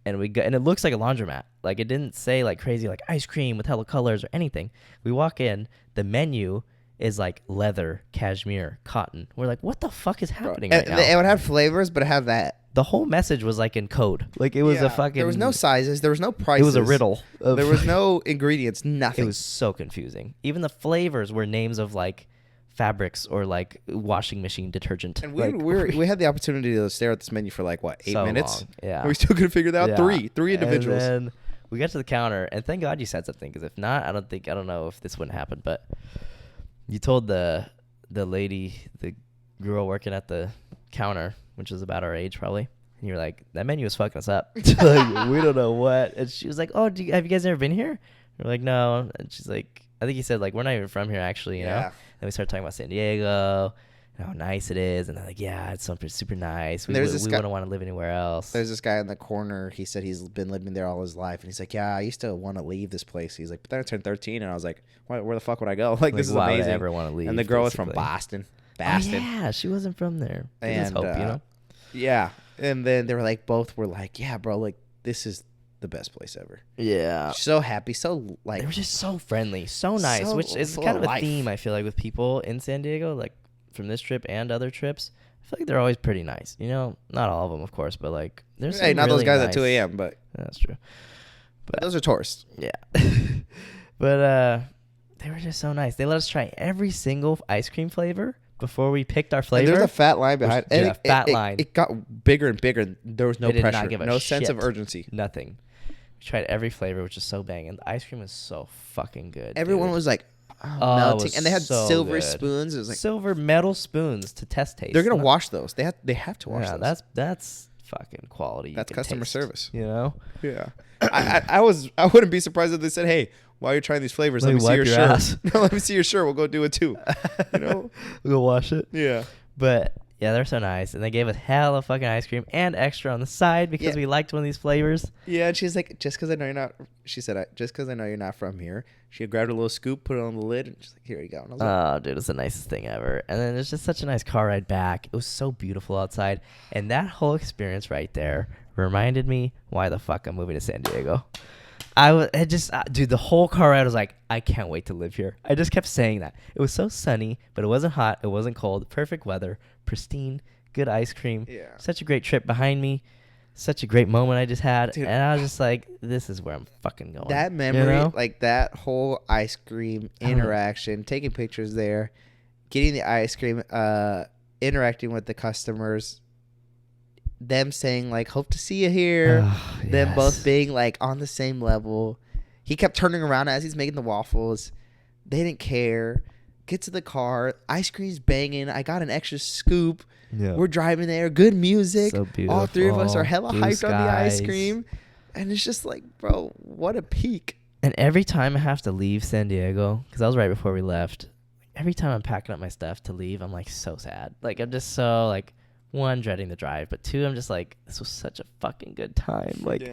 and and it looks like a laundromat. Like it didn't say like crazy like ice cream with hella colors or anything. We walk in, the menu is like leather, cashmere, cotton. We're like, what the fuck is happening right now? It would have flavors, but it had that. The whole message was like in code. Like it was Yeah. a fucking. There was no sizes. There was no prices. It was a riddle. There was no ingredients. Nothing. It was so confusing. Even the flavors were names of like fabrics or like washing machine detergent. And like, we had the opportunity to stare at this menu for like what 8 so minutes. long. Yeah. And we still couldn't figure it out. Yeah. Three individuals. And then we got to the counter, and thank God you said something, because if not, I don't know if this wouldn't happen. But you told the lady, the girl working at the counter, which was about our age probably, and you're like, that menu is fucking us up. Like, we don't know what. And she was like, oh, have you guys ever been here? We're like, no. And she's like, I think he said, like, we're not even from here, actually, you know? Yeah. Then we started talking about San Diego and how nice it is. And they're like, yeah, it's super nice. We There's this guy- wouldn't want to live anywhere else. There's this guy in the corner. He said he's been living there all his life, and he's like, "Yeah, I used to want to leave this place." He's like, "But then I turned 13, and I was like, where the fuck would I go? Like, this is why would I amazing." ever want to leave? And the girl was from basically. Boston. Oh, Boston. yeah, she wasn't from there. There's And hope, you know? yeah, and then they were like, both were like, "Yeah, bro, like this is the best place ever." Yeah. So happy, so like They were just so friendly, so nice, so which is full kind of of a life. theme, I feel like, with people in San Diego, like from this trip and other trips. I feel like they're always pretty nice. You know, not all of them, of course, but like there's hey, some not really those guys nice. at 2 a.m., but That's true. But those are tourists. yeah. But they were just so nice. They let us try every single ice cream flavor before we picked our And flavor. there's a fat line behind. Yeah, And fat line. It got bigger and bigger. There was no They did not pressure, give a no sense of shit. urgency. Nothing. We tried every flavor, which is so banging. The ice cream was so fucking good. Everyone dude. was like Oh, it melting, was and they had so silver good. spoons. It was like silver metal spoons to test taste. they're gonna Not- wash those. They have to wash Yeah, those. that's fucking quality. you That's can customer taste, service. You know. Yeah, I wouldn't be surprised if they said, "Hey, while you're trying these flavors, Let let me me see wipe your your shirt. ass." No, let me see your shirt. We'll go do it too." You know? We'll wash it. Yeah. But yeah, they're so nice, and they gave us hella fucking ice cream and extra on the side because Yeah. we liked one of these flavors. Yeah, and she's like, just because I know you're not. She said, just because I know you're not from here. She grabbed a little scoop, put it on the lid, and she's like, "Here you go." And I was like, Oh, dude, it's the nicest thing ever. And then it's just such a nice car ride back. It was so beautiful outside, and that whole experience right there reminded me why the fuck I'm moving to San Diego. Dude, the whole car ride was like, I can't wait to live here. I just kept saying that. It was so sunny, but it wasn't hot. It wasn't cold. Perfect weather, pristine, good ice cream. Yeah. Such a great trip behind me. Such a great moment I just had. Dude. And I was just like, this is where I'm fucking going. that memory, you know? like that whole ice cream I don't know. interaction, taking pictures there, getting the ice cream, interacting with the customers, them saying like, "Hope to see you here," Oh, them both yes. being like on the same level. He kept turning around as he's making the waffles. They didn't care. Get to the car, ice cream's banging. I got an extra scoop. Yeah. We're driving there. Good music. So All three of us are hella beautiful. hyped Blue on the ice skies. cream. And it's just like, bro, what a peak. And every time I have to leave San Diego, because that was right before we left, every time I'm packing up my stuff to leave, I'm like so sad. Like I'm just so like, one, dreading the drive, but two, I'm just like, this was such a fucking good time. Like,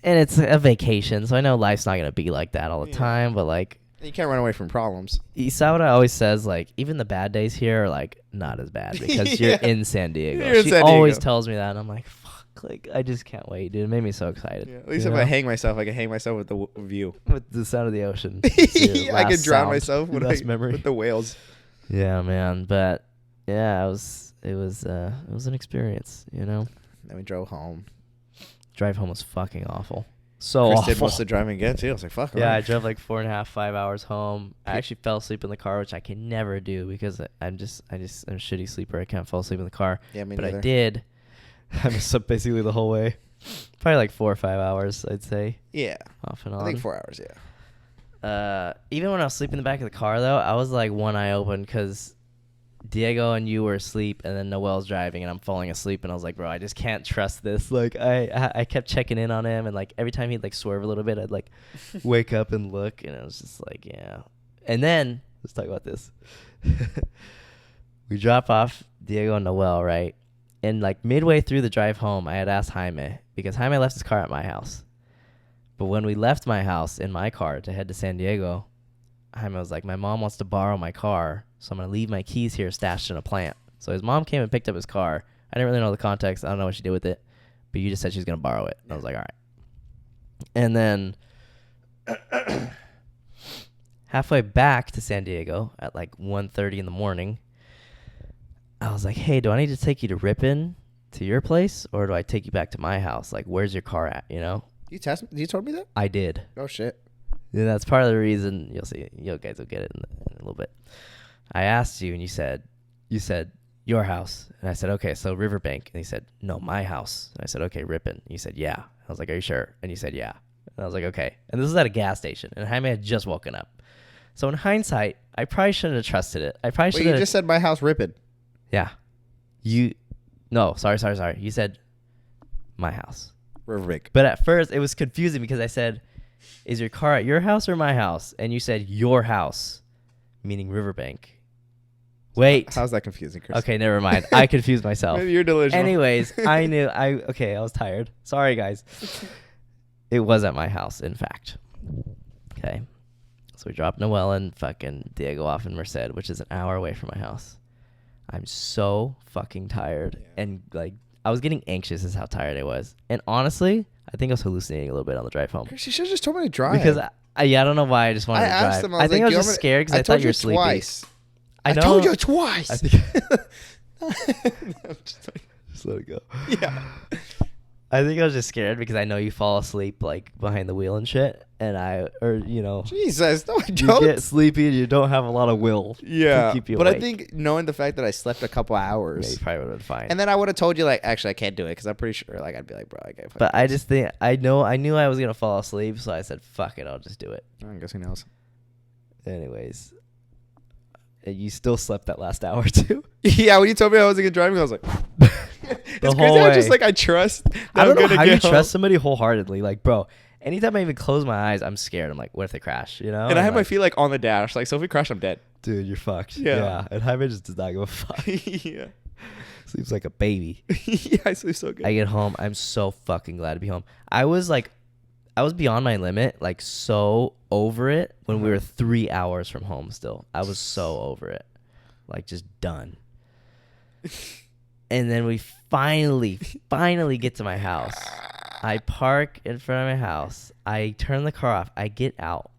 and it's a vacation, so I know life's not gonna be like that all the Yeah. time. But like, You can't run away from problems. Isauda always says like, even the bad days here are like not as bad because you're Yeah. in San Diego. You're in She San always Diego. tells me that, and I'm like, fuck, like I just can't wait, dude. It made me so excited. At least you if know? I hang myself, I can hang myself with the view. With the sound of the ocean. It's the I can last drown sound, myself the best memory. with the whales. Yeah, man. But yeah, it was an experience, you know. Then we drove home. Drive home was fucking awful. So Chris awful. did most of the driving again too. I was like, fuck. Yeah, I alright. drove like 4.5, 5 hours home. I actually fell asleep in the car, which I can never do because I'm a shitty sleeper. I can't fall asleep in the car. Yeah, me But neither. I did. I was up basically the whole way. Probably like 4 or 5 hours, I'd say, Yeah, off and on. I think 4 hours. Yeah. Even when I was sleeping in the back of the car, though, I was like one eye open because Diego and you were asleep, and then Noel's driving, and I'm falling asleep, and I was like, bro, I just can't trust this. Like, I kept checking in on him, and like every time he'd like swerve a little bit, I'd like wake up and look, and it was just like, yeah. And then let's talk about this. We drop off Diego and Noel, right? And like midway through the drive home, I had asked Jaime because Jaime left his car at my house. But when we left my house in my car to head to San Diego, Jaime was like, my mom wants to borrow my car, so I'm going to leave my keys here stashed in a plant. So his mom came and picked up his car. I didn't really know the context. I don't know what she did with it. But you just said she was going to borrow it. And I was like, all right. And then halfway back to San Diego at like 1:30 in the morning, I was like, hey, do I need to take you to Ripon to your place, or do I take you back to my house? Like, where's your car at, you know? You told me that? I did. Oh shit. And that's part of the reason you'll see. You guys will get it in a little bit. I asked you, and you said your house, and I said okay, so Riverbank, and he said no, my house, and I said okay, Ripon. And you said yeah. I was like, are you sure? And you said yeah. And I was like okay. And this was at a gas station, and Jaime had just woken up. So in hindsight, I probably shouldn't have trusted it. I probably Wait, should you have. just said my house ripping. Yeah. Sorry. You said my house. Riverbank. But at first, it was confusing because I said is your car at your house or my house? And you said your house, meaning Riverbank. Wait. How's that confusing, Chris? Okay, never mind. I confused myself. Maybe you're delusional. Anyways, I was tired. Sorry, guys. It was at my house, in fact. Okay. So we dropped Noelle and fucking Diego off in Merced, which is an hour away from my house. I'm so fucking tired. Yeah. And, like, I was getting anxious as how tired I was. And honestly, I think I was hallucinating a little bit on the drive home. Chris, you should have just told me to drive. Because, I don't know why I just wanted to drive. asked him, I think like, I was just scared because I thought you were sleepy. Twice. I know. told you twice. I think just let it go. Yeah. I think I was just scared because I know you fall asleep like behind the wheel and shit, Jesus, no, I you don't. get sleepy and you don't have a lot of will. Yeah, to keep you but awake. I think knowing the fact that I slept a couple hours, Yeah, you probably would have been fine. and then I would have told you like, actually, I can't do it because I'm pretty sure like I'd be like, bro, I can't. But I just think I knew I was gonna fall asleep, so I said, "Fuck it, I'll just do it." I guess who knows. Anyways, you still slept that last hour too. Yeah, when you told me I wasn't gonna drive, I was like, it's whole crazy. way. I just like I trust. That I don't I'm know gonna how you get home. trust somebody wholeheartedly. Like, bro, anytime I even close my eyes, I'm scared. I'm like, what if they crash? You know? And I I'm have my like, feet like on the dash. Like, so if we crash, I'm dead. dude, you're fucked. Yeah. And Jaime just does not give a fuck. Yeah. Sleeps like a baby. Yeah, I sleep so good. I get home. I'm so fucking glad to be home. I was beyond my limit, like so over it when we were 3 hours from home still. I was so over it. Like just done. And then we finally get to my house. I park in front of my house. I turn the car off. I get out.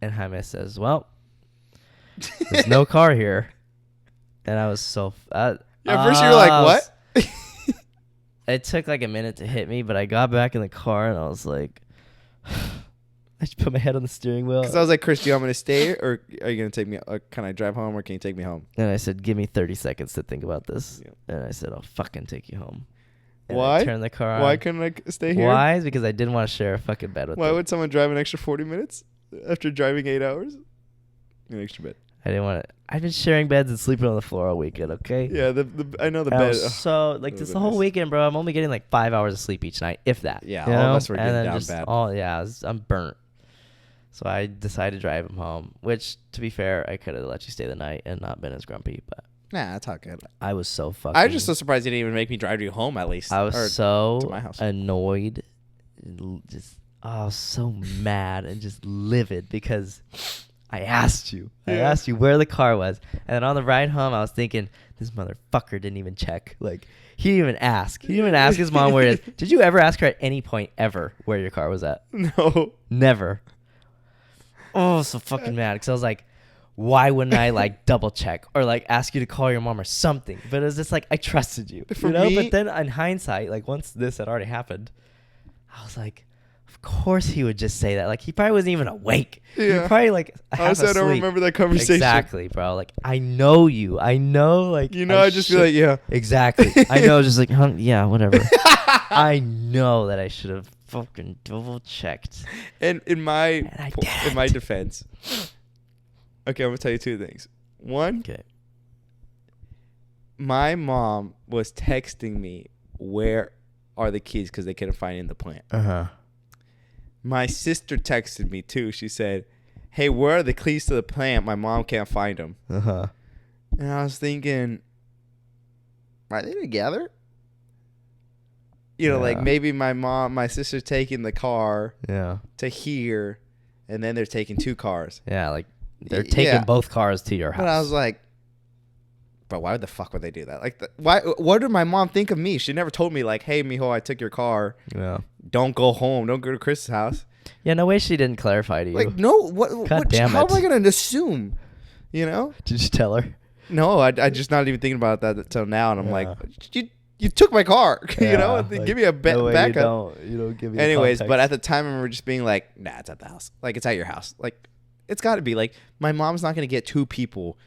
And Jaime says, well, there's no car here. And I was so... first you were like, what? It took like a minute to hit me, but I got back in the car and I was like... I just put my head on the steering wheel. Because I was like, Chris, do you want me to stay or are you going to take me? Or can I drive home or can you take me home? And I said, give me 30 seconds to think about this. Yeah. And I said, I'll fucking take you home. And Why? I turned the car on. Why couldn't I stay here? Why? Is because I didn't want to share a fucking bed with Why them. would someone drive an extra 40 minutes after driving 8 hours? An extra bed. I didn't want to. I've been sharing beds and sleeping on the floor all weekend, okay? Yeah, I know the And I bed. was so, like, that this would've the been whole nice. weekend, bro. I'm only getting like 5 hours of sleep each night, if that. Yeah, you all of know? us were And getting then down just bad. I'm burnt. So I decided to drive him home, which, to be fair, I could have let you stay the night and not been as grumpy, but Nah, that's all good. I was so fucking... I was just so surprised you didn't even make me drive you home at least. I was Or so to my house. annoyed, I was so mad and just livid because I asked you. I Yeah. asked you where the car was, and then on the ride home, I was thinking, this motherfucker didn't even check. Like, he didn't even ask. He didn't even ask his mom where it is. Did you ever ask her at any point ever where your car was at? No. Never. Oh, so fucking mad because I was like, why wouldn't I like double check or like ask you to call your mom or something? But it was just like I trusted you, For you know. me- But then in hindsight, like once this had already happened, I was like, of course he would just say that. Like he probably wasn't even awake. Yeah. He probably like half Honestly, I don't asleep. remember that conversation. Exactly, bro. Like I know you. I know, like You know, I just feel should- like, yeah. Exactly. I know, just like, yeah, whatever. I know that I should have fucking double checked. And in my I in my didn't. defense, okay, I'm gonna tell you two things. One, Okay. my mom was texting me where are the keys because they couldn't find it in the plant. Uh-huh. My sister texted me too. She said, "Hey, where are the keys to the plant? My mom can't find them." Uh-huh. And I was thinking, are they together? You know, like Yeah. maybe my sister's taking the car Yeah. to here, and then they're taking two cars. Yeah, like they're Yeah. taking both cars to your house. But I was like, bro, why the fuck would they do that? Like, why? What did my mom think of me? She never told me like, hey, mijo, I took your car. yeah. Don't go home. Don't go to Chris's house. Yeah, no way she didn't clarify to you. Like, no. What? God damn how it. am I gonna assume? You know? Did you tell her? No, I just not even thinking about that until now, and I'm Yeah. like, you took my car. You know? Yeah, Give like, me a no way backup. You don't give me the Anyways, but context. at the time, I remember just being like, nah, it's at the house. Like, it's at your house. Like, it's got to be. Like, my mom's not going to get two people.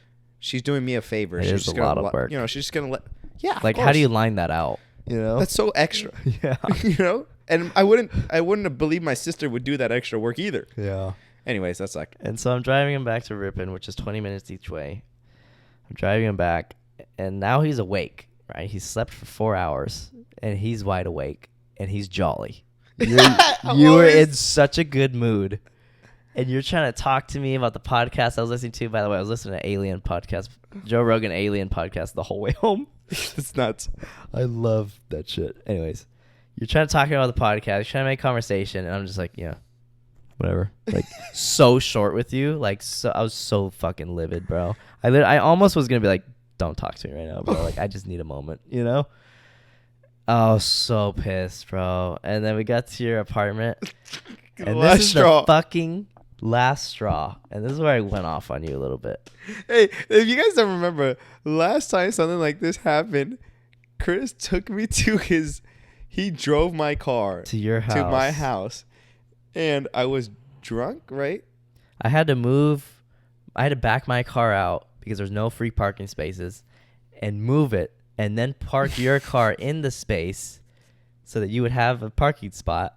She's doing me a favor. It She's is just a gonna lot of work. You know, she's just going to let. Yeah. of like, how course. do you line that out? You know? That's so extra. yeah. You know? And I wouldn't have believed my sister would do that extra work either. Yeah. Anyways, that's like. And so I'm driving him back to Ripon, which is 20 minutes each way. I'm driving him back, and now he's awake, right? He's slept for 4 hours, and he's wide awake, and he's jolly. You were in such a good mood. And you're trying to talk to me about the podcast I was listening to. By the way, I was listening to Alien podcast, Joe Rogan Alien podcast the whole way home. It's nuts. I love that shit. Anyways, you're trying to talk about the podcast, you're trying to make conversation, and I'm just like, yeah, whatever. Like, so short with you. Like, so I was so fucking livid, bro. I almost was gonna be like, don't talk to me right now, bro. Like, I just need a moment, you know? I was so pissed, bro. And then we got to your apartment, and this is the fucking last straw. And this is where I went off on you a little bit. Hey, if you guys don't remember, last time something like this happened, Chris took me to he drove my car to your house, to my house, and I was drunk, right? I had to back my car out because there's no free parking spaces and move it and then park your car in the space so that you would have a parking spot.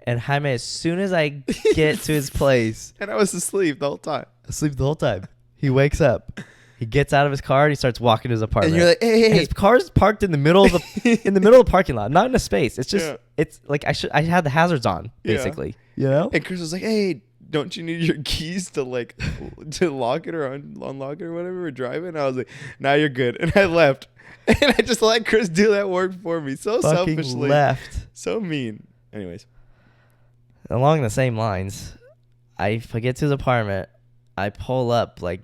And Jaime, as soon as I get to his place, and I was asleep the whole time. He wakes up, he gets out of his car, and he starts walking to his apartment. And you're like, hey. And his car's parked in the middle of the parking lot, not in a space. It's just it's like I had the hazards on, basically. Yeah. You know? And Chris was like, hey, don't you need your keys to lock it or unlock it or whatever we're driving? And I was like, nah, you're good. And I left. And I just let Chris do that work for me. So fucking selfishly. Left. So mean. Anyways. Along the same lines, if I get to his apartment, I pull up I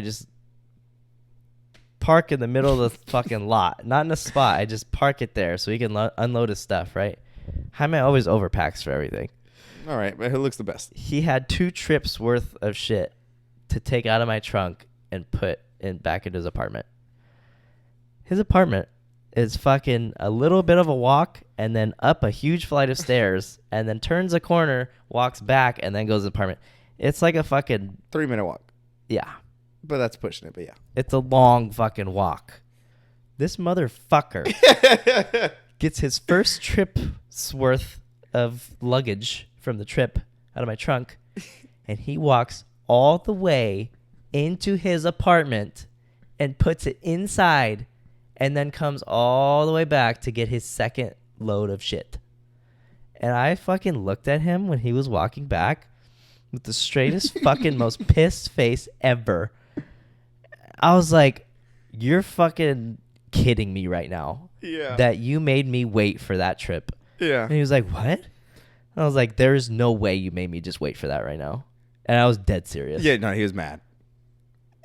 just park in the middle of the fucking lot, not in a spot. I just park it there so he can unload his stuff, right? Jaime always overpacks for everything. All right, but it looks the best. He had 2 trips worth of shit to take out of my trunk and put back into his apartment. His apartment is fucking a little bit of a walk and then up a huge flight of stairs and then turns a corner, walks back, and then goes to the apartment. It's like a fucking 3-minute walk. Yeah. But that's pushing it, but yeah. It's a long fucking walk. This motherfucker gets his first trip's worth of luggage from the trip out of my trunk, and he walks all the way into his apartment and puts it inside and then comes all the way back to get his second load of shit. And I fucking looked at him when he was walking back with the straightest fucking most pissed face ever. I was like, you're fucking kidding me right now. Yeah. That you made me wait for that trip. Yeah. And he was like, what? And I was like, there's no way you made me just wait for that right now. And I was dead serious. Yeah, no, he was mad.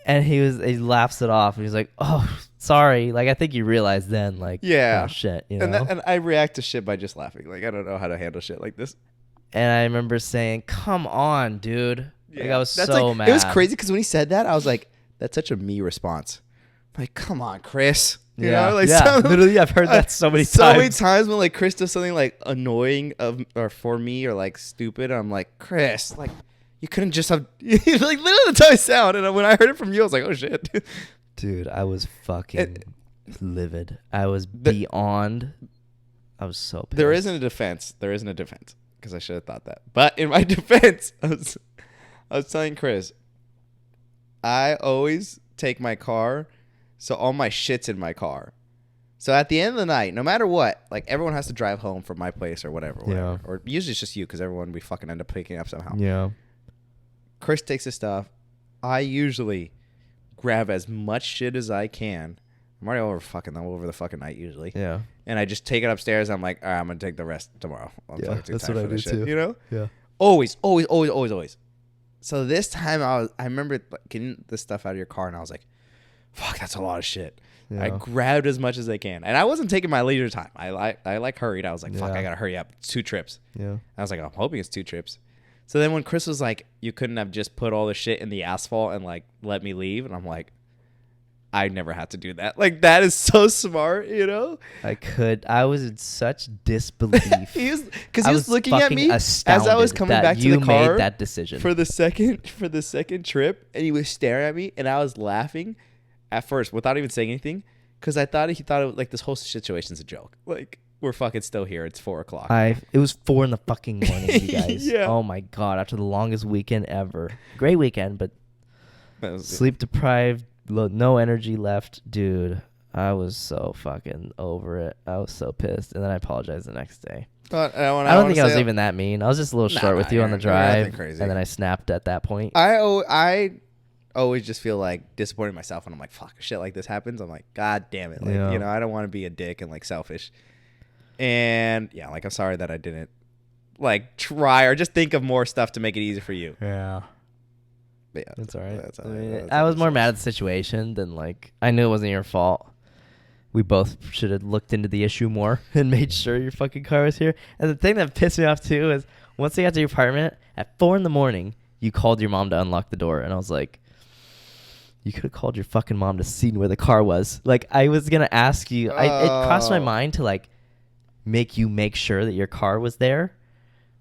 And he laughs it off, and he's like, "Oh, sorry." Like, I think you realized then, like, yeah, oh, shit, you know. And I react to shit by just laughing. Like, I don't know how to handle shit like this. And I remember saying, "Come on, dude." Yeah. Like, I was That's so like, mad. It was crazy because when he said that, I was like, "That's such a me response." I'm like, come on, Chris. You know, like literally, I've heard that so many times. So many times when like Chris does something like annoying or for me or like stupid, I'm like, Chris, like. You couldn't just have like literally that's how I sound, and when I heard it from you, I was like, "Oh shit, dude!" I was fucking livid. I was beyond. I was so pissed. There isn't a defense because I should have thought that. But in my defense, I was telling Chris, I always take my car, so all my shit's in my car. So at the end of the night, no matter what, like everyone has to drive home from my place or whatever. Yeah. Or usually it's just you because we fucking end up picking up somehow. Yeah. Chris takes his stuff. I usually grab as much shit as I can. I'm already over the fucking night usually. Yeah. And I just take it upstairs. I'm like, all right, I'm going to take the rest tomorrow. That's what I do too. You know? Yeah. Always. So this time I remember getting the stuff out of your car and I was like, fuck, that's a lot of shit. Yeah. I grabbed as much as I can. And I wasn't taking my leisure time. I hurried. I was like, fuck, I got to hurry up. It's 2 trips. Yeah. I was like, I'm hoping it's 2 trips. So then when Chris was like, you couldn't have just put all the shit in the asphalt and like let me leave. And I'm like, I never had to do that. Like, that is so smart, you know? I was in such disbelief. Because he was looking at me as I was coming back to the car. You made that decision. For the second trip. And he was staring at me. And I was laughing at first without even saying anything. Because he thought it was like this whole situation's a joke. Like, we're fucking still here. It's 4:00. It was 4 in the fucking morning, you guys. Yeah. Oh my God. After the longest weekend ever. Great weekend, but sleep deprived, no energy left. Dude, I was so fucking over it. I was so pissed, and then I apologized the next day. But I don't think I was even that mean. I was just a little short with you on the drive, crazy. and then I snapped at that point. I always just feel like disappointing myself when I'm like, fuck, shit like this happens. I'm like, God damn it. Like, you know, I don't want to be a dick and like selfish. And yeah, like I'm sorry that I didn't like try or just think of more stuff to make it easy for you. Yeah. But yeah, that's all right. That's I was more mad at the situation than like, I knew it wasn't your fault. We both should have looked into the issue more and made sure your fucking car was here. And the thing that pissed me off too is once they got to your apartment at 4 a.m, you called your mom to unlock the door. And I was like, you could have called your fucking mom to see where the car was. Like, I was going to ask you. It crossed my mind to like make you make sure that your car was there.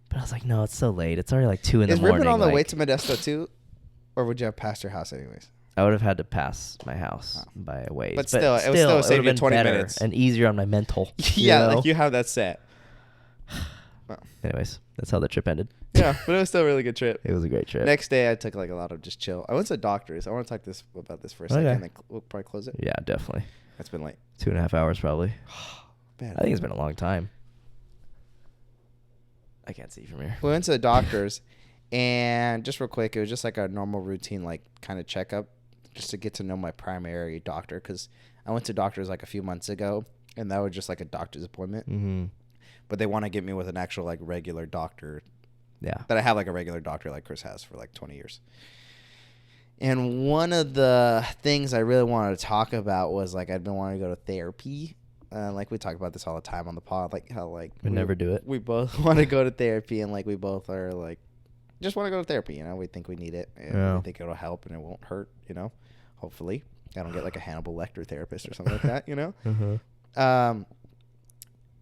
But I was like, no, it's so late. It's already like 2 a.m. Is Ripon on the way to Modesto too? Or would you have passed your house anyways? I would have had to pass my house by a ways. But still, it would still save you 20 minutes. And easier on my mental. Yeah, like you have that set. Well. Anyways, that's how the trip ended. Yeah, but it was still a really good trip. It was a great trip. Next day, I took like a lot of just chill. I went to the doctors. I want to talk about this for a second. And then we'll probably close it. Yeah, definitely. It's been like 2.5 hours probably. Man, I think it's been a long time. I can't see from here. We went to the doctors, and just real quick, it was just like a normal routine, like kind of checkup, just to get to know my primary doctor. Because I went to doctors like a few months ago, and that was just like a doctor's appointment. Mm-hmm. But they want to get me with an actual like regular doctor. Yeah. That I have like a regular doctor like Chris has for like 20 years. And one of the things I really wanted to talk about was like I'd been wanting to go to therapy. Like we talk about this all the time on the pod, like how like we never do it. We both want to go to therapy, and like we both are like just want to go to therapy. You know, we think we need it, and we think it'll help, and it won't hurt. You know, hopefully I don't get like a Hannibal Lecter therapist or something like that. You know. Mm-hmm.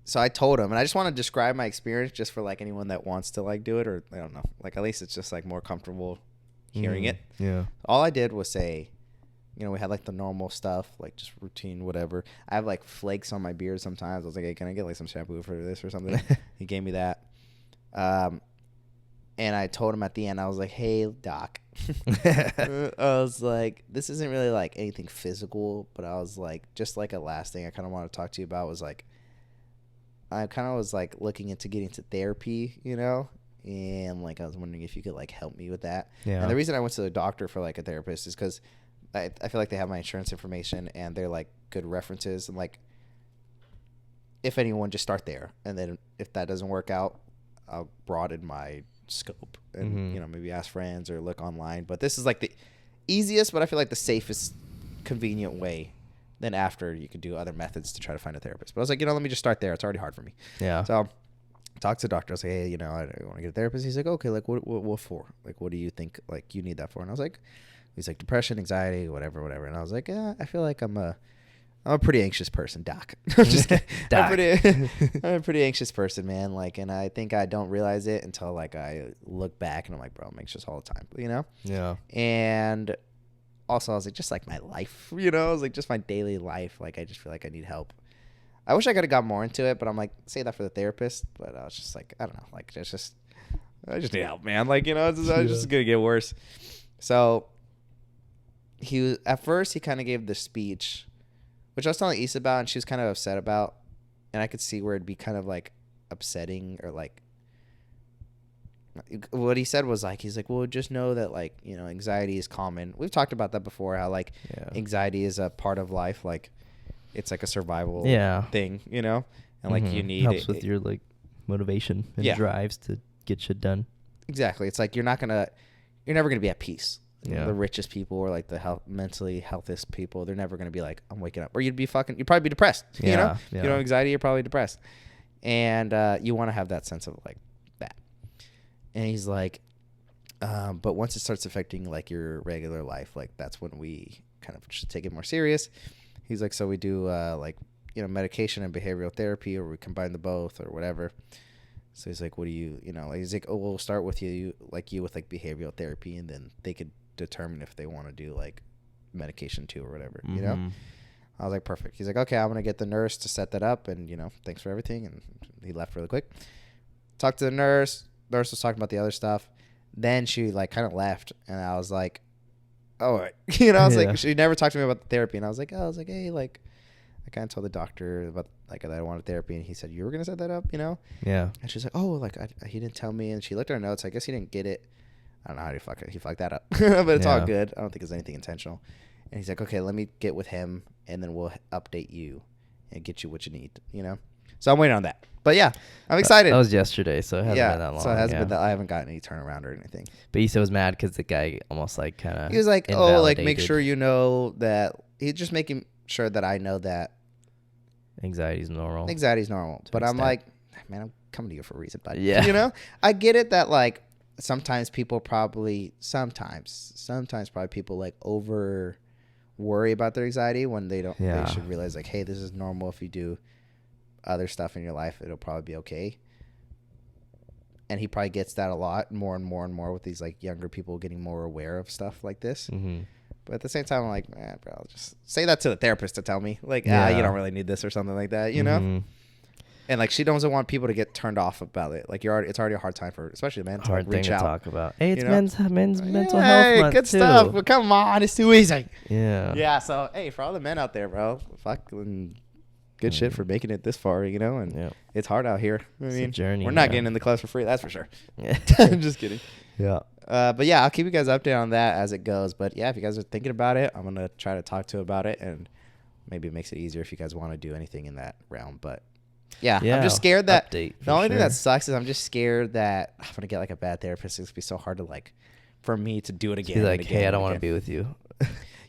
So I told him, and I just want to describe my experience just for like anyone that wants to like do it, or I don't know, like at least it's just like more comfortable hearing it. Yeah. All I did was say, you know, we had like the normal stuff, like just routine, whatever. I have like flakes on my beard sometimes. I was like, hey, can I get like some shampoo for this or something? He gave me that. And I told him at the end, I was like, hey, doc. I was like, this isn't really like anything physical, but I was like, just like a last thing I kind of want to talk to you about was like, I kind of was like looking into getting to therapy, you know, and like I was wondering if you could like help me with that. Yeah. And the reason I went to the doctor for like a therapist is because I feel like they have my insurance information and they're like good references, and like if anyone, just start there, and then if that doesn't work out, I'll broaden my scope and you know, maybe ask friends or look online. But this is like the easiest, but I feel like the safest, convenient way. Then after you could do other methods to try to find a therapist. But I was like, you know, let me just start there. It's already hard for me. Yeah. So I talked to the doctor. I was like, hey, you know, I want to get a therapist. He's like, okay, like what for? Like, what do you think like you need that for? And I was like, he's like, depression, anxiety, whatever. And I was like, yeah, I feel like I'm a pretty anxious person, doc. I'm just kidding. Doc. I'm a pretty anxious person, man. Like, and I think I don't realize it until like I look back and I'm like, bro, I'm anxious all the time, you know? Yeah. And also, I was like, just like my life, you know, I was like, just my daily life. Like, I just feel like I need help. I wish I could have got more into it, but I'm like, say that for the therapist. But I was just like, I don't know, like, I just need help, man. Like, you know, it's just gonna get worse. So at first he kind of gave the speech, which I was telling Issa about, and she was kind of upset about, and I could see where it'd be kind of like upsetting, or like what he said was like, he's like, well, just know that like, you know, anxiety is common. We've talked about that before, how like anxiety is a part of life. Like it's like a survival thing, you know, and like you need helps with your like motivation and drives to get shit done. Exactly. It's like you're never gonna be at peace. Yeah. The richest people or like the mentally healthiest people, they're never gonna be like, I'm waking up. Or you'd probably be depressed. You know, you know, anxiety, you're probably depressed, and you want to have that sense of like that. And he's like, but once it starts affecting like your regular life, like that's when we kind of should take it more serious. He's like, so we do like, you know, medication and behavioral therapy, or we combine the both, or whatever. So he's like, what do you know, like, he's like, oh, we'll start with you with like behavioral therapy, and then they could determine if they want to do like medication too or whatever, you know? I was like, perfect. He's like, okay, I'm going to get the nurse to set that up, and, you know, thanks for everything. And he left really quick. Talked to the nurse. Nurse was talking about the other stuff. Then she like kind of left, and I was like, oh, you know, I was like, she never talked to me about the therapy, and I was like, hey, like, I kind of told the doctor about like that I wanted therapy, and he said you were gonna set that up, you know. Yeah. And she's like, oh, like he didn't tell me, and she looked at her notes. I guess he didn't get it. I don't know how he fucked that up, but it's all Yeah. good. I don't think it's anything intentional. And he's like, okay, let me get with him, and then we'll update you and get you what you need, you know. So I'm waiting on that. But yeah, I'm excited. That was yesterday, so it hasn't been that long. So it hasn't yeah. been that. I haven't gotten any turnaround or anything. But Issa was mad because the guy almost like kind of. He was like, oh, like make invalidated. sure you know that. He's just making sure that I know that Anxiety's normal. anxiety's normal. To But an I'm extent. like, man, I'm coming to you for a reason, buddy. Yeah. You know, I get it that like sometimes people probably people like over worry about their anxiety when they don't. Yeah. They should realize like, hey, this is normal. If you do other stuff in your life, it'll probably be okay. And he probably gets that a lot more and more and more with these like younger people getting more aware of stuff like this. Mm-hmm. But at the same time, I'm like, man, bro, I'll just say that to the therapist to tell me like, Yeah. you don't really need this or something like that, you know? Mhm. And like, she doesn't want people to get turned off about it. Like it's already a hard time for, especially men, to Hard like, thing reach to out. talk about. Hey, it's you know? men's mental Hey, health month good too. stuff. But come on, it's too easy. Yeah. Yeah. So hey, for all the men out there, bro, fucking good shit for making it this far, you know? And Yeah. it's hard out here. I It's a mean, journey, we're not man. getting in the clubs for free, that's for sure. Yeah. I'm just kidding. Yeah. But yeah, I'll keep you guys updated on that as it goes. But yeah, if you guys are thinking about it, I'm gonna try to talk to you about it, and maybe it makes it easier if you guys want to do anything in that realm. But yeah, I'm just scared that update the for only thing sure. that sucks is I'm just scared that I'm gonna get like a bad therapist. It's gonna be so hard to like for me to do it again. Be and like, again hey, I and don't want to again. be with you.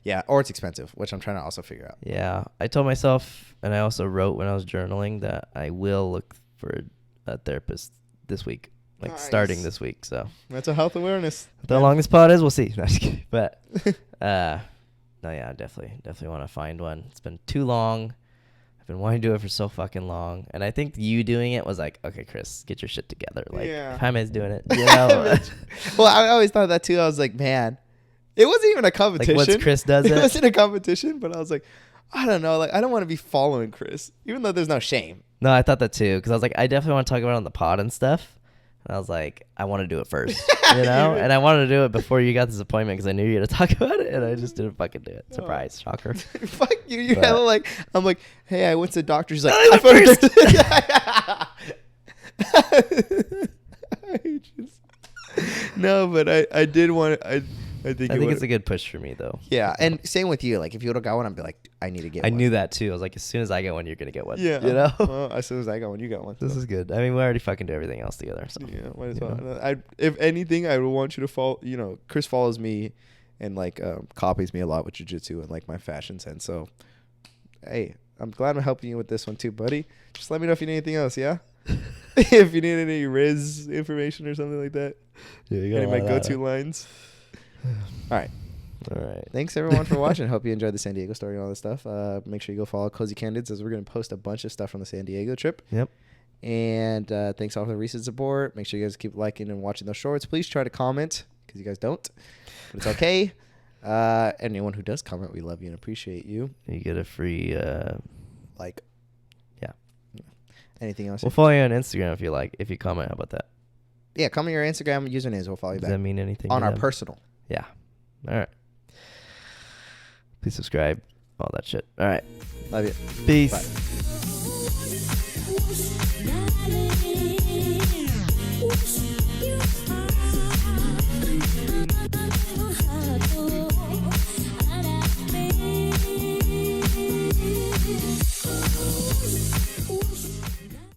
Yeah, or it's expensive, which I'm trying to also figure out. Yeah, I told myself, and I also wrote when I was journaling that I will look for a therapist this week, like starting Nice. this week. So Mental health awareness. the longest pod is, we'll see. No, just kidding. But no, yeah, definitely want to find one. It's been too long. I've been wanting to do it for so fucking long, and I think you doing it was like, okay, Chris, get your shit together. Like, Yeah. Jaime's doing it. You know, Well, I always thought that too. I was like, man, it wasn't even a competition. like once Chris does It it, wasn't a competition, but I was like, I don't know. Like, I don't want to be following Chris, even though there's no shame. No, I thought that too, because I was like, I definitely want to talk about it on the pod and stuff. And I was like, I want to do it first, you know? And I wanted to do it before you got this appointment because I knew you were going to talk about it, and I just didn't fucking do it. Surprise, shocker. Fuck you. You But- hella like, I'm like, hey, I went to the doctor. She's like, I I went No, but I did want to, I think it's a good push for me, though. yeah. And same with you. Like, if you would have got one, I'd be like, I need to get I one. knew that too. I was like, as soon as I get one, you're going to get one. Yeah. You know? Well, as soon as I got one, you got one. This so. is good. I mean, we already fucking do everything else together. So. Yeah, might as You well. know? If anything, I would want you to follow. You know, Chris follows me, and like copies me a lot with jiu-jitsu and like my fashion sense. So, hey, I'm glad I'm helping you with this one too, buddy. Just let me know if you need anything else. Yeah. If you need any Riz information or something like that. Yeah, you Any of my go-to lines. All right. All right. Thanks everyone for watching. Hope you enjoyed the San Diego story and all this stuff. Make sure you go follow Cozy Candids as we're going to post a bunch of stuff from the San Diego trip. Yep. And thanks all for the recent support. Make sure you guys keep liking and watching those shorts. Please try to comment because you guys don't, but it's okay. Anyone who does comment, we love you and appreciate you. You get a free. Like, Yeah. Anything else? We'll follow you on Instagram if you like. If you comment, how about that? Yeah, comment your Instagram usernames. We'll follow you Does back that mean anything on to our them? personal. Yeah. All right. Please subscribe. All that shit. All right. Love you. Peace. Bye.